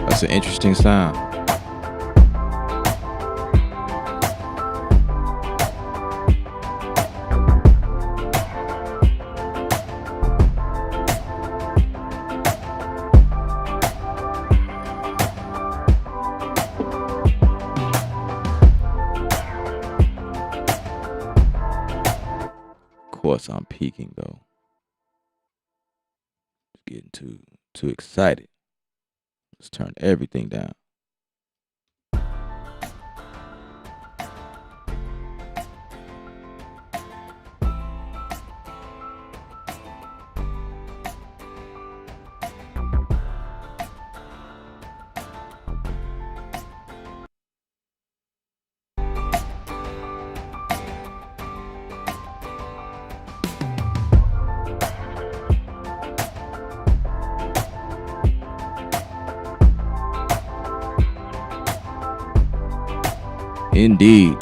Speaker 2: That's an interesting sound. Of course, I'm peaking though. Getting too excited. Let's turn everything down. Indeed.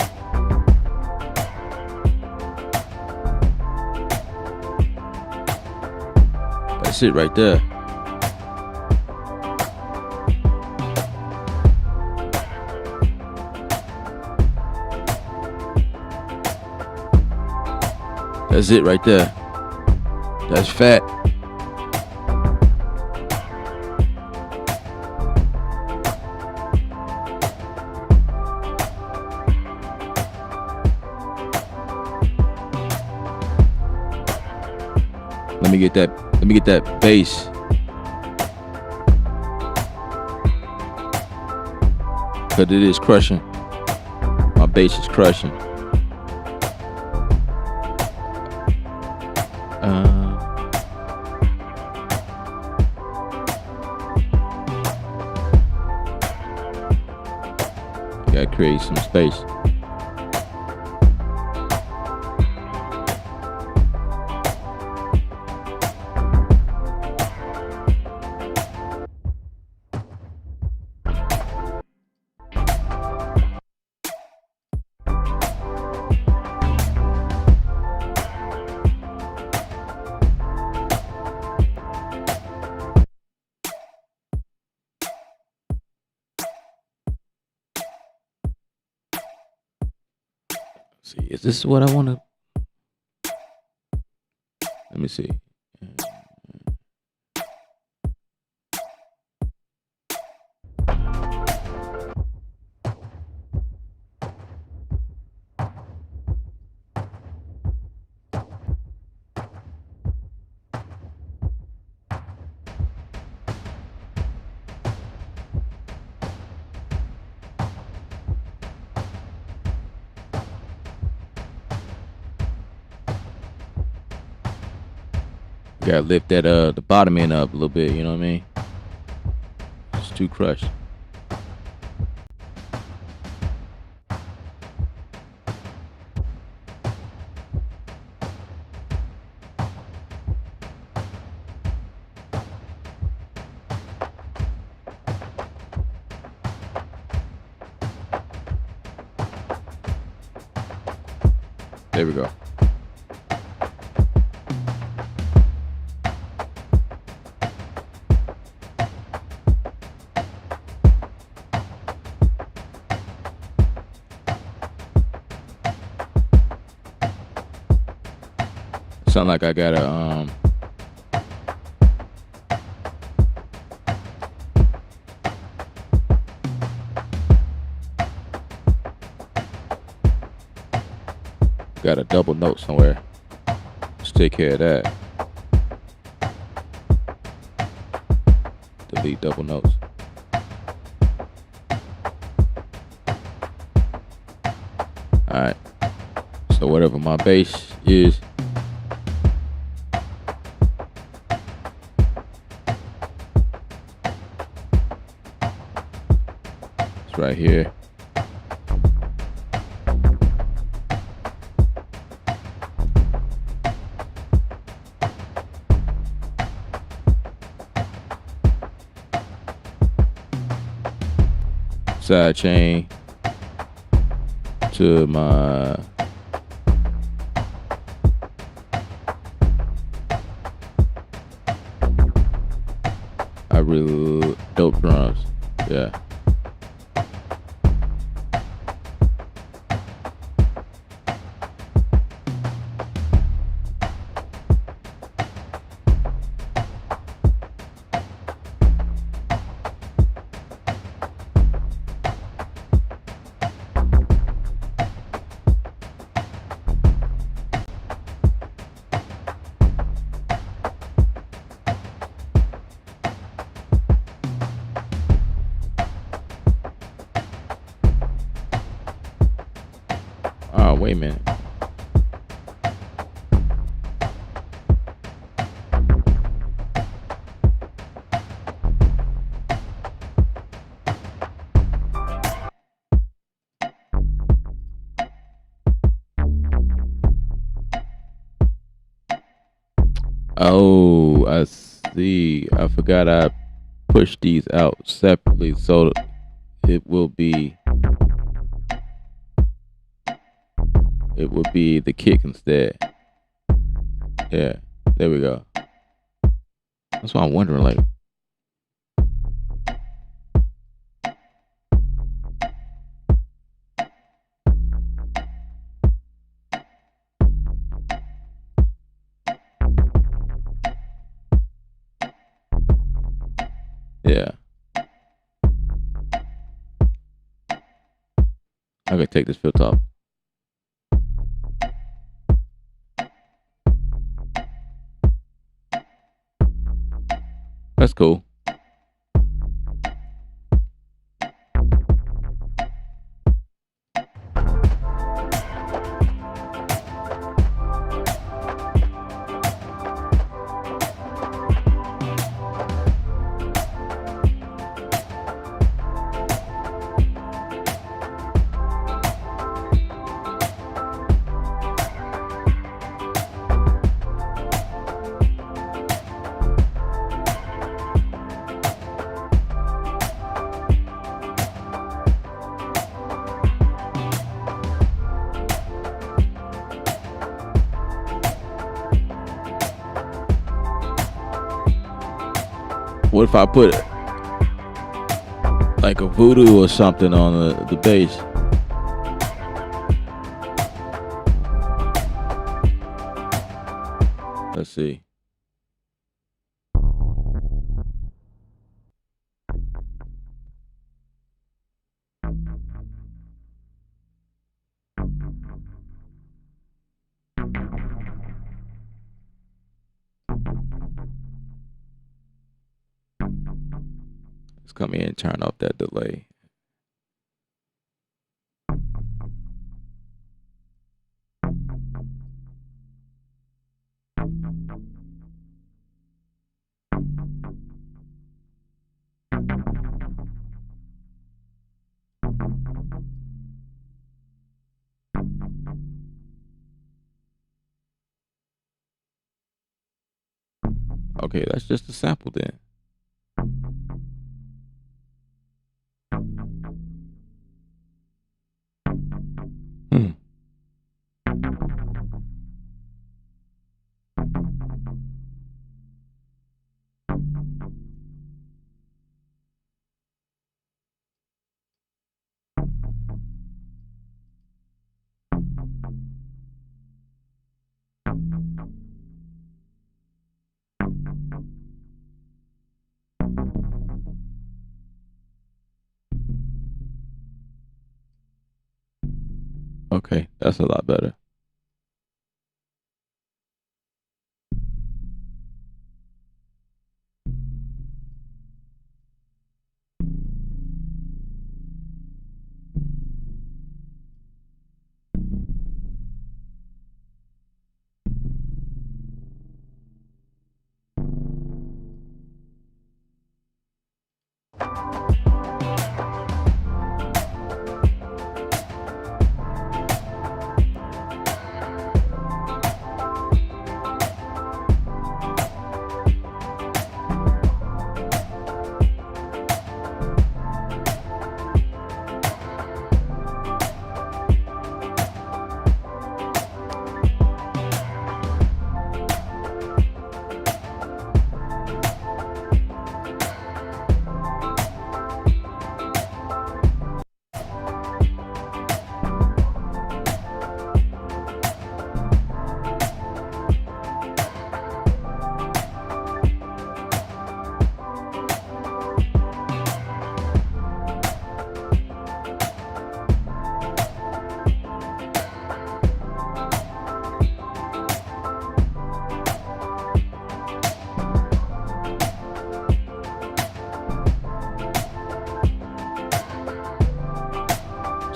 Speaker 2: That's it right there. That's it right there. That's fat. Let me get that bass. Cause it is crushing. My bass is crushing. Gotta create some space. See, is this what I want to? Let me see. Gotta lift that the bottom end up a little bit, you know what I mean? It's too crushed. There we go. Sound like I gotta got a double note somewhere. Let's take care of that. Delete double notes. Alright. So whatever my bass is, it's right here. Side chain to my really dope drums. Yeah. Oh, wait a minute. Oh, I see. I forgot I pushed these out separately, so it will be the kick instead. Yeah, there we go. That's why I'm wondering, like, yeah. I gotta take this filter off. That's cool. What if I put like a voodoo or something on the bass? Let's see. Let's come in and turn off that delay. Okay, that's just a sample then. Hmm. Okay, that's a lot better.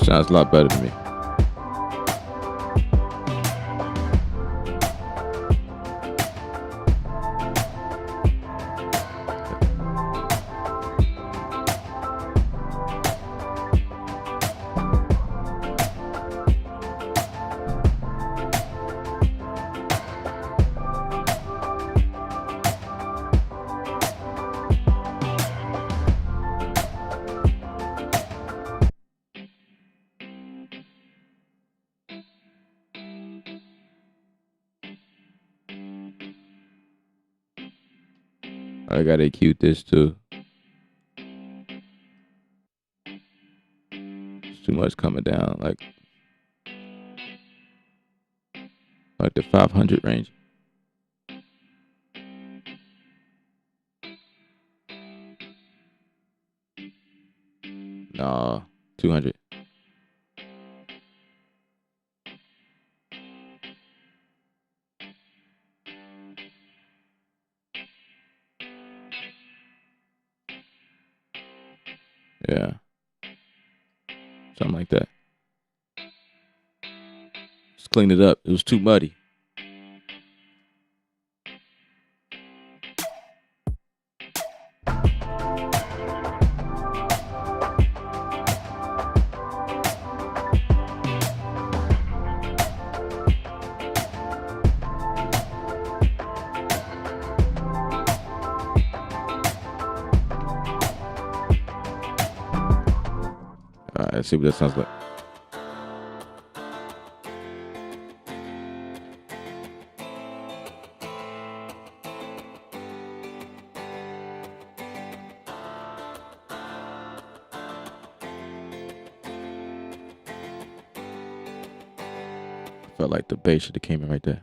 Speaker 2: Sounds a lot better to me. I gotta EQ this too. It's too much coming down, like the 500 range. Nah, 200. Yeah, something like that. Let's clean it up. It was too muddy. All right, let's see what that sounds like. I felt like the bass should have came in right there.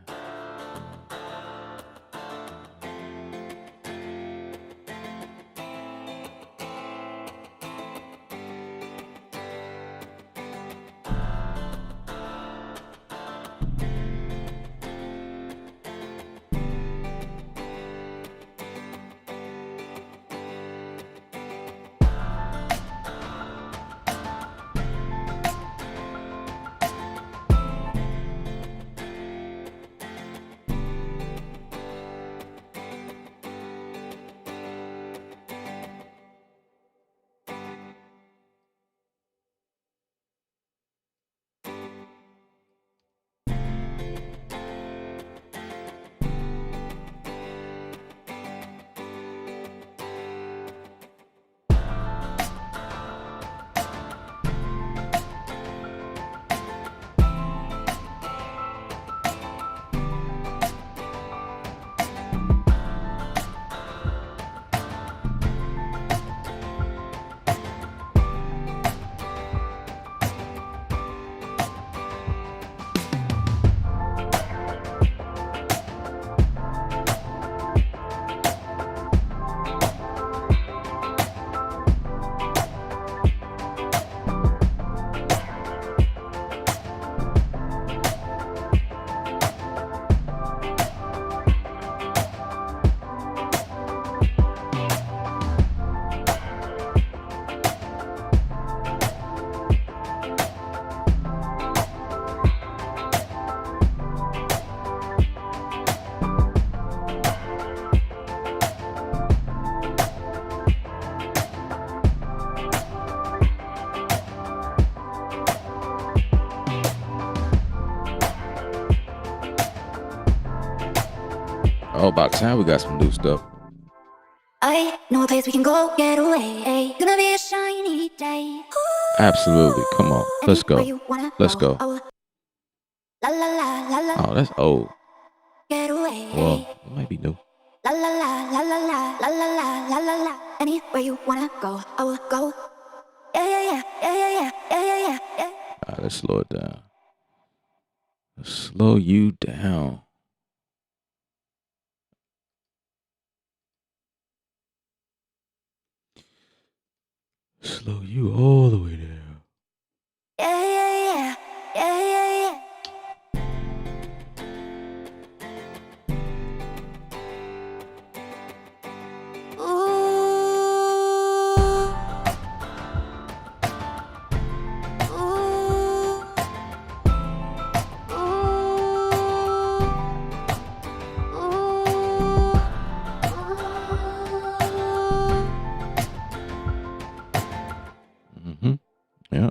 Speaker 2: Oh, about time we got some new stuff.
Speaker 3: I know a place we can go get away. Gonna be a shiny day.
Speaker 2: Absolutely. Come on. Let's go. Let's go.
Speaker 3: La la la la la.
Speaker 2: Oh, that's old.
Speaker 3: Get away.
Speaker 2: Well, it might be new.
Speaker 3: La la la la la la la la la la la la. Anywhere you wanna go, I will go. Yeah yeah yeah yeah yeah yeah yeah yeah yeah.
Speaker 2: All right, let's slow it down. Let's slow you down. Slow you all the way down.
Speaker 3: Yeah yeah yeah yeah yeah yeah.
Speaker 2: Mm-hmm. Yeah.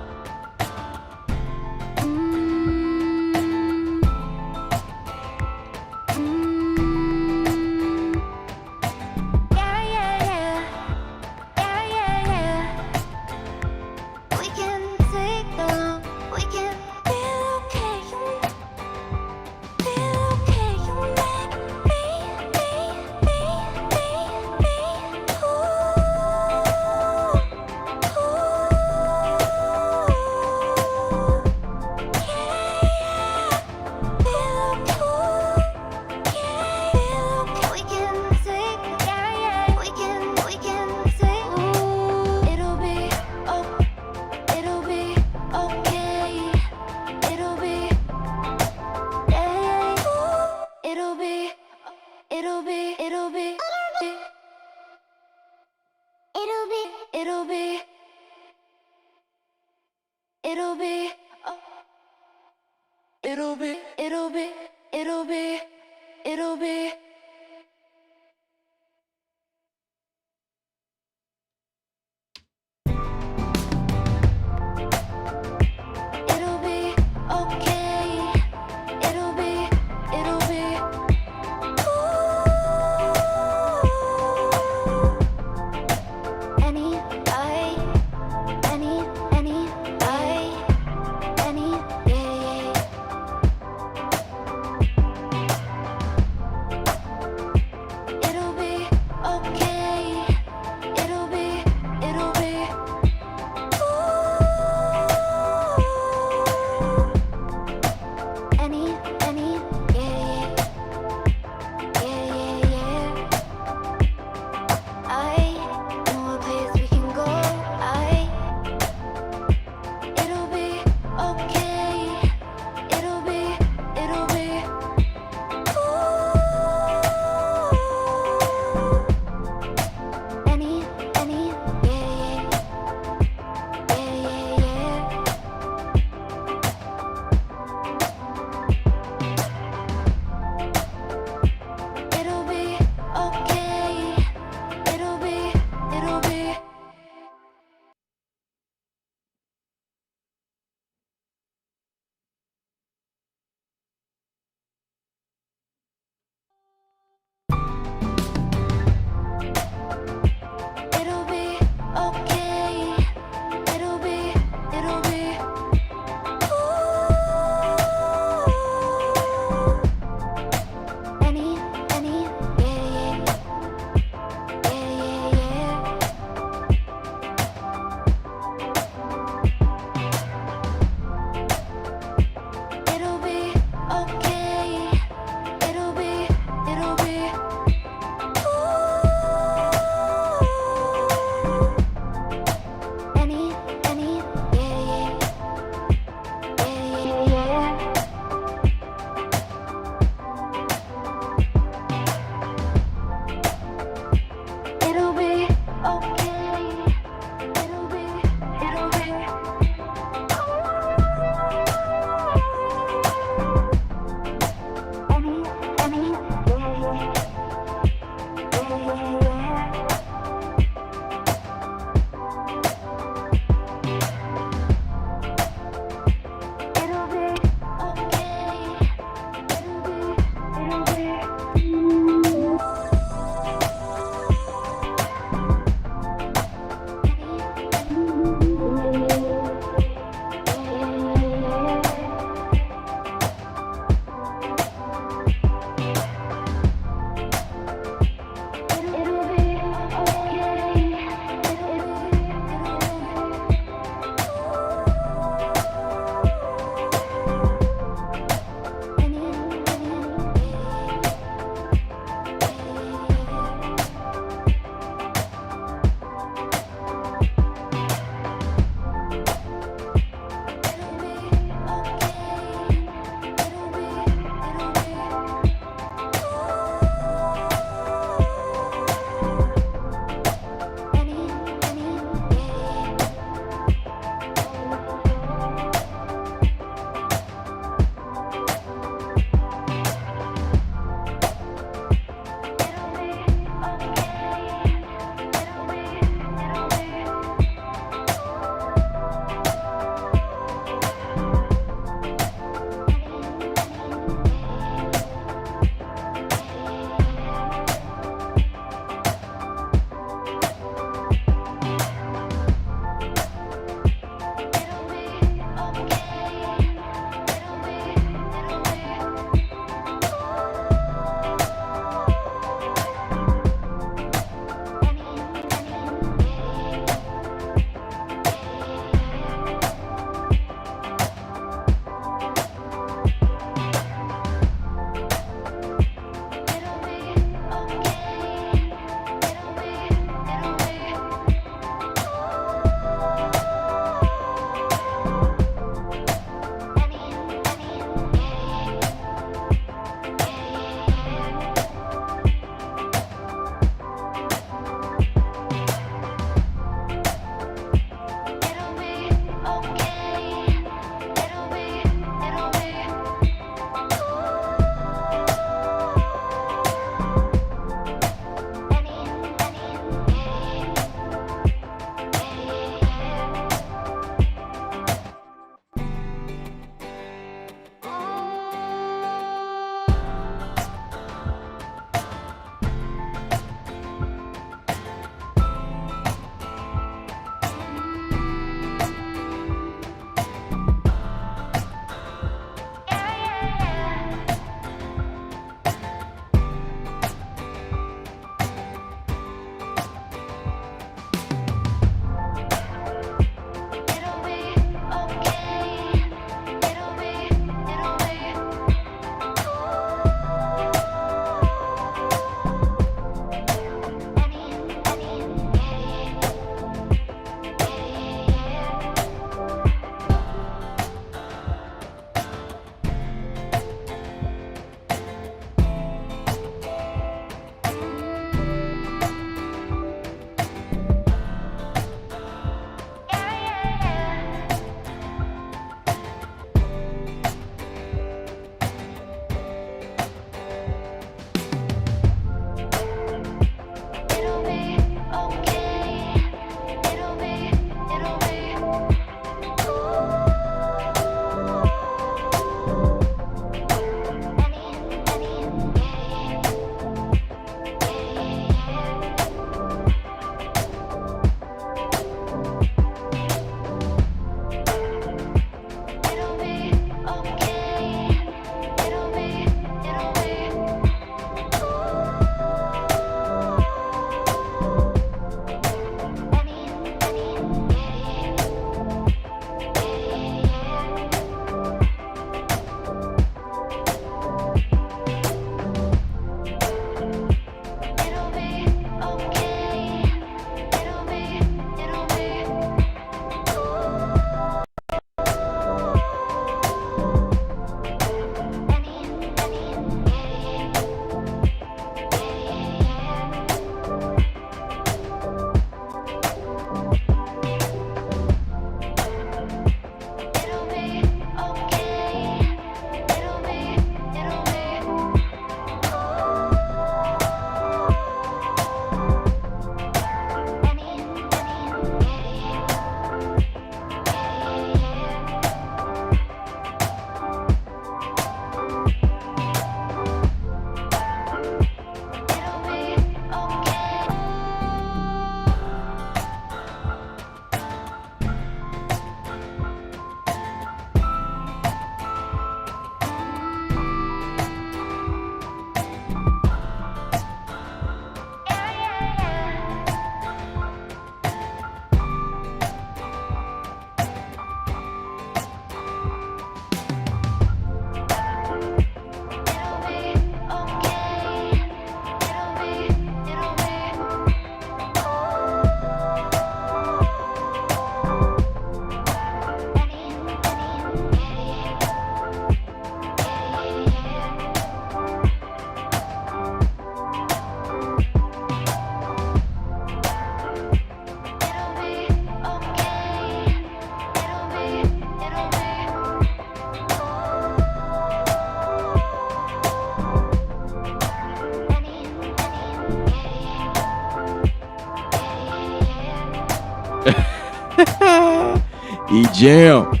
Speaker 2: ujam.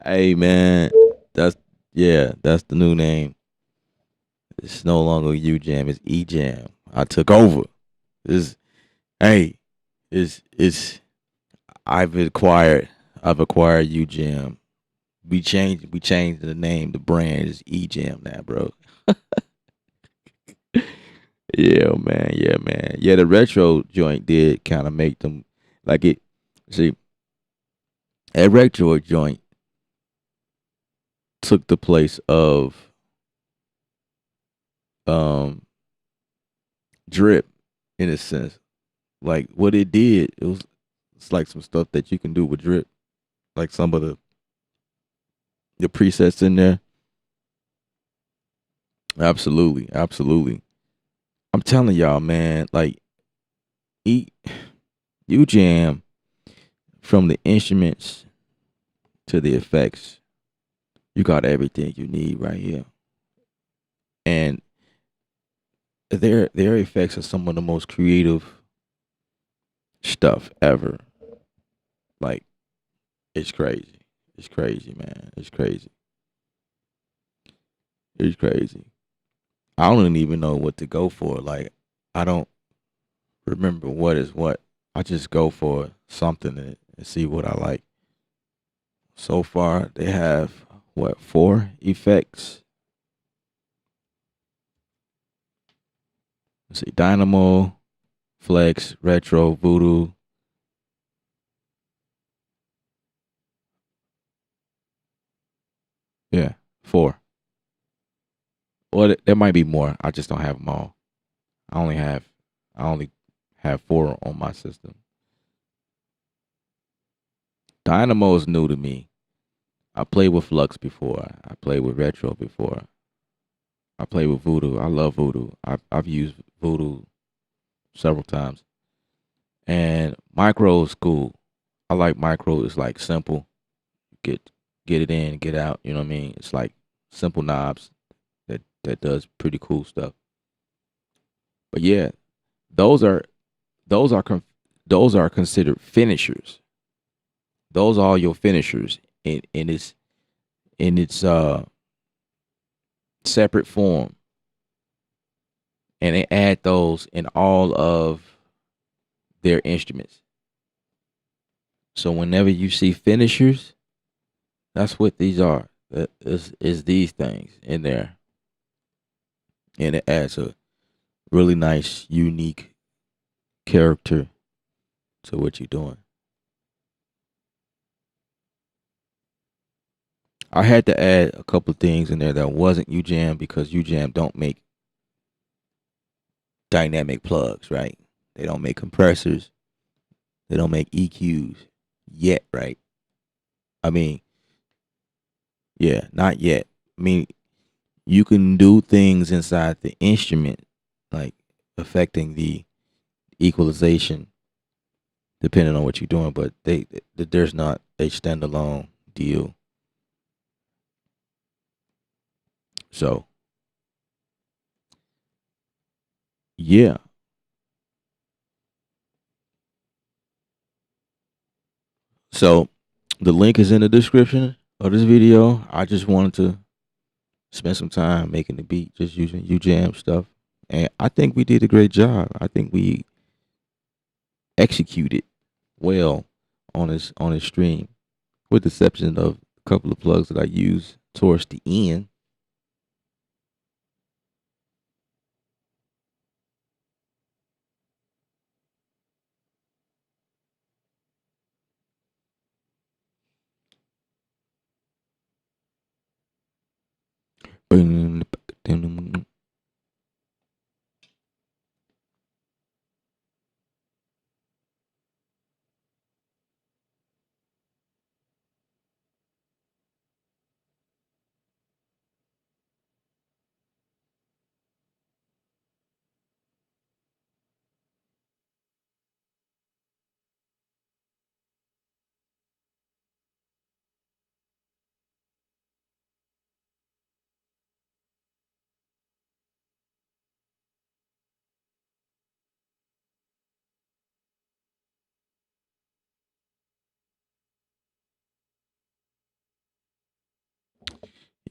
Speaker 2: Hey man, that's that's the new name. It's no longer ujam, it's ejam. I took over. This hey, it's I've acquired ujam. We changed the name. The brand is ejam now, bro. Yeah, man. Yeah, man. Yeah, the retro joint did kind of make them like it. See, that retro joint took the place of um drip in a sense. Like what it did, it's like some stuff that you can do with drip, like some of the presets in there. Absolutely, absolutely. I'm telling y'all, man. Like eat you jam from the instruments to the effects. You got everything you need right here, and their effects are some of the most creative stuff ever. Like it's crazy. It's crazy, man. It's crazy. It's crazy. I don't even know what to go for. Like I don't remember what is what. I just go for something and see what I like. So far, they have what 4 effects? Let's see, Dynamo, Flex, Retro, Voodoo. Yeah, 4. Well, there might be more. I just don't have them all. I only have I only have 4 on my system. Dynamo is new to me. I played with Flux before. I played with Retro before. I played with Voodoo. I love Voodoo. I've used Voodoo several times. And Micro is cool. I like Micro. It's like simple. Get get it in, get out. You know what I mean? It's like simple knobs that does pretty cool stuff. But yeah, those are those are con- those are considered finishers. Those are all your finishers in its separate form, and they add those in all of their instruments. So whenever you see finishers, that's what these are. Is these things in there, and it adds a really nice, unique character to what you're doing. I had to add a couple of things in there that wasn't UJam because UJam don't make dynamic plugs, right? They don't make compressors. They don't make EQs yet, right? I mean, yeah, not yet. I mean, you can do things inside the instrument, like affecting the equalization, depending on what you're doing. But there's not a standalone deal. So yeah, so the link is in the description of this video. I just wanted to spend some time making the beat, just using UJam stuff, and I think we did a great job. I think we executed well on his stream, with the exception of a couple of plugs that I used towards the end.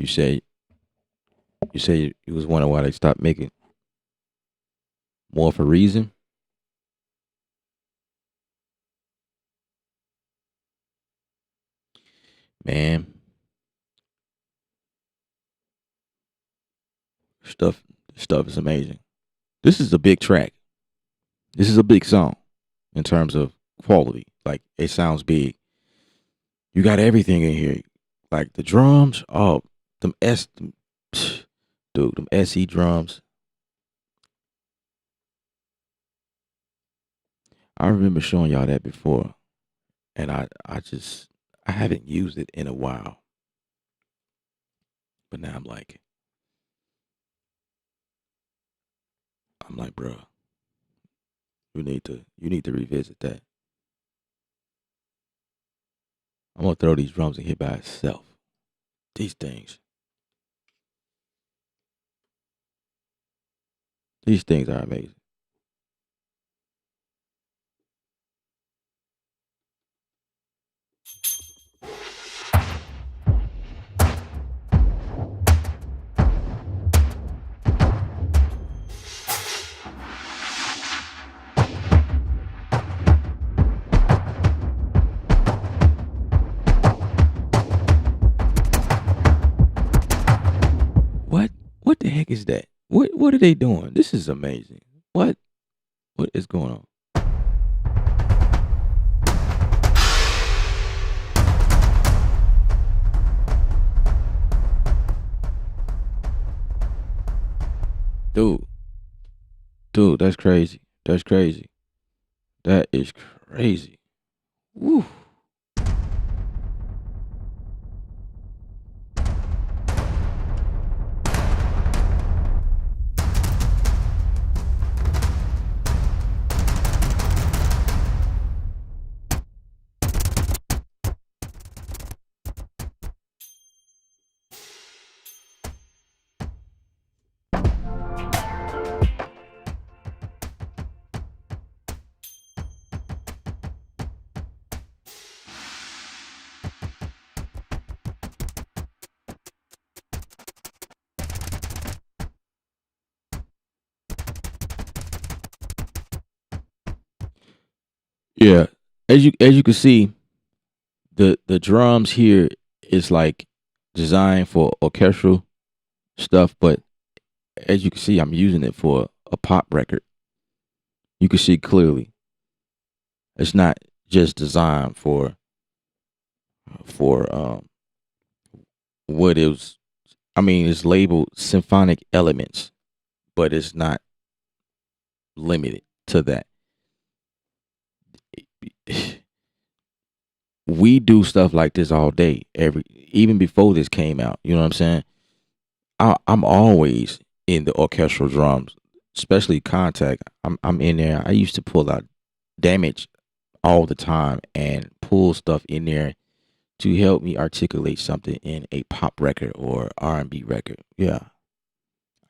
Speaker 2: You say you was wondering why they stopped making more for reason. Man, stuff stuff is amazing. This is a big track. This is a big song in terms of quality. Like it sounds big. You got everything in here. Like the drums, oh, them S, dude, them SE drums. I remember showing y'all that before, and I haven't used it in a while. But now I'm like, bro, you need to revisit that. I'm gonna throw these drums in here by itself. These things, these things are amazing. What? What the heck is that? What are they doing? This is amazing. What? What is going on? Dude, dude, that's crazy. That's crazy. That is crazy. Woo. Yeah. As you can see, the drums here is like designed for orchestral stuff, but as you can see, I'm using it for a pop record. You can see clearly it's not just designed for what is. I mean, it's labeled symphonic elements, but it's not limited to that. We do stuff like this all day, every even before this came out. You know what I'm saying? I'm always in the orchestral drums, especially contact. I'm in there. I used to pull out damage all the time and pull stuff in there to help me articulate something in a pop record or R&B record. Yeah,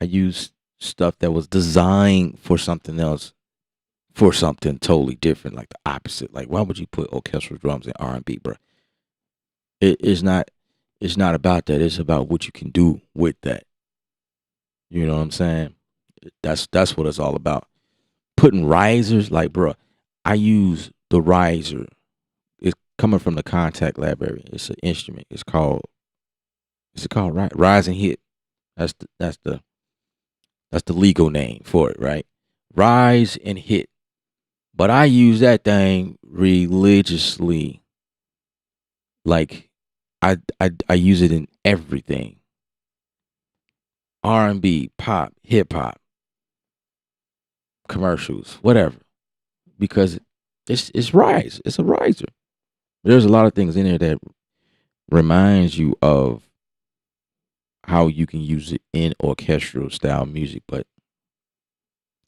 Speaker 2: I use stuff that was designed for something else, for something totally different, like the opposite. Like, why would you put orchestral drums in R&B, bro? It's not. It's not about that. It's about what you can do with that. You know what I'm saying? That's what it's all about. Putting risers, like, bro, I use the riser. It's coming from the contact library. It's an instrument. It's called rise and hit. That's that's the legal name for it, right? Rise and hit. But I use that thing religiously. Like I use it in everything. R&B, pop, hip hop, commercials, whatever. Because it's rise. It's a riser. There's a lot of things in there that reminds you of how you can use it in orchestral style music, but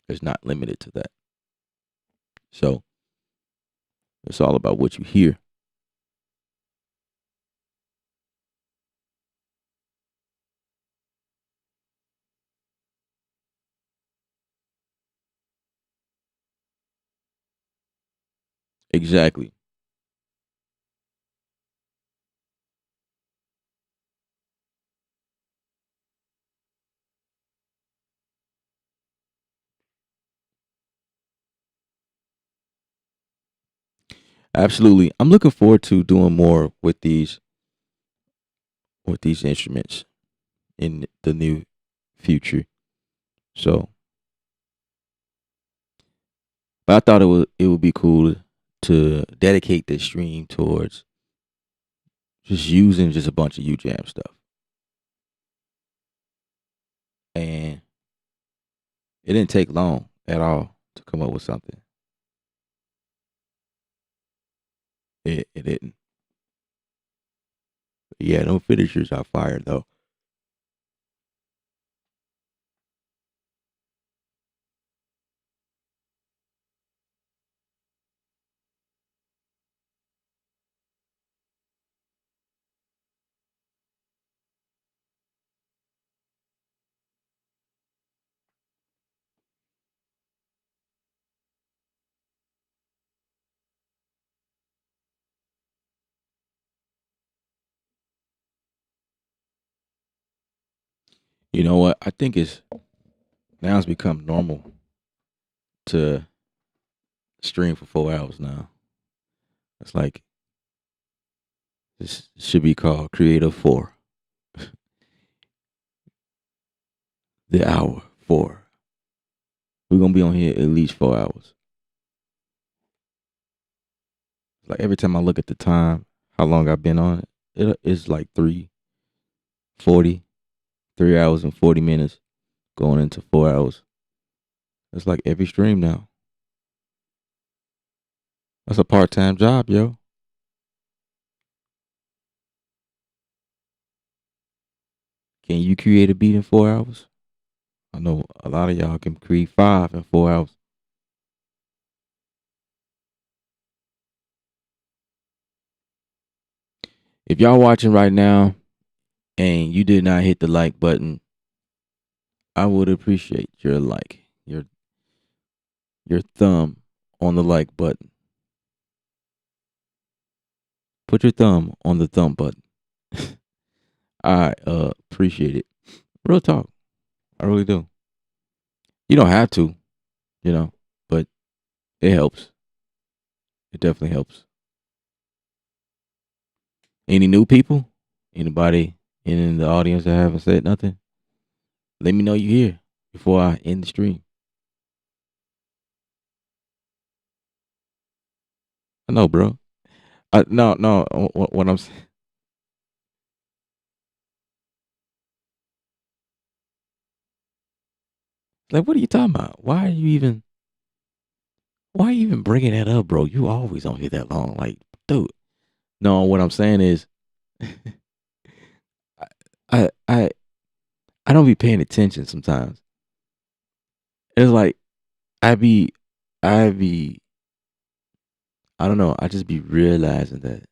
Speaker 2: it's not limited to that. So it's all about what you hear. Exactly. Absolutely. I'm looking forward to doing more with these instruments in the new future. So, but I thought it would be cool to dedicate this stream towards just using just a bunch of ujam stuff, and it didn't take long at all to come up with something. It didn't. Yeah, no finishers are fired though. You know what? I think it's now it's become normal to stream for 4 hours now. It's like this should be called Creative Four, the hour four. We're gonna be on here at least 4 hours. Like every time I look at the time, how long I've been on it's like 3:40, 3 hours and 40 minutes, going into 4 hours. It's like every stream now. That's a part-time job, yo. Can you create a beat in 4 hours? I know a lot of y'all can create five in 4 hours. If y'all watching right now and you did not hit the like button, I would appreciate your like, your thumb on the like button. Put your thumb on the thumb button. I appreciate it. Real talk. I really do. You don't have to, you know, but it helps. It definitely helps. Any new people? Anybody in the audience that haven't said nothing? Let me know you here before I end the stream. I know, bro. No. What I'm saying, like, what are you talking about? Why are you even bringing that up, bro? You always on here that long, like, dude. No, what I'm saying is, I I I don't be paying attention sometimes. It's like I be I be I don't know. I just be realizing that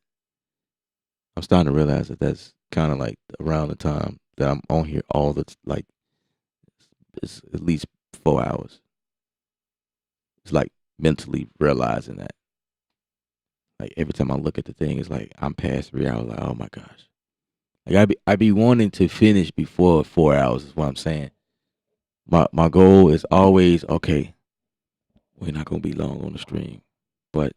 Speaker 2: I'm starting to realize that that's kind of like around the time that I'm on here all the like it's at least 4 hours. It's like mentally realizing that. Like every time I look at the thing, it's like I'm past 3 hours. Like, oh my gosh. Like I be wanting to finish before 4 hours is what I'm saying. My goal is always okay. We're not gonna be long on the stream, but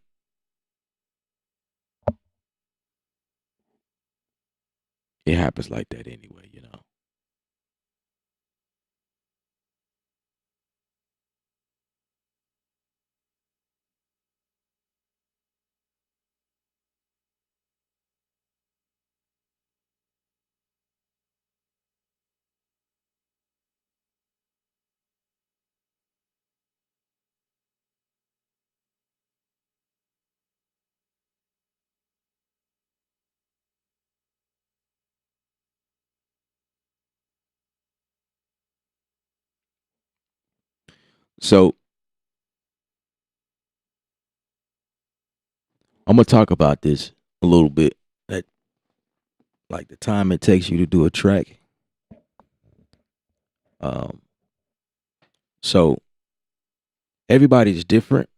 Speaker 2: it happens like that anyway, you know. So I'm gonna talk about this a little bit. That like the time it takes you to do a track. Um, so everybody's different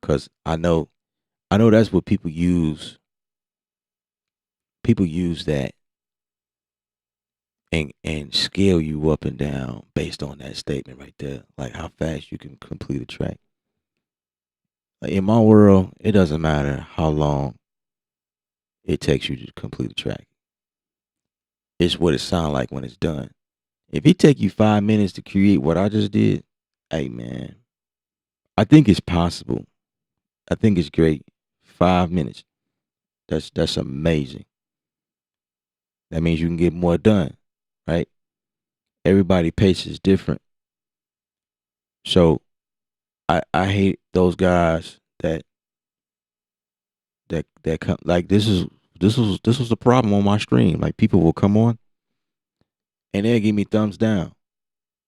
Speaker 2: because I know that's what people use. People use that and scale you up and down based on that statement right there, like how fast you can complete a track. In my world, it doesn't matter how long it takes you to complete a track. It's what it sounds like when it's done. If it take you 5 minutes to create what I just did, hey man, I think it's possible. I think it's great. 5 minutes. That's amazing. That means you can get more done, right? Everybody pace is different. So I hate those guys that come like this was the problem on my stream. Like people will come on and they'll give me thumbs down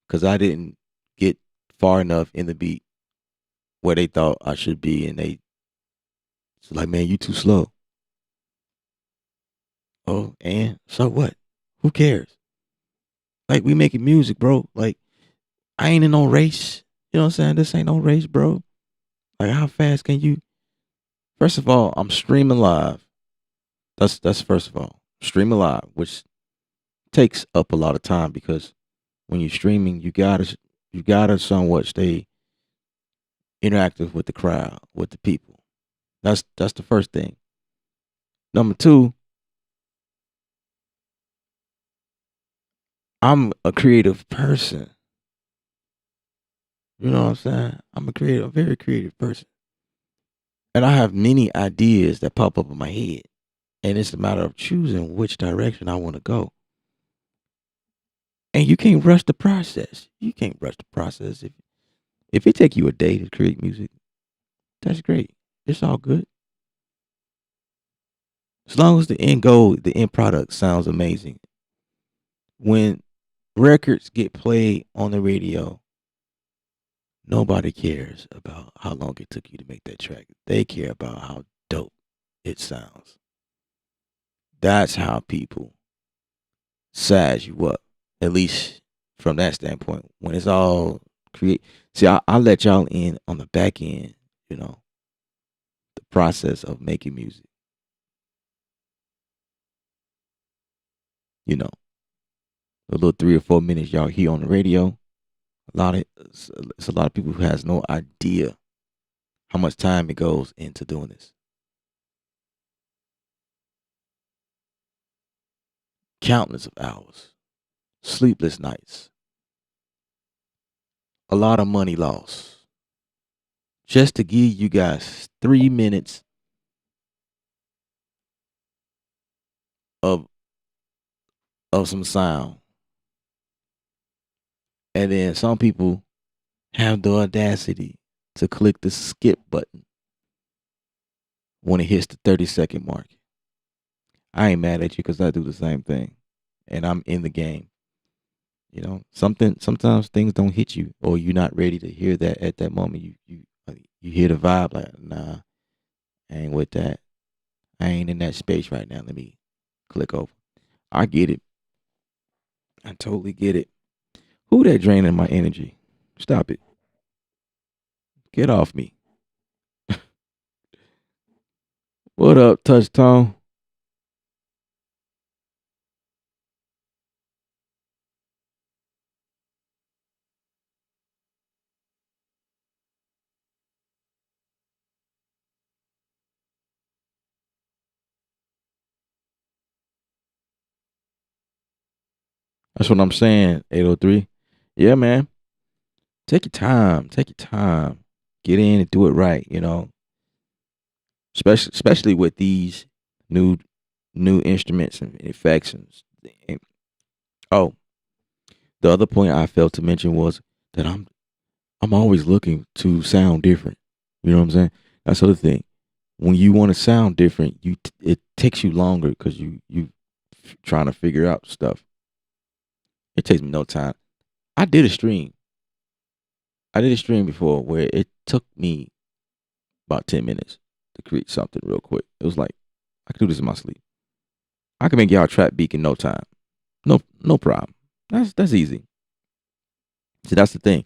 Speaker 2: because I didn't get far enough in the beat where they thought I should be, and they it's like, man, you too slow. Oh, and so what? Who cares? Like we making music, bro. Like I ain't in no race. You know what I'm saying? This ain't no race, bro. Like how fast can you? First of all, I'm streaming live. That's first of all. Streaming live, which takes up a lot of time because when you're streaming, you gotta somewhat stay interactive with the crowd, with the people. That's the first thing. Number two, I'm a creative person. You know what I'm saying? A very creative person. And I have many ideas that pop up in my head. And it's a matter of choosing which direction I want to go. And you can't rush the process. You can't rush the process. If it take you a day to create music, that's great. It's all good. As long as the end goal, the end product sounds amazing. When records get played on the radio, nobody cares about how long it took you to make that track. They care about how dope it sounds. That's how people size you up, at least from that standpoint. When it's all create, see, I let y'all in on the back end, you know, the process of making music. You know, a little 3 or 4 minutes y'all hear on the radio. It's a lot of people who has no idea how much time it goes into doing this. Countless of hours, sleepless nights, a lot of money lost just to give you guys 3 minutes of some sound. And then some people have the audacity to click the skip button when it hits the 30-second mark. I ain't mad at you because I do the same thing. And I'm in the game. You know, sometimes things don't hit you or you're not ready to hear that at that moment. You hear the vibe like, nah, I ain't with that. I ain't in that space right now. Let me click over. I get it. I totally get it. Who that draining my energy? Stop it. Get off me. What up, Touch Tone? That's what I'm saying, 803. Yeah, man. Take your time. Take your time. Get in and do it right, you know. Especially with these new new instruments and effects and oh, the other point I failed to mention was that I'm always looking to sound different. You know what I'm saying? That's the other thing. When you want to sound different, it takes you longer because you trying to figure out stuff. It takes me no time. I did a stream. I did a stream before where it took me about 10 minutes to create something real quick. It was like I could do this in my sleep. I can make y'all trap beat in no time. No problem. That's easy. See, that's the thing.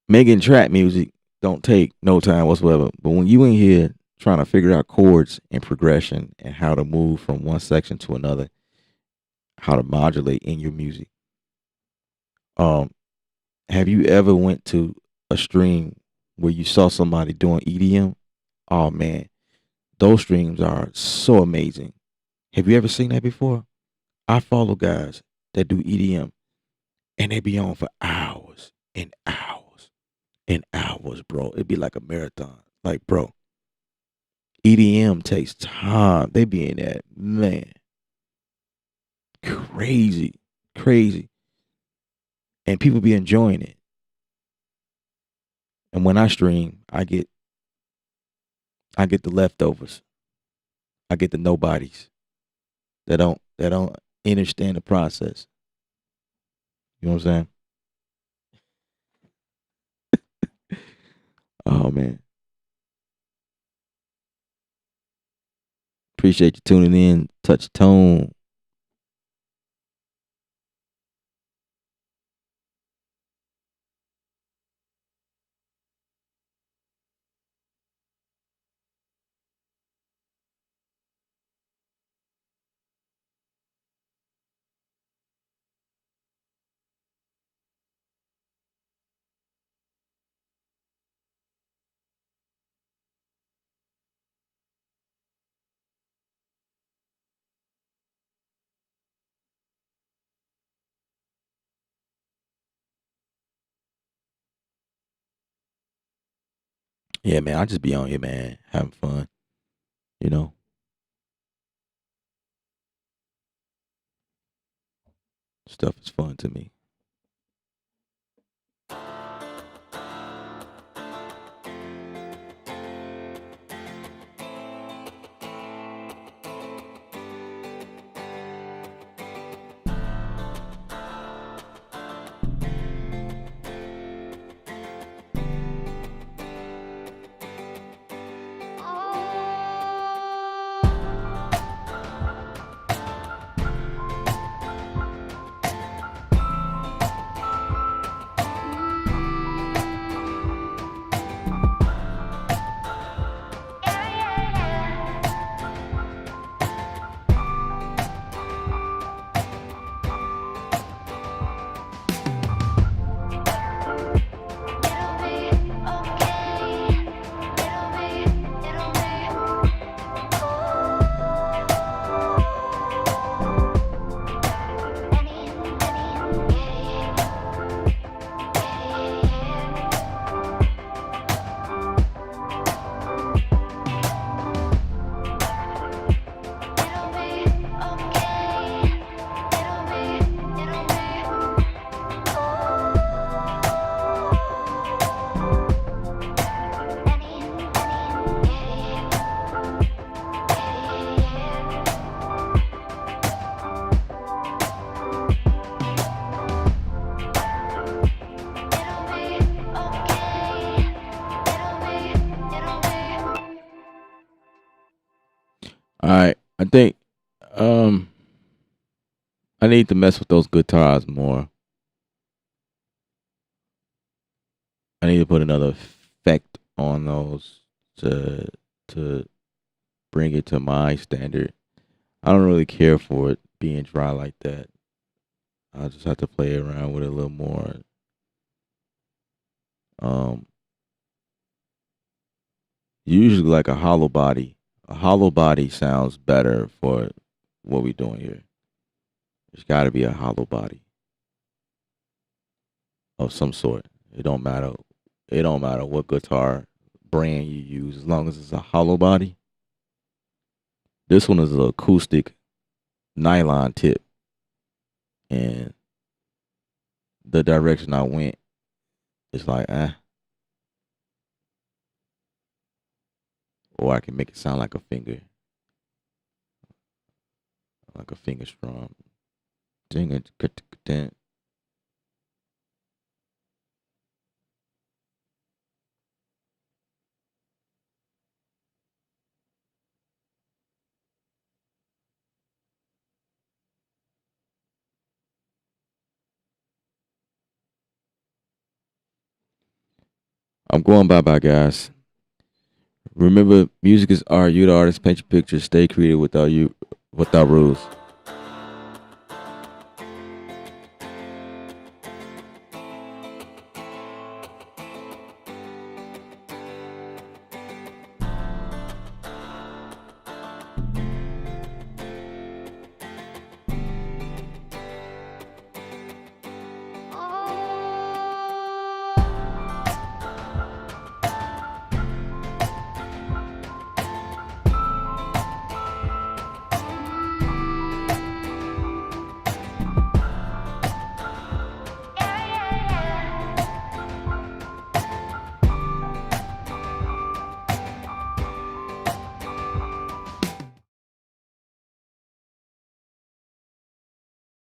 Speaker 2: Making trap music don't take no time whatsoever. But when you in here trying to figure out chords and progression and how to move from one section to another, how to modulate in your music. Have you ever went to a stream where you saw somebody doing EDM. Oh man, those streams are so amazing. Have you ever seen that before? I follow guys that do EDM and they be on for hours and hours and hours, bro. It'd be like a marathon. Like, bro, EDM takes time. They be in that, man, crazy, crazy. And people be enjoying it. And when I stream, I get the leftovers. I get the nobodies that don't understand the process. You know what I'm saying? Oh man. Appreciate you tuning in. Touch tone. Yeah, man. I just be on here, man, having fun. You know, stuff is fun to me. All right. I think um I need to mess with those guitars more. I need to put another effect on those to bring it to my standard. I don't really care for it being dry like that. I just have to play around with it a little more. Um, Usually like a hollow body. A hollow body sounds better for what we're doing here. There's got to be a hollow body of some sort. It don't matter. It don't matter what guitar brand you use, as long as it's a hollow body. This one is an acoustic nylon tip, and the direction I went is like, or I can make it sound like a finger strum. Ding it, ding. I'm going bye, guys. Remember, music is art. You the artist. Paint your picture. Stay creative without rules.